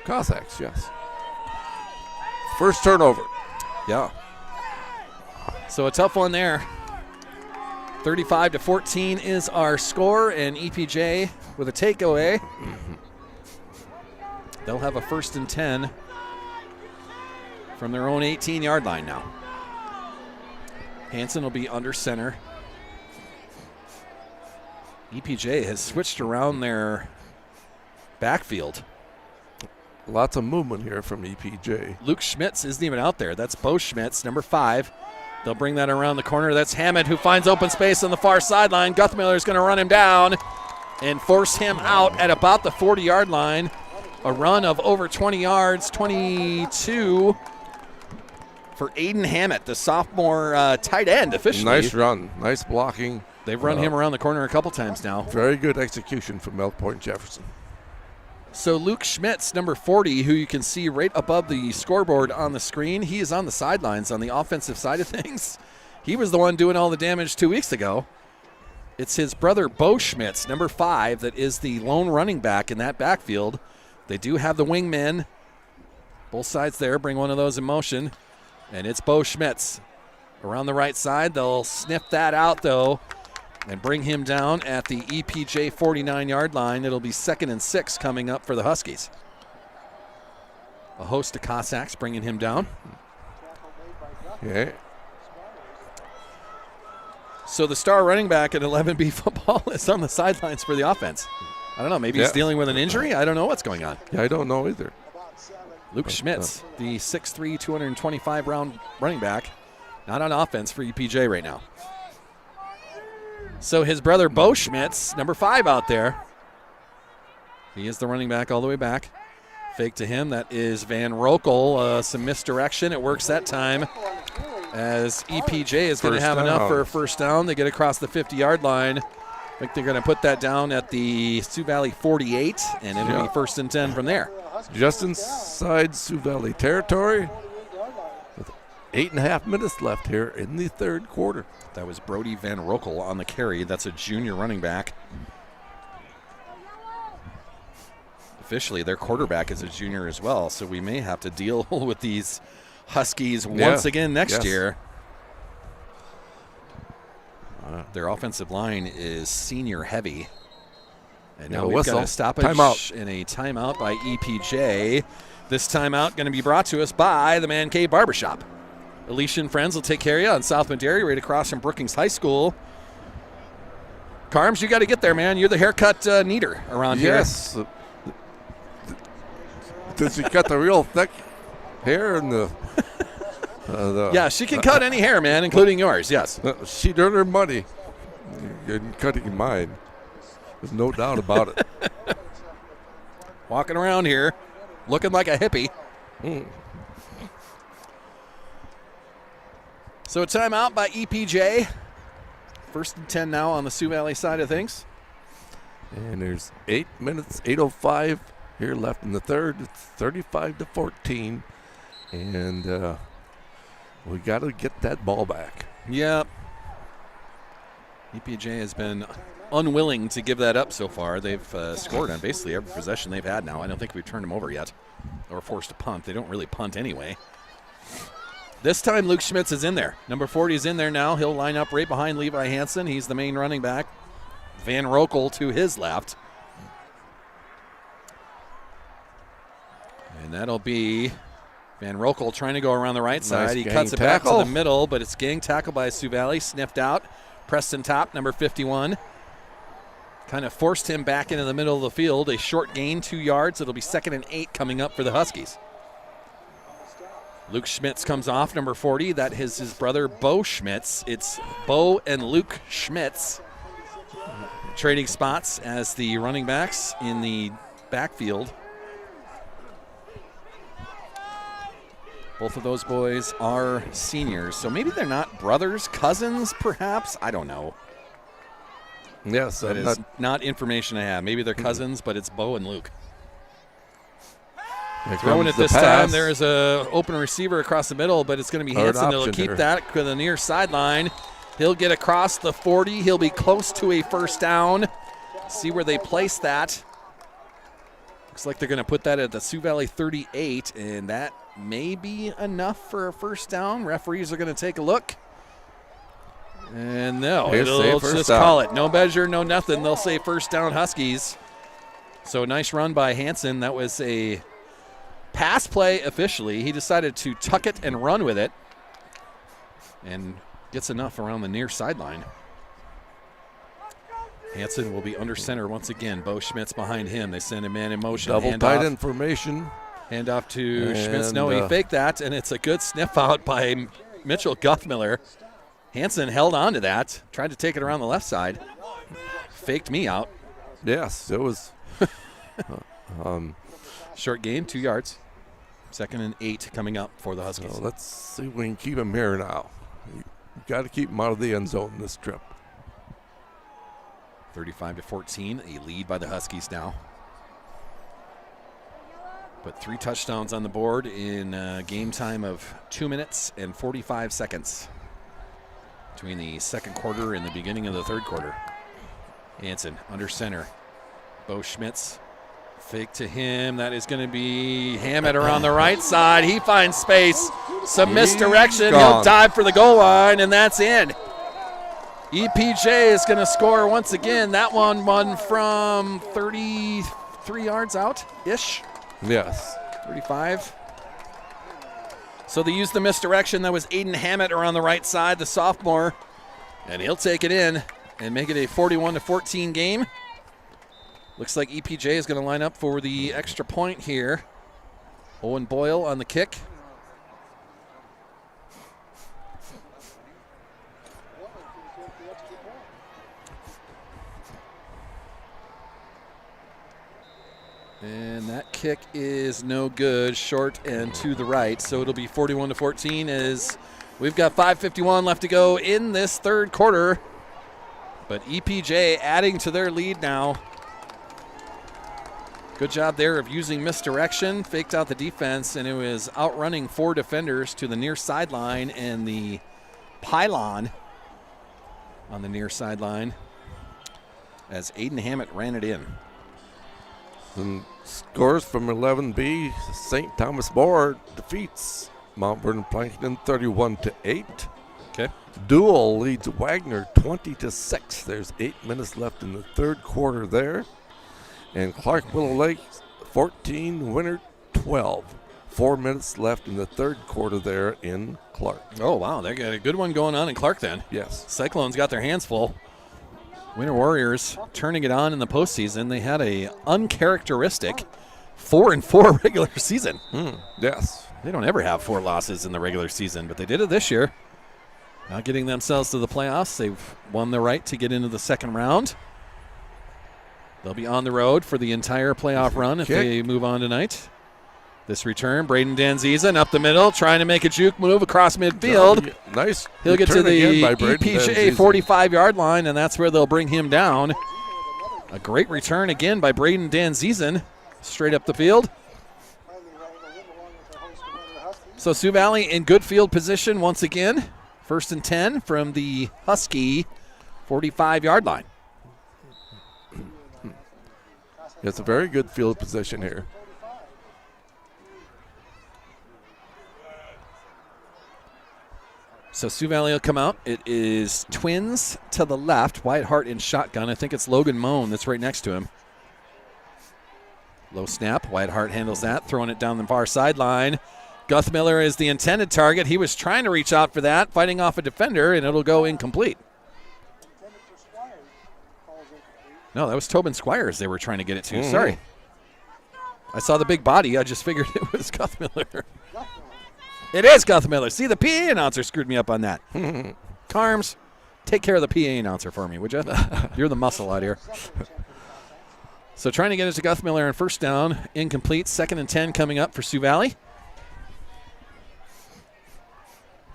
Cossacks, yes. First turnover. Yeah. So a tough one there. 35-14 is our score, and EPJ with a takeaway. They'll have a 1st and 10 from their own 18-yard line now. Hansen will be under center. EPJ has switched around their backfield. Lots of movement here from EPJ. Luke Schmitz isn't even out there. That's Bo Schmitz, number 5. They'll bring that around the corner. That's Hammond, who finds open space on the far sideline. Guthmiller is going to run him down and force him out at about the 40-yard line. A run of over 20 yards, 22 for Aiden Hammett, the sophomore tight end officially. Nice run. Nice blocking. They've run him around the corner a couple times now. Very good execution from Elk Point Jefferson. So Luke Schmitz, number 40, who you can see right above the scoreboard on the screen, he is on the sidelines on the offensive side of things. He was the one doing all the damage 2 weeks ago. It's his brother, Bo Schmitz, number 5, that is the lone running back in that backfield. They do have the wingmen. Both sides there bring one of those in motion. And it's Bo Schmitz. Around the right side, they'll sniff that out, though, and bring him down at the EPJ 49-yard line. It'll be 2nd and 6 coming up for the Huskies. A host of Cossacks bringing him down. Yeah. So the star running back at 11B football is on the sidelines for the offense. I don't know. Maybe he's dealing with an injury. I don't know what's going on. Yeah, I don't know either. Luke Schmitz, the 6'3", 225-pound running back, not on offense for EPJ right now. So his brother, Bo Schmitz, number 5 out there. He is the running back all the way back. Fake to him. That is Van Rokel. Some misdirection. It works that time as EPJ is going to have enough for a first down. They get across the 50-yard line. I think they're going to put that down at the Sioux Valley 48, and it'll be 1st and 10 from there. Just inside Sioux Valley territory with 8.5 minutes left here in the third quarter. That was Brody Van Rokel on the carry. That's a junior running back. Officially, their quarterback is a junior as well, so we may have to deal with these Huskies once again next year. Their offensive line is senior heavy. And now we've got a stoppage and a timeout by EPJ. This timeout going to be brought to us by the Man Cave Barbershop. Alicia and friends will take care of you on South Madera, right across from Brookings High School. Carms, you got to get there, man. You're the haircut neater around here. Yes. Does she cut the real thick hair and the yeah, she can cut any hair, man, including yours, yes. She'd earn her money in cutting mine. There's no doubt about it. Walking around here looking like a hippie. So a timeout by EPJ. 1st and 10 now on the Sioux Valley side of things. And there's 8 minutes, 8:05 here left in the third. It's 35-14. And we got to get that ball back. Yep. EPJ has been unwilling to give that up so far. They've scored on basically every possession they've had now. I don't think we've turned them over yet or forced to punt. They don't really punt anyway. This time Luke Schmitz is in there. Number 40 is in there now. He'll line up right behind Levi Hansen. He's the main running back. Van Rokel to his left. And that'll be Van Rokel trying to go around the right side. He cuts it back to the middle, but it's gang tackle by Sioux Valley. Sniffed out. Preston Top, number 51. Kind of forced him back into the middle of the field. A short gain, 2 yards. It'll be 2nd and 8 coming up for the Huskies. Luke Schmitz comes off, number 40. That is his brother, Bo Schmitz. It's Bo and Luke Schmitz trading spots as the running backs in the backfield. Both of those boys are seniors, so maybe they're not brothers, cousins, perhaps. I don't know. Yes, That is not information I have. Maybe they're cousins, but it's Bo and Luke. Throwing it this time. There is a open receiver across the middle, but it's going to be Hansen. They'll keep that to the near sideline. He'll get across the 40. He'll be close to a first down. See where they place that. Looks like they're going to put that at the Sioux Valley 38, and that may be enough for a first down. Referees are going to take a look. And no, they'll just call it. No measure, no nothing. They'll say first down Huskies. So nice run by Hansen. That was a pass play officially. He decided to tuck it and run with it and gets enough around the near sideline. Hansen will be under center once again. Bo Schmitz behind him. They send a man in motion. Double tight information. Hand off to Schmitz. No, he faked that, and it's a good sniff out by Mitchell Guthmiller. Hansen held on to that, tried to take it around the left side. Faked me out. Yes, it was. Short gain, 2 yards. 2nd and 8 coming up for the Huskies. So let's see if we can keep him here now. You got to keep him out of the end zone this trip. 35-14, a lead by the Huskies now. But 3 touchdowns on the board in game time of 2 minutes and 45 seconds between the second quarter and the beginning of the third quarter. Hansen under center. Bo Schmitz, fake to him. That is going to be Hammett around the right side. He finds space. Some misdirection. He'll dive for the goal line, and that's in. EPJ is going to score once again. That one from 33 yards out-ish. Yes. 35. So they used the misdirection. That was Aiden Hammett around the right side, the sophomore. And he'll take it in and make it a 41-14 game. Looks like EPJ is going to line up for the extra point here. Owen Boyle on the kick. And that kick is no good, short and to the right. So it'll be 41-14 as we've got 5:51 left to go in this third quarter. But EPJ adding to their lead now. Good job there of using misdirection, faked out the defense, and it was outrunning 4 defenders to the near sideline and the pylon on the near sideline as Aiden Hammett ran it in. And scores from 11B, St. Thomas More defeats Mount Vernon Plankton 31-8. Okay. Dual leads Wagner 20-6. There's 8 minutes left in the third quarter there. And Clark Willow Lake 14, Winter 12. 4 minutes left in the third quarter there in Clark. Oh, wow. They got a good one going on in Clark then. Yes. Cyclones got their hands full. Winter Warriors turning it on in the postseason. They had a uncharacteristic 4-4 regular season. Yes. They don't ever have 4 losses in the regular season, but they did it this year. Now getting themselves to the playoffs. They've won the right to get into the second round. They'll be on the road for the entire playoff run if they move on tonight. This return, Braden Danziza up the middle, trying to make a juke move across midfield. Nice. He'll get to the EPJ 45-yard line, and that's where they'll bring him down. A great return again by Braden Danziza, straight up the field. So Sioux Valley in good field position once again. 1st and 10 from the Husky 45-yard line. It's a very good field position here. So Sioux Valley will come out. It is twins to the left, Wyatt Hart in shotgun. I think it's Logan Moan that's right next to him. Low snap. Wyatt Hart handles that, throwing it down the far sideline. Guthmiller is the intended target. He was trying to reach out for that, fighting off a defender, and it'll go incomplete. No, that was Tobin Squires they were trying to get it to. Sorry. I saw the big body. I just figured it was Guthmiller. It is Guthmiller. See, the PA announcer screwed me up on that. Carms, take care of the PA announcer for me, would you? You're the muscle out here. So trying to get it to Guthmiller on first down. Incomplete. 2nd and 10 coming up for Sioux Valley.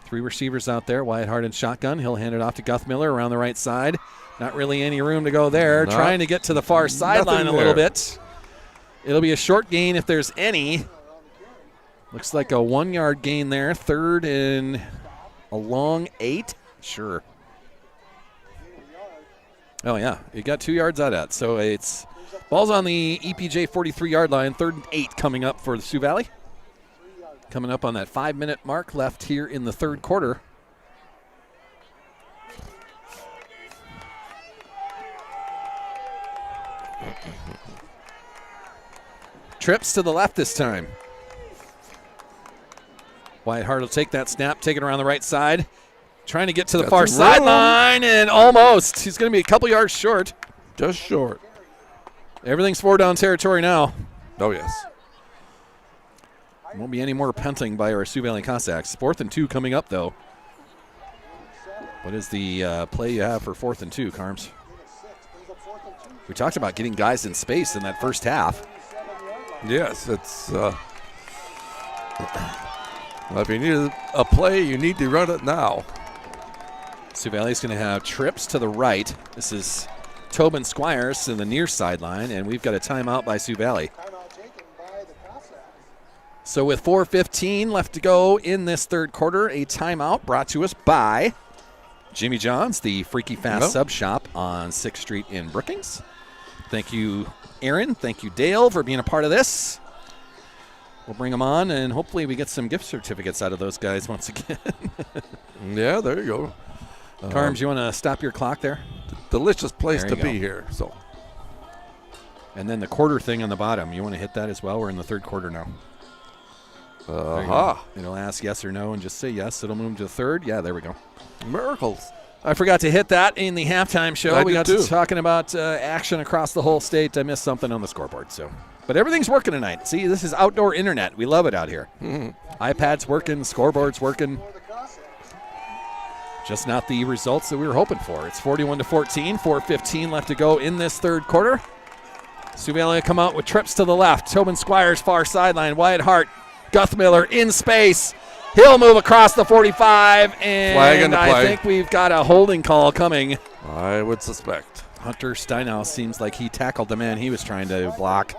3 receivers out there. Wyatt Hart in shotgun. He'll hand it off to Guthmiller around the right side. Not really any room to go there. Trying to get to the far sideline a little bit. It'll be a short gain if there's any. Looks like a 1-yard gain there. 3rd and a long 8. Sure. Oh, yeah. You got 2 yards out of that. So it's ball's on the EPJ 43-yard line. 3rd and 8 coming up for the Sioux Valley. Coming up on that 5-minute mark left here in the 3rd quarter. Trips to the left this time. Wyatt Hart will take that snap, take it around the right side. Trying to get to the far sideline, and almost. He's going to be a couple yards short. Just short. Everything's 4-down territory now. Oh, yes. Won't be any more punting by our Sioux Valley Cossacks. 4th and 2 coming up, though. What is the play you have for 4th and 2, Carms? We talked about getting guys in space in that first half. Yes, it's if you need a play, you need to run it now. Sioux Valley's going to have trips to the right. This is Tobin Squires to the near sideline, and we've got a timeout by Sioux Valley. So with 4:15 left to go in this 3rd quarter, a timeout brought to us by Jimmy John's, the Freaky Fast Sub Shop on 6th Street in Brookings. Thank you, Aaron. Thank you, Dale, for being a part of this. We'll bring them on, and hopefully we get some gift certificates out of those guys once again. Yeah, there you go. Carms, you want to stop your clock there? Delicious place to be here. So, and then the quarter thing on the bottom, you want to hit that as well? We're in the 3rd quarter now. It'll ask yes or no and just say yes. It'll move to the 3rd. Yeah, there we go. Miracles. I forgot to hit that in the halftime show. We got to talking about action across the whole state. I missed something on the scoreboard. But everything's working tonight. See, this is outdoor internet. We love it out here. iPad's working, scoreboard's working. Just not the results that we were hoping for. It's 41-14, 4:15 left to go in this 3rd quarter. Sioux Valley come out with trips to the left. Tobin Squires far sideline. Wyatt Hart, Guthmiller in space. He'll move across the 45, and I think we've got a holding call coming. I would suspect. Hunter Steinhaus seems like he tackled the man he was trying to block,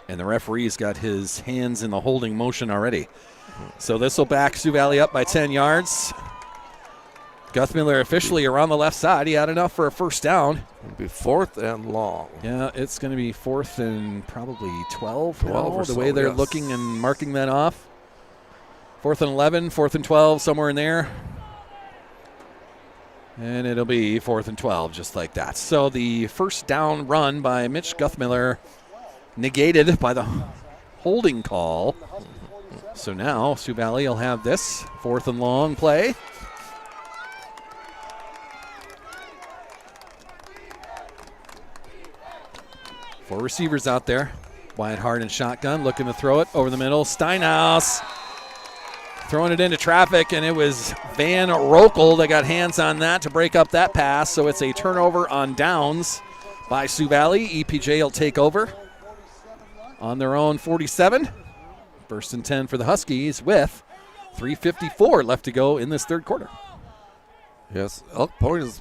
and the referee's got his hands in the holding motion already. So this will back Sioux Valley up by 10 yards. Guthmiller officially around the left side. He had enough for a 1st down. It'll be 4th and long. Yeah, it's going to be 4th and probably 12. 12 or the so, way they're yes. looking and marking that off. 4th and 11, 4th and 12, somewhere in there. And it'll be 4th and 12, just like that. So the 1st down run by Mitch Guthmiller negated by the holding call. So now Sioux Valley will have this 4th and long play. Four receivers out there. Wyatt Hart in shotgun, looking to throw it over the middle. Steinhaus throwing it into traffic, and it was Van Rokel that got hands on that to break up that pass. So it's a turnover on downs by Sioux Valley. EPJ will take over on their own 47. 1st and 10 for the Huskies with 3:54 left to go in this 3rd quarter. Yes, Elk Point is,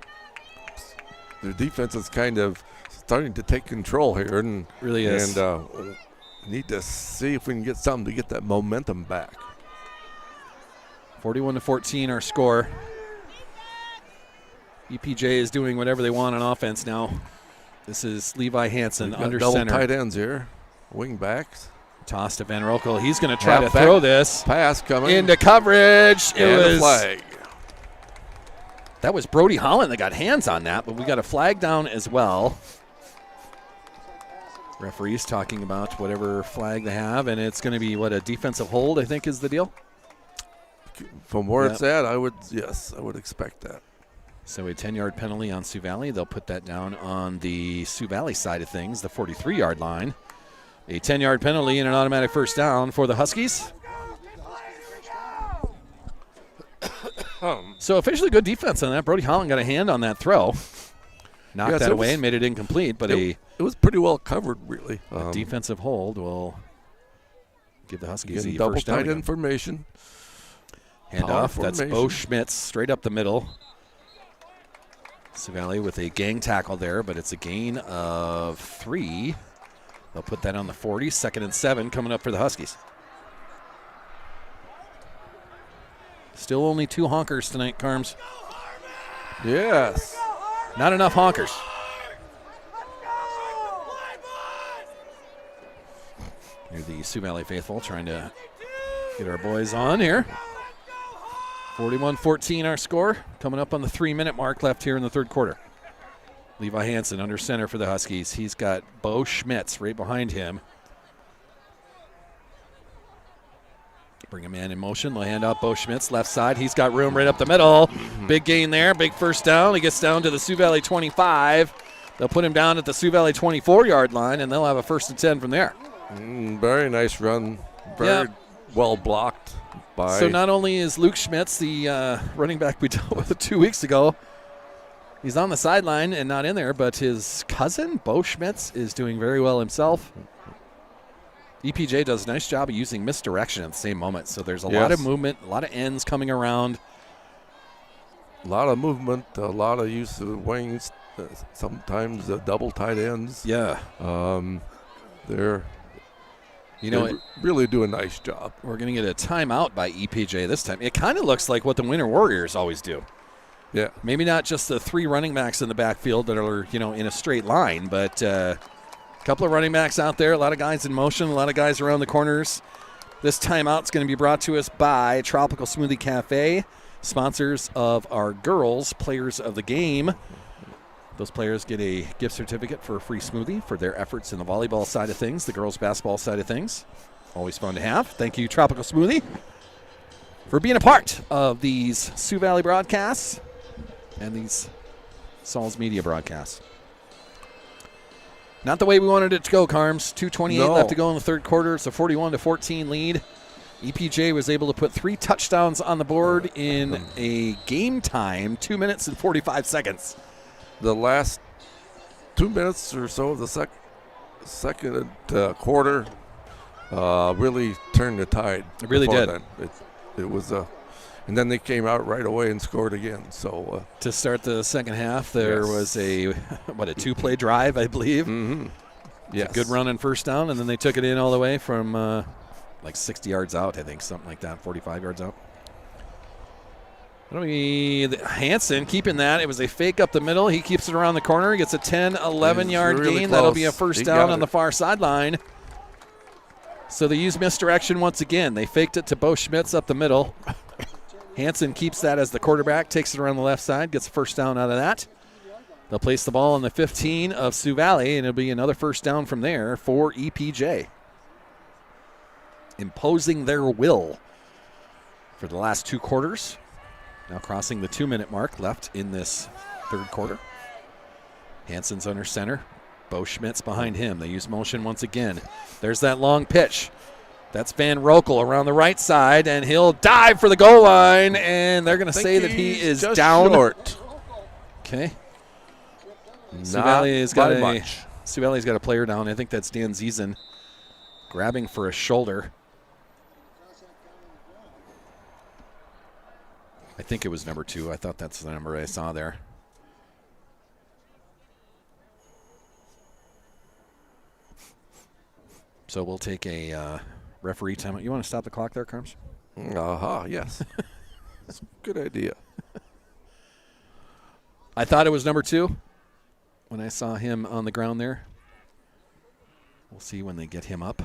their defense is kind of starting to take control here, and really is. And need to see if we can get something to get that momentum back. 41-14 our score. EPJ is doing whatever they want on offense now. This is Levi Hansen under double center. Tight ends here, wing backs. Toss to Van Rokel. He's going to try to throw this. Pass coming. Into coverage. It was a flag. That was Brody Holland that got hands on that, but we got a flag down as well. Referees talking about whatever flag they have, and it's going to be, a defensive hold, I think is the deal? From where it's at, I would expect that. So a 10-yard penalty on Sioux Valley. They'll put that down on the Sioux Valley side of things, the 43-yard line. A 10-yard penalty and an automatic 1st down for the Huskies. So officially good defense on that. Brody Holland got a hand on that throw. Knocked that away and made it incomplete, but it was pretty well covered, really. A defensive hold will give the Huskies the double 1st down. tight information. Handoff. That's Bo Schmitz straight up the middle. Sioux Valley with a gang tackle there, but it's a gain of 3. They'll put that on the 40. 2nd and 7 coming up for the Huskies. Still only 2 honkers tonight, Carms. Yes. Not enough honkers. Here the Sioux Valley faithful trying to get our boys on here. 41-14 our score. Coming up on the 3-minute mark left here in the third quarter. Levi Hansen under center for the Huskies. He's got Bo Schmitz right behind him. Bring a man in motion. They'll hand out Bo Schmitz left side. He's got room right up the middle. Big gain there. Big first down. He gets down to the Sioux Valley 25. They'll put him down at the Sioux Valley 24-yard line, and they'll have a 1st and 10 from there. Very nice run. Very well blocked by. So not only is Luke Schmitz, the running back we dealt with 2 weeks ago, he's on the sideline and not in there, but his cousin, Bo Schmitz, is doing very well himself. EPJ does a nice job of using misdirection at the same moment. So there's a lot of movement, a lot of ends coming around. A lot of movement, a lot of use of wings, sometimes double tight ends. Yeah. They really do a nice job. We're going to get a timeout by EPJ this time. It kind of looks like what the Winter Warriors always do. Yeah. Maybe not just the 3 running backs in the backfield that are, in a straight line, but a couple of running backs out there, a lot of guys in motion, a lot of guys around the corners. This timeout is going to be brought to us by Tropical Smoothie Cafe, sponsors of our girls players of the game. Those players get a gift certificate for a free smoothie for their efforts in the volleyball side of things, the girls basketball side of things. Always fun to have. Thank you, Tropical Smoothie, for being a part of these Sioux Valley broadcasts and these Sauls Media broadcasts. Not the way we wanted it to go, Carms. 2:28 left to go in the third quarter. It's a 41-14 lead. EPJ was able to put 3 touchdowns on the board in a game time, 2 minutes and 45 seconds. The last 2 minutes or so of the second quarter really turned the tide. It really did. It was and then they came out right away and scored again. So to start the second half, there was a 2-play drive, I believe. Mm-hmm. Yes. A good run and first down, and then they took it in all the way from 60 yards out, I think, something like that, 45 yards out. Hansen keeping that. It was a fake up the middle. He keeps it around the corner. He gets a 10, 11-yard really gain. Close. That'll be a first down on the far sideline. So they use misdirection once again. They faked it to Bo Schmitz up the middle. Hansen keeps that as the quarterback, takes it around the left side, gets a first down out of that. They'll place the ball on the 15 of Sioux Valley, and it'll be another first down from there for EPJ. Imposing their will for the last 2 quarters. Now crossing the 2-minute mark left in this third quarter. Hansen's under center. Bo Schmitz behind him. They use motion once again. There's that long pitch. That's Van Rokel around the right side, and he'll dive for the goal line, and they're going to say that he is down. Short. Okay. Sioux Valley's got a player down. I think that's Dan Ziesen grabbing for a shoulder. I think it was number 2. I thought that's the number I saw there. So we'll take a referee timeout. You want to stop the clock there, Carms? Yes. That's a good idea. I thought it was number 2 when I saw him on the ground there. We'll see when they get him up.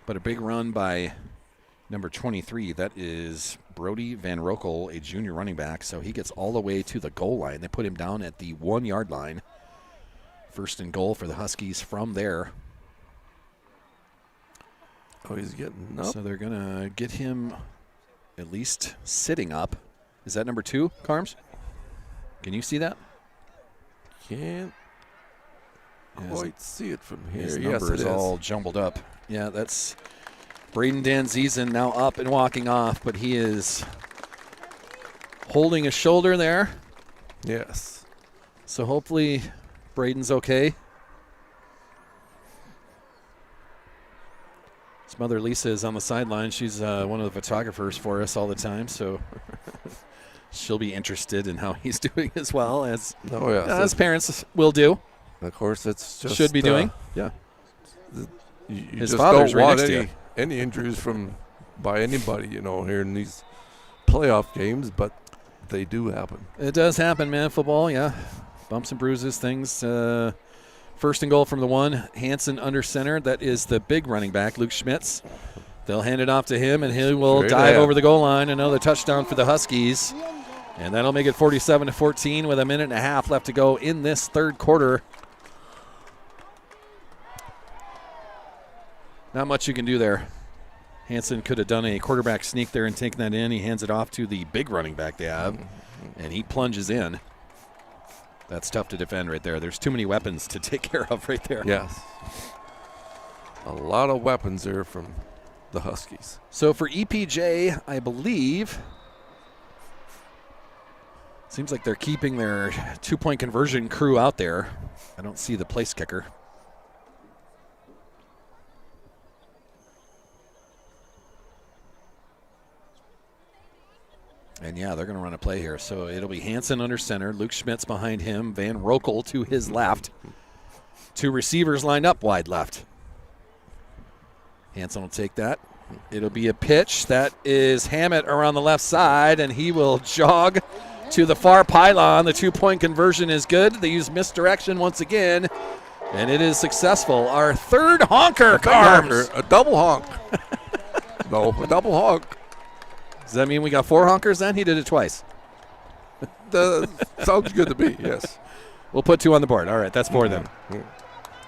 But a big run by number 23. That is Brody Van Rokel, a junior running back. So he gets all the way to the goal line. They put him down at the 1-yard line. First and goal for the Huskies from there. Oh, he's getting up. So they're going to get him at least sitting up. Is that number 2, Carms? Can you see that? Can't quite see it from here. His Yes, number is all jumbled up. Yeah, that's Braden Dan Ziesen now up and walking off, but he is holding his shoulder there. Yes. So hopefully Braden's okay. His mother Lisa is on the sideline. She's one of the photographers for us all the time, so she'll be interested in how he's doing as well, as parents will do. Of course, it's just should be doing. Yeah. You His just father's don't right want next to you. any injuries by anybody, here in these playoff games, but they do happen. It does happen, man. Football, yeah. Bumps and bruises, things. First and goal from the 1. Hansen under center. That is the big running back, Luke Schmitz. They'll hand it off to him, and he will dive over the goal line. Another touchdown for the Huskies. And that'll make it 47-14 with a minute and a half left to go in this third quarter. Not much you can do there. Hansen could have done a quarterback sneak there and taken that in. He hands it off to the big running back they have, and he plunges in. That's tough to defend right there. There's too many weapons to take care of right there. Yes. A lot of weapons there from the Huskies. So for EPJ, I believe, seems like they're keeping their 2-point conversion crew out there. I don't see the place kicker. And, yeah, they're going to run a play here. So it'll be Hansen under center, Luke Schmitz behind him, Van Rokel to his left. 2 receivers lined up wide left. Hansen will take that. It'll be a pitch. That is Hammett around the left side, and he will jog to the far pylon. The 2-point conversion is good. They use misdirection once again, and it is successful. Our third honker, Carms. A double honk. No, a double honk. Does that mean we got 4 honkers then? He did it twice. Sounds good to me, yes. We'll put 2 on the board. All right, that's 4 then.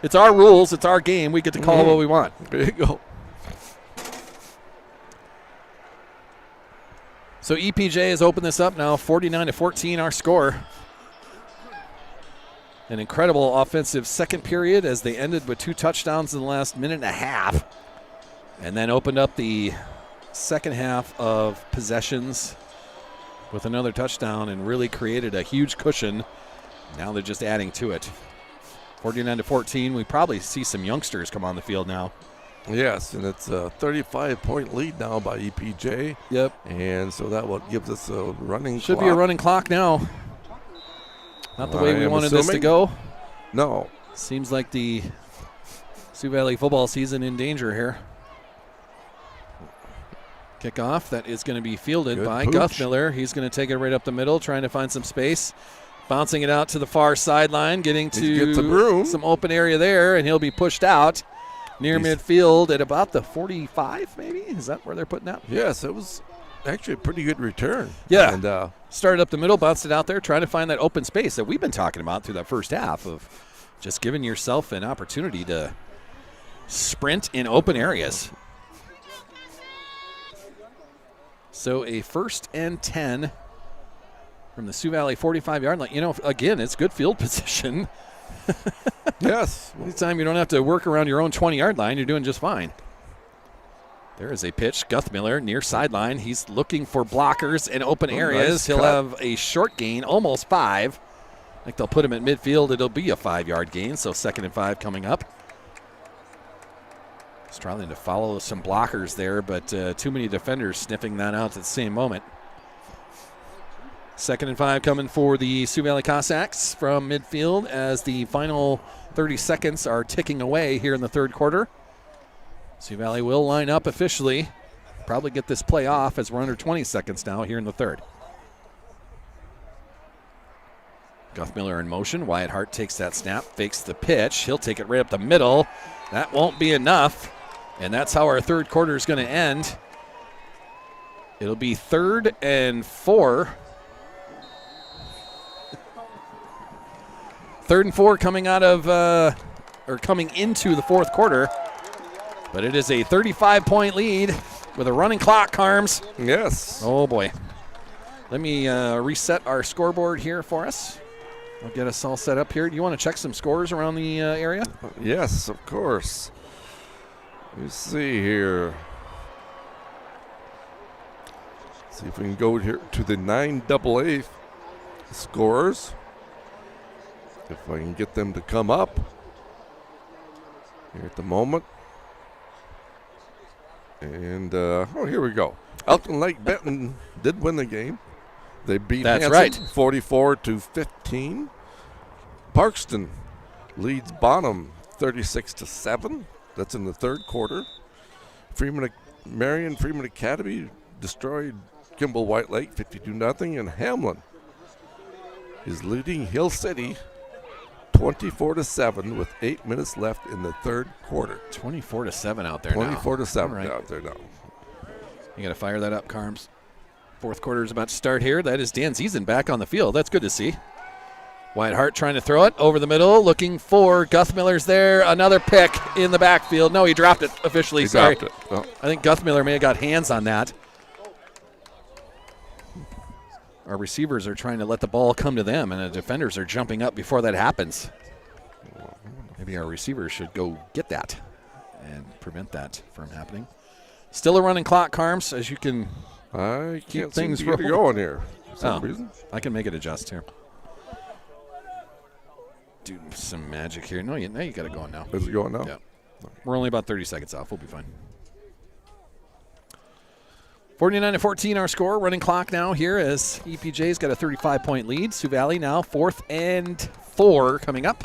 It's our rules. It's our game. We get to call what we want. There you go. So EPJ has opened this up now, 49-14 our score. An incredible offensive second period as they ended with 2 touchdowns in the last minute and a half. And then opened up the second half of possessions with another touchdown and really created a huge cushion. Now they're just adding to it. 49-14. We probably see some youngsters come on the field now. Yes, and it's a 35-point lead now by EPJ. Yep. And so that what gives us a running Should clock. be a running clock now. Not the way we wanted this to go. No. Seems like the Sioux Valley football season in danger here. Kickoff that is going to be fielded by Guthmiller. He's going to take it right up the middle, trying to find some space. Bouncing it out to the far sideline, getting to some open area there, and he'll be pushed out near midfield at about the 45, maybe? Is that where they're putting that? Yes, it was actually a pretty good return. Yeah. And started up the middle, bounced it out there, trying to find that open space that we've been talking about through that first half of just giving yourself an opportunity to sprint in open areas. So a 1st and 10 from the Sioux Valley 45-yard line. Again, it's good field position. Yes. Anytime you don't have to work around your own 20-yard line, you're doing just fine. There is a pitch. Guthmiller near sideline. He's looking for blockers in open areas. Nice He'll cut. have a short gain, almost 5. I think they'll put him at midfield. It'll be a 5-yard gain, so 2nd and 5 coming up. He's trying to follow some blockers there, but too many defenders sniffing that out at the same moment. 2nd and 5 coming for the Sioux Valley Cossacks from midfield as the final 30 seconds are ticking away here in the third quarter. Sioux Valley will line up officially. Probably get this play off as we're under 20 seconds now here in the third. Guthmiller in motion. Wyatt Hart takes that snap, fakes the pitch. He'll take it right up the middle. That won't be enough. And that's how our third quarter is going to end. It'll be 3rd and 4. 3rd and 4 coming out of, coming into the fourth quarter. But it is a 35-point lead with a running clock, Carms. Yes. Oh, boy. Let me reset our scoreboard here for us. I'll get us all set up here. Do you want to check some scores around the area? Yes, of course. Let me see here. See if we can go here to the 9AA scores. If I can get them to come up here at the moment. And, here we go. Elton Lake Benton did win the game. They beat That's Hanson right. 44-15. Parkston leads Bonham 36-7. That's in the third quarter. Marion Freeman Academy destroyed Kimball White Lake 52-0, and Hamlin is leading Hill City 24-7 with 8 minutes left in the third quarter. 24-7 out there now. 24-7 out there now. You got to fire that up, Carms. Fourth quarter is about to start here. That is Dan Ziesen back on the field. That's good to see. Wyatt Hart trying to throw it over the middle, looking for Guthmiller's there. Another pick in the backfield. No, he dropped it officially. Sorry. Dropped it. Oh. I think Guthmiller may have got hands on that. Our receivers are trying to let the ball come to them, and the defenders are jumping up before that happens. Maybe our receivers should go get that and prevent that from happening. Still a running clock, Carms, as you can I keep can't things seem to get it going here for some reason. I can make it adjust here. Do some magic here. No, now you got it going now. Is it going now? Yeah. We're only about 30 seconds off. We'll be fine. 49-14 our score. Running clock now here as EPJ's got a 35-point lead. Sioux Valley now 4th and 4 coming up.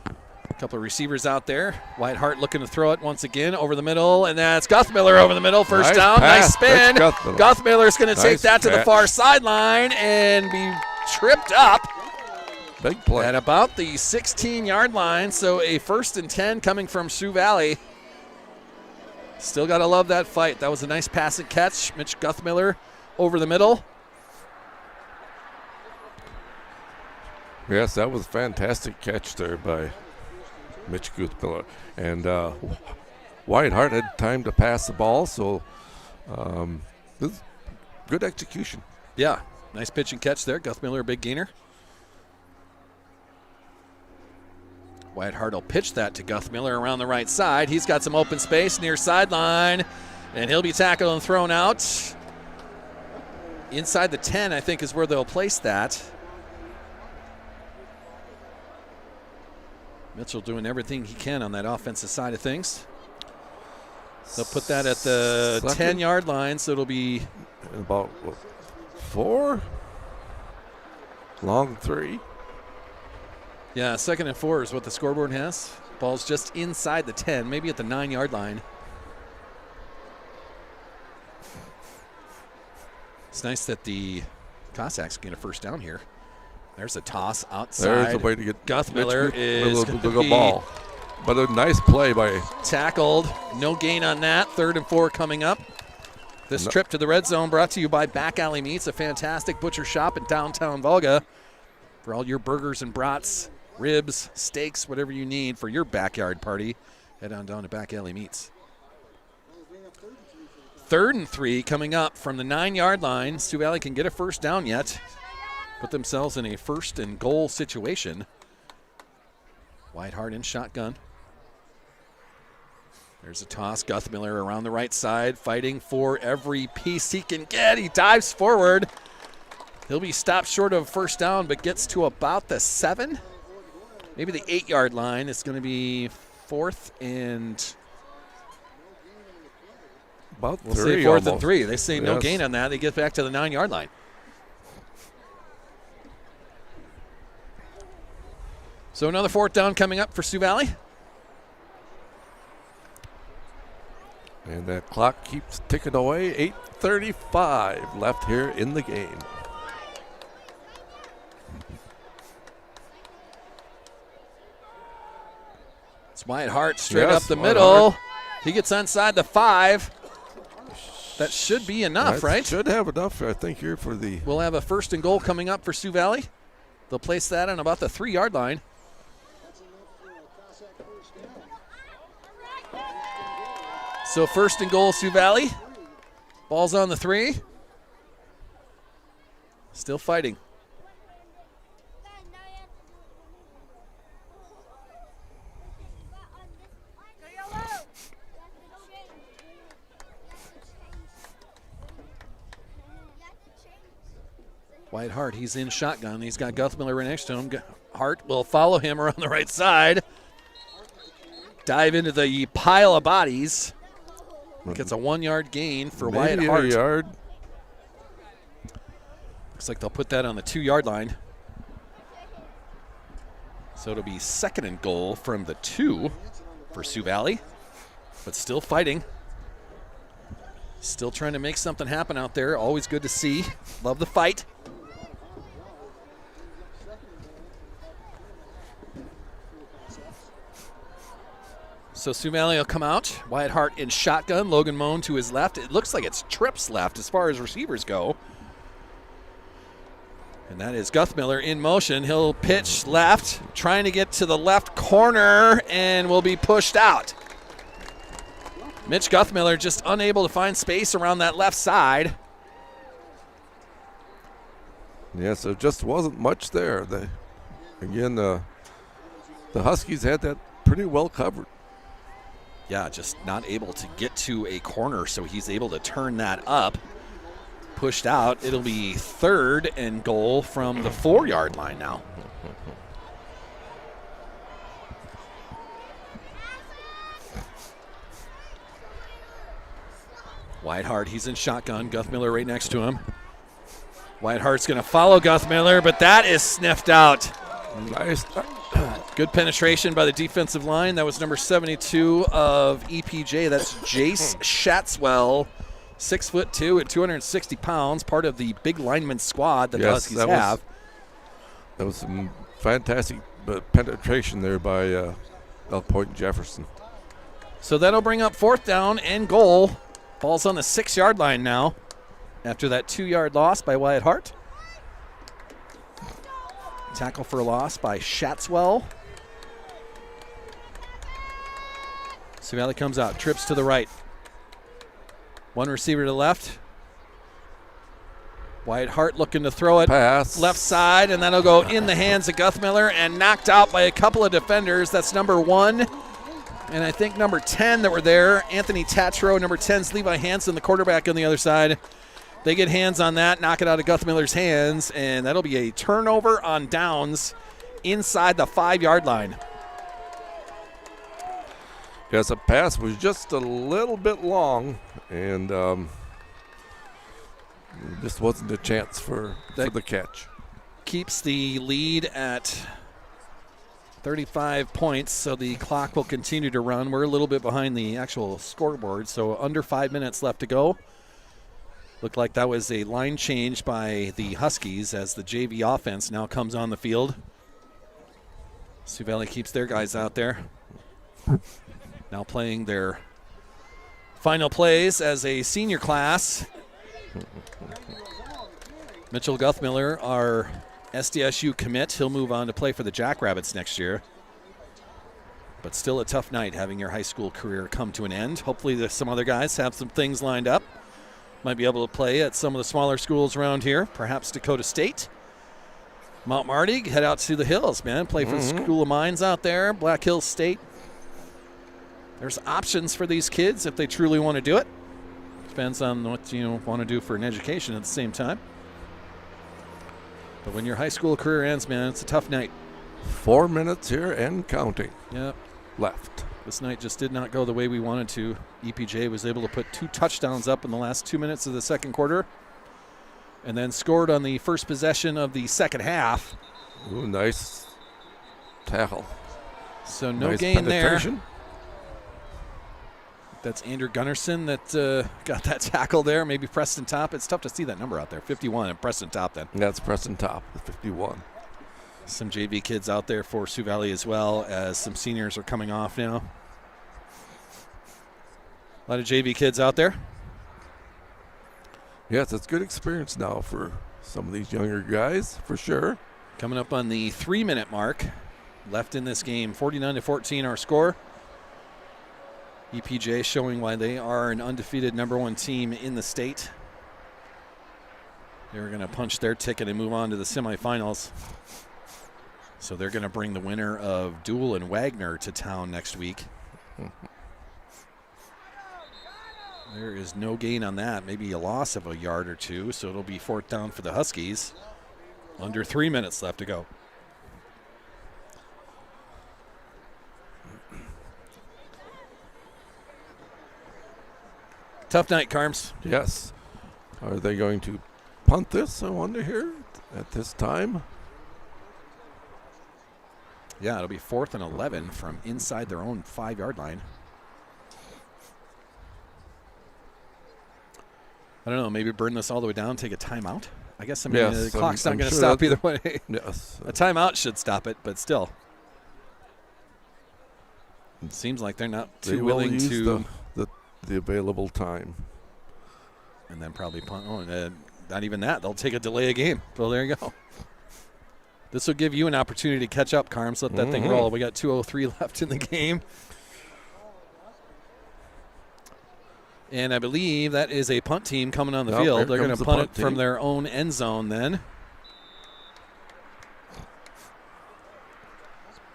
A couple of receivers out there. Wyatt Hart looking to throw it once again over the middle, and that's Guthmiller over the middle. First down. Pass. Nice spin. Guthmiller's going to take that to the catch. far sideline and be tripped up. Big play. At about the 16-yard line, so a 1st and 10 coming from Sioux Valley. Still got to love that fight. That was a nice pass and catch. Mitch Guthmiller over the middle. Yes, that was a fantastic catch there by Mitch Guthmiller. And Wyatt Hart had time to pass the ball, so this is good execution. Yeah, nice pitch and catch there. Guthmiller, a big gainer. Wyatt Hart will pitch that to Guthmiller around the right side. He's got some open space near sideline, and he'll be tackled and thrown out. Inside the 10, I think, is where they'll place that. Mitchell doing everything he can on that offensive side of things. They'll put that at the 10-yard line, so it'll be about 4. Long 3. Yeah, 2nd and 4 is what the scoreboard has. Ball's just inside the 10, maybe at the 9-yard line. It's nice that the Cossacks get a first down here. There's a toss outside. There's a way to get Guthmiller is going to be ball. But a nice play by tackled. No gain on that. 3rd and 4 coming up. This trip to the red zone brought to you by Back Alley Meats, a fantastic butcher shop in downtown Volga. For all your burgers and brats, ribs, steaks, whatever you need for your backyard party, head on down to Back Alley Meats. 3rd and 3 coming up from the 9-yard line. Sioux Valley can get a first down yet. Put themselves in a 1st and goal situation. Wyatt Hart in shotgun. There's a toss. Guthmiller around the right side, fighting for every piece he can get. He dives forward. He'll be stopped short of first down, but gets to about the 7, maybe the 8-yard line. It's going to be 4th and about 3. We'll say 4th and 3. They say no Yes. gain on that. They get back to the 9-yard line. So another 4th down coming up for Sioux Valley. And that clock keeps ticking away. 8:35 left here in the game. It's Wyatt Hart straight Yes, up the Wyatt middle. Hart. He gets inside the 5. That should be enough, That right? Should have enough, I think, here for the. We'll have a 1st and goal coming up for Sioux Valley. They'll place that on about the 3-yard line. So 1st and goal, Sioux Valley. Ball's on the 3. Still fighting. Wyatt Hart, he's in shotgun. He's got Guthmiller right next to him. Hart will follow him around the right side. Dive into the pile of bodies. Gets a 1-yard gain for Wyatt Hart. A yard. Looks like they'll put that on the 2-yard line. So it'll be 2nd and goal from the 2 for Sioux Valley, but still fighting. Still trying to make something happen out there. Always good to see. Love the fight. So Sioux Valley will come out. Wyatt Hart in shotgun. Logan Moan to his left. It looks like it's Tripp's left as far as receivers go. And that is Guthmiller in motion. He'll pitch left, trying to get to the left corner, and will be pushed out. Mitch Guthmiller just unable to find space around that left side. Yes, there just wasn't much there. The Huskies had that pretty well covered. Yeah, just not able to get to a corner, so he's able to turn that up. Pushed out. It'll be 3rd and goal from the 4-yard line now. Wyatt Hart, he's in shotgun. Guthmiller right next to him. Wyatt Hart's going to follow Guthmiller, but that is sniffed out. Nice. Good penetration by the defensive line. That was number 72 of EPJ. That's Jace Shatswell, 6'2" and 260 pounds, part of the big lineman squad that the Huskies have. That was some fantastic penetration there by Elk Point Jefferson. So that'll bring up 4th down and goal. Ball's on the 6-yard line now after that 2-yard loss by Wyatt Hart. Tackle for a loss by Shatswell. Sioux Valley comes out, trips to the right. One receiver to the left. Wyatt Hart looking to throw it. Pass. Left side, and that'll go in the hands of Guthmiller and knocked out by a couple of defenders. That's number 1 and I think number 10 that were there. Anthony Tatro, number 10's Levi Hansen, the quarterback on the other side. They get hands on that, knock it out of Guthmiller's hands, and that'll be a turnover on downs inside the 5-yard line. Yes, the pass was just a little bit long, and just wasn't a chance for the catch. Keeps the lead at 35 points, so the clock will continue to run. We're a little bit behind the actual scoreboard, so under 5 minutes left to go. Looked like that was a line change by the Huskies as the JV offense now comes on the field. Sioux Valley keeps their guys out there. Now playing their final plays as a senior class. Mitchell Guthmiller, our SDSU commit. He'll move on to play for the Jackrabbits next year. But still a tough night having your high school career come to an end. Hopefully some other guys have some things lined up. Might be able to play at some of the smaller schools around here, perhaps Dakota State. Mount Marty, head out to the hills, man. Play for the School of Mines out there, Black Hills State. There's options for these kids if they truly want to do it. Depends on what you want to do for an education at the same time. But when your high school career ends, man, it's a tough night. 4 minutes here and counting. Yep. Left. This night just did not go the way we wanted to. EPJ was able to put 2 touchdowns up in the last 2 minutes of the second quarter and then scored on the first possession of the second half. Ooh, nice tackle. So no nice gain penetration there. That's Andrew Gunnarsson that got that tackle there. Maybe Preston Top. It's tough to see that number out there. 51 and Preston Top then. That's Preston Top, 51. Some JV kids out there for Sioux Valley as well, as some seniors are coming off now. A lot of JV kids out there. Yes, it's good experience now for some of these younger guys, for sure. Coming up on the 3-minute mark. Left in this game, 49-14 our score. EPJ showing why they are an undefeated #1 team in the state. They're going to punch their ticket and move on to the semifinals. So they're going to bring the winner of Duel and Wagner to town next week. There is no gain on that. Maybe a loss of a yard or two, so it'll be 4th down for the Huskies. Under 3 minutes left to go. Tough night, Carms. Yes. Are they going to punt this, I wonder, here at this time? Yeah, it'll be 4th and 11 from inside their own 5-yard line. I don't know, maybe burn this all the way down, take a timeout. I guess, the clock's not going to stop either way. Yes. A timeout should stop it, but still. It seems like they're not too willing to. The available time. And then probably punt. Oh, not even that. They'll take a delay of game. So there you go. This will give you an opportunity to catch up, Carms. Let that thing roll. We got 2:03 left in the game. And I believe that is a punt team coming on the field. They're going to punt it from their own end zone then.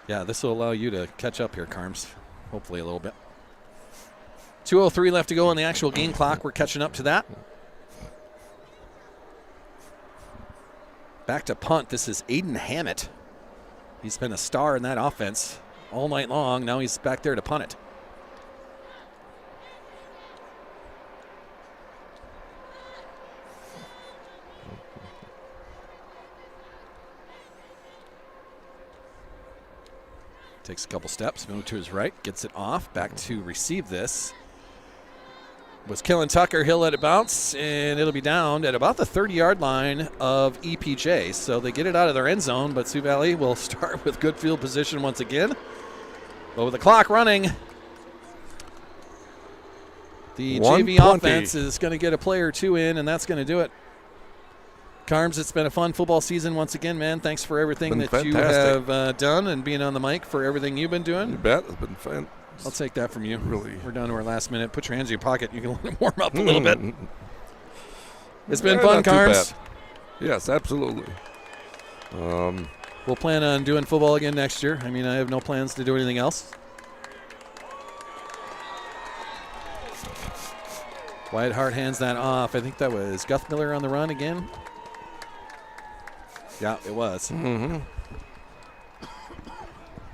Yeah, this will allow you to catch up here, Carms. Hopefully a little bit. 2:03 left to go on the actual game clock. We're catching up to that. Back to punt. This is Aiden Hammett. He's been a star in that offense all night long. Now he's back there to punt it. Takes a couple steps, moves to his right, gets it off, back to receive this. Was Kellen Tucker. He'll let it bounce, and it'll be down at about the 30-yard line of EPJ. So they get it out of their end zone, but Sioux Valley will start with good field position once again. But with the clock running, the JV offense is going to get a play or two in, and that's going to do it. Carms, it's been a fun football season once again, man. Thanks for everything that you have done and being on the mic for everything you've been doing. You bet. It's been fun. I'll take that from you. Really. We're down to our last minute. Put your hands in your pocket. You can let it warm up a little bit. It's been fun, Carms. Yes, absolutely. We'll plan on doing football again next year. I mean, I have no plans to do anything else. Wyatt Hart hands that off. I think that was Guthmiller on the run again. Yeah, it was.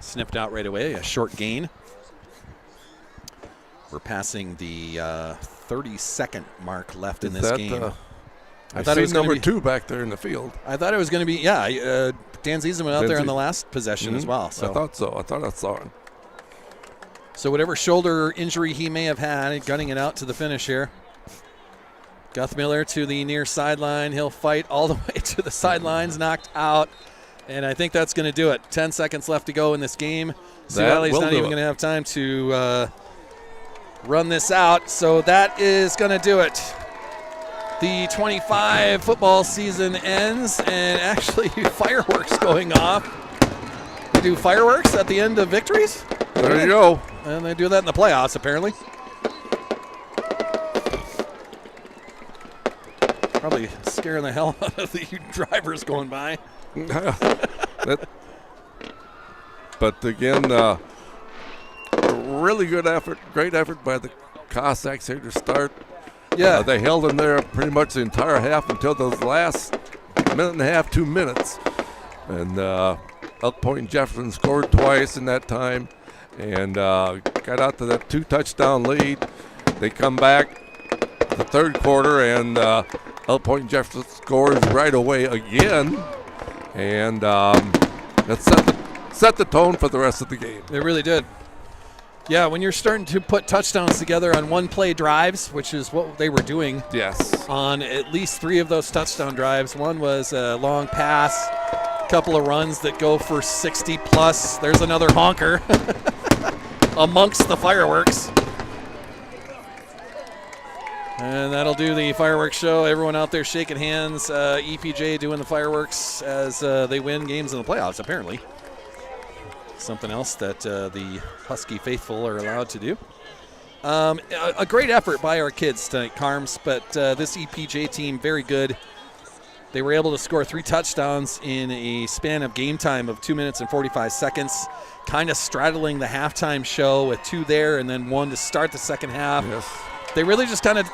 Snipped out right away. A short gain. We're passing the 30-second mark left in this game. I thought it was number 2 back there in the field. I thought it was going to be, Dan Zieseman went out there on the last possession as well. So. I thought so. I thought I saw him. So whatever shoulder injury he may have had, gunning it out to the finish here. Guthmiller to the near sideline. He'll fight all the way to the sidelines, knocked out. And I think that's going to do it. 10 seconds left to go in this game. Sioux Valley's not even going to have time to run this out. So that is going to do it. The 25 football season ends, and actually fireworks going off. They do fireworks at the end of victories? There you go. And they do that in the playoffs, apparently. Probably scaring the hell out of the drivers going by. But again, really good effort, great effort by the Cossacks here to start. Yeah. They held them there pretty much the entire half until those last minute and a half, 2 minutes. And Elk Point and Jefferson scored twice in that time and got out to that 2-touchdown lead. They come back the third quarter, and Elk Point and Jefferson scores right away again. And that set the tone for the rest of the game. It really did. Yeah, when you're starting to put touchdowns together on one-play drives, which is what they were doing. Yes. On at least 3 of those touchdown drives. One was a long pass, a couple of runs that go for 60-plus. There's another honker amongst the fireworks. And that'll do the fireworks show. Everyone out there shaking hands. EPJ doing the fireworks as they win games in the playoffs, apparently. Something else that the Husky faithful are allowed to do. A great effort by our kids tonight, Carms, but this EPJ team, very good. They were able to score 3 touchdowns in a span of game time of 2 minutes and 45 seconds, kind of straddling the halftime show with 2 there and then 1 to start the second half. Yes. They really just kind of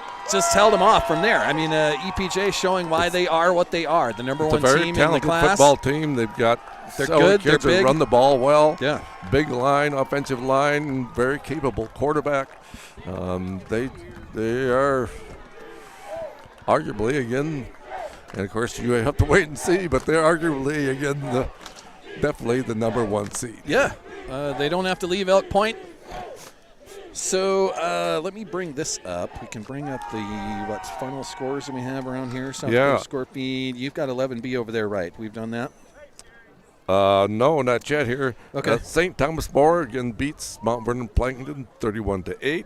held them off from there. I mean, EPJ showing why they are what they are, the number 1 team in the class. Football team. They've got they're good. Kids They're big. That run the ball well. Yeah. Big line, offensive line, very capable quarterback. They are arguably again And, of course, you have to wait and see, but they're arguably, again, definitely the number 1 seed. Yeah, they don't have to leave Elk Point. So let me bring this up. We can bring up the final scores that we have around here. South Dakota score feed. You've got 11B over there, right? We've done that? No, not yet here. Okay. St. Thomas More again beats Mount Vernon Plankton 31-8.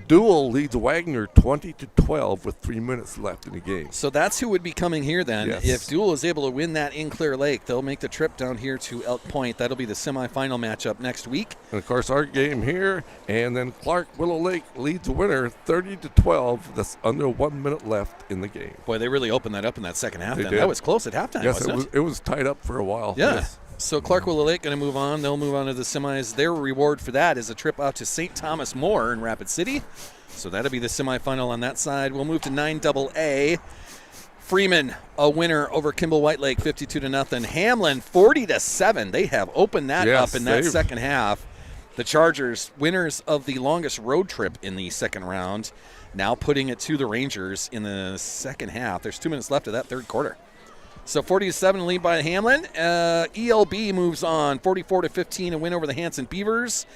Dual leads Wagner 20-12 with 3 minutes left in the game. So that's who would be coming here then. Yes. If Dual is able to win that in Clear Lake, they'll make the trip down here to Elk Point. That'll be the semifinal matchup next week. And, of course, our game here, and then Clark Willow Lake leads the winner 30-12. That's under 1 minute left in the game. Boy, they really opened that up in that second half. They Then did. that was close at halftime, Yes, wasn't it was tied up for a while. Yeah. Yes. So Clark Willow Lake going to move on. They'll move on to the semis. Their reward for that is a trip out to St. Thomas More in Rapid City. So that'll be the semifinal on that side. We'll move to 9AA. Freeman, a winner over Kimball White Lake, 52-0. Hamlin, 40-7. They have opened that up in that second half. The Chargers, winners of the longest road trip in the second round, now putting it to the Rangers in the second half. There's 2 minutes left of that third quarter. So 40-7 lead by Hamlin. ELB moves on, 44-15, a win over the Hanson Beavers.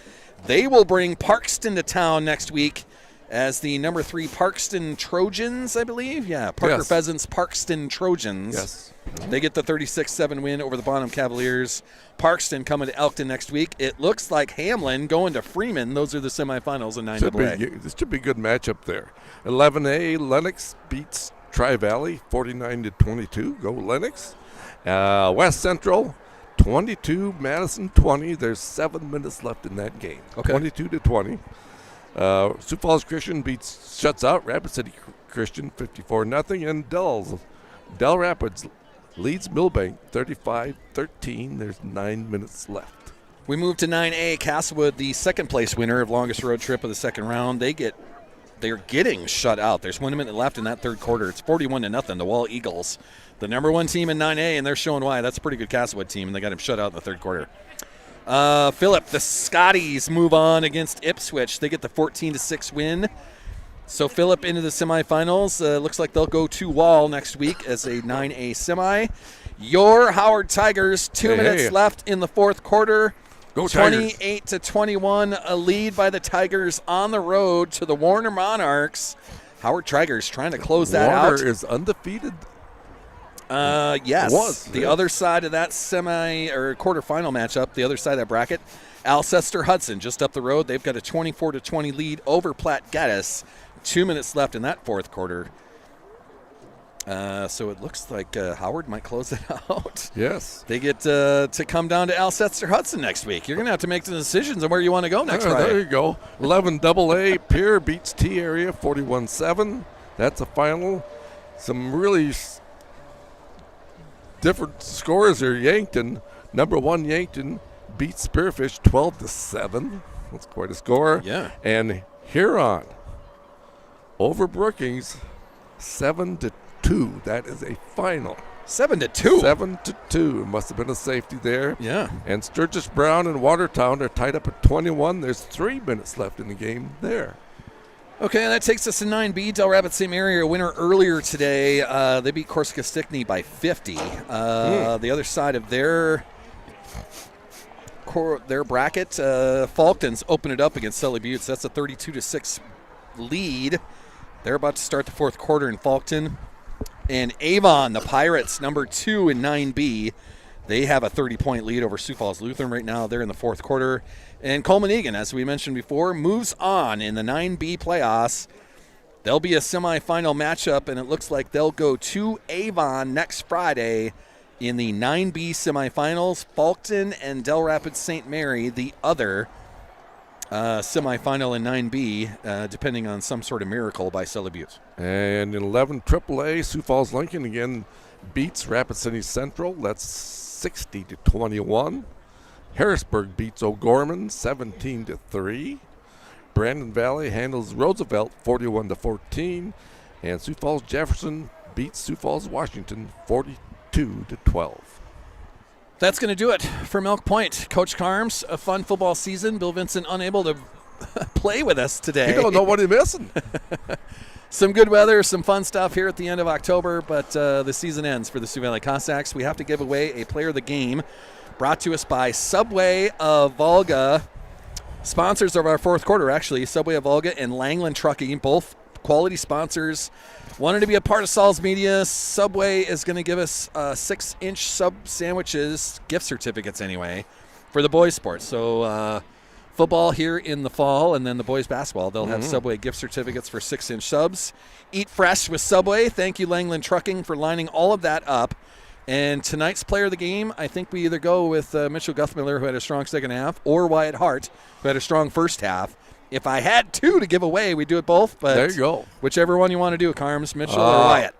They will bring Parkston to town next week as the number 3 Parkston Trojans, I believe. Yeah, Parker Pheasants, Parkston Trojans. Yes. They get the 36-7 win over the Bonham Cavaliers. Parkston coming to Elkton next week. It looks like Hamlin going to Freeman. Those are the semifinals in 9AA. This should be a good matchup there. 11A, Lennox beats Tri-Valley 49-22. Go Lennox. West Central 22, Madison 20. There's 7 minutes left in that game. Okay. 22-20. Sioux Falls Christian shuts out Rapid City Christian 54-0. And Del Rapids leads Millbank 35-13. There's 9 minutes left. We move to 9A. Castlewood, the second place winner of longest road trip of the second round. They're getting shut out. There's 1 minute left in that third quarter. It's 41-0. The Wall Eagles, the number 1 team in 9A, and they're showing why. That's a pretty good Castlewood team, and they got him shut out in the third quarter. Phillip, the Scotties move on against Ipswich. They get the 14-6 win. So Phillip into the semifinals. Looks like they'll go to Wall next week as a 9A semi. Your Howard Tigers, 2 minutes left in the fourth quarter. 28-21, a lead by the Tigers on the road to the Warner Monarchs. Howard Tigers trying to close that out. Warner is undefeated. Yes. Was. The other side of that semi or quarterfinal matchup, the other side of that bracket, Alcester Hudson just up the road. They've got a 24-20 lead over Platte Geddes. 2 minutes left in that fourth quarter. So it looks like Howard might close it out. Yes. They get to come down to Alcester Hudson next week. You're going to have to make the decisions on where you want to go next Friday. There you go. 11AA, Pierre beats T-Area 41-7. That's a final. Some really different scores here. Yankton, number 1 Yankton beats Spearfish 12-7. That's quite a score. Yeah. And Huron over Brookings 7-2. That is a final. 7-2. 7-2. It must have been a safety there. Yeah. And Sturgis Brown and Watertown are tied up at 21. There's 3 minutes left in the game there. Okay, that takes us to 9B. Del Rapids St. Mary, a winner earlier today. They beat Corsica Stickney by 50. The other side of their bracket, Falcons open it up against Sully Buttes. That's a 32-6 lead. They're about to start the fourth quarter in Falkton. And Avon, the Pirates, number 2 in 9B. They have a 30-point lead over Sioux Falls Lutheran right now. They're in the fourth quarter. And Coleman Egan, as we mentioned before, moves on in the 9B playoffs. There'll be a semifinal matchup, and it looks like they'll go to Avon next Friday in the 9B semifinals. Falkton and Del Rapids St. Mary, the other semifinal in 9B, depending on some sort of miracle by Sully Buttes. And in 11 AAA, Sioux Falls Lincoln again beats Rapid City Central. That's 60-21. Harrisburg beats O'Gorman 17-3. Brandon Valley handles Roosevelt 41-14. And Sioux Falls Jefferson beats Sioux Falls Washington 42-12. That's going to do it from Elk Point. Coach Carms, a fun football season. Bill Vincent unable to play with us today. You don't know what he's missing. Some good weather, some fun stuff here at the end of October, but the season ends for the Sioux Valley Cossacks. We have to give away a player of the game brought to us by Subway of Volga. Sponsors of our fourth quarter, actually, Subway of Volga and Langland Trucking, both quality sponsors. Wanted to be a part of Saul's Media. Subway is going to give us 6-inch sub sandwiches, gift certificates anyway, for the boys' sports. So football here in the fall, and then the boys' basketball. They'll have Subway gift certificates for 6-inch subs. Eat fresh with Subway. Thank you, Langland Trucking, for lining all of that up. And tonight's player of the game, I think we either go with Mitchell Guthmiller, who had a strong second half, or Wyatt Hart, who had a strong first half. If I had two to give away, we'd do it both. But there you go. Whichever one you want to do, Carms, Mitchell or Wyatt.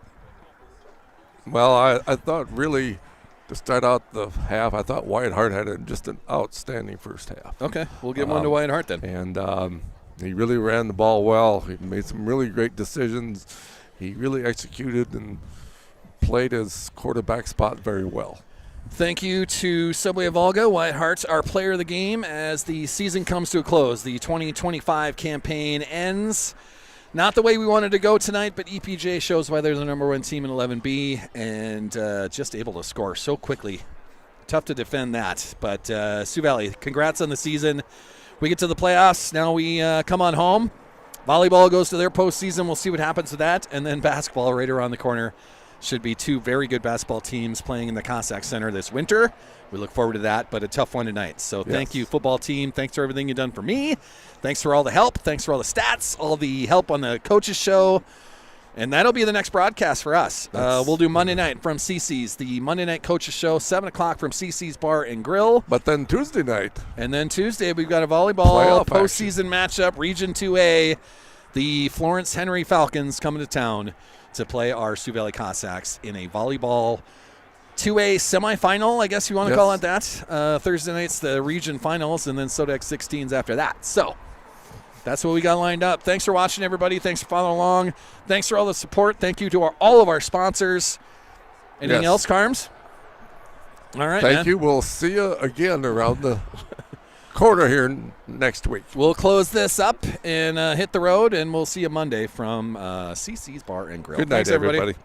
Well, I thought really to start out the half, I thought Wyatt Hart had just an outstanding first half. Okay, we'll give one to Wyatt Hart then. And he really ran the ball well. He made some really great decisions. He really executed and played his quarterback spot very well. Thank you to Subway of Volga. Wyatt Hart's our player of the game as the season comes to a close. The 2025 campaign ends. Not the way we wanted to go tonight, but EPJ shows why they're the number one team in 11B and just able to score so quickly. Tough to defend that. But Sioux Valley, congrats on the season. We get to the playoffs. Now we come on home. Volleyball goes to their postseason. We'll see what happens to that. And then basketball right around the corner. Should be two very good basketball teams playing in the Cossack Center this winter. We look forward to that, but a tough one tonight. So thank you, football team. Thanks for everything you've done for me. Thanks for all the help. Thanks for all the stats, all the help on the coaches show. And that'll be the next broadcast for us. We'll do Monday night from CC's, the Monday night coaches show, 7 o'clock from CC's Bar and Grill. But then Tuesday night. And then Tuesday we've got a volleyball Playoff postseason matchup, Region 2A. The Florence Henry Falcons coming to town to play our Sioux Valley Cossacks in a volleyball 2A semifinal, I guess you want to call it that. Thursday night's the region finals, and then Sodex 16s after that. So that's what we got lined up. Thanks for watching, everybody. Thanks for following along. Thanks for all the support. Thank you to all of our sponsors. Anything else, Carms? All right, Thank you. We'll see you again around the corner here next week. We'll close this up and hit the road, and we'll see you Monday from CC's Bar and Grill. Good night, Thanks, everybody.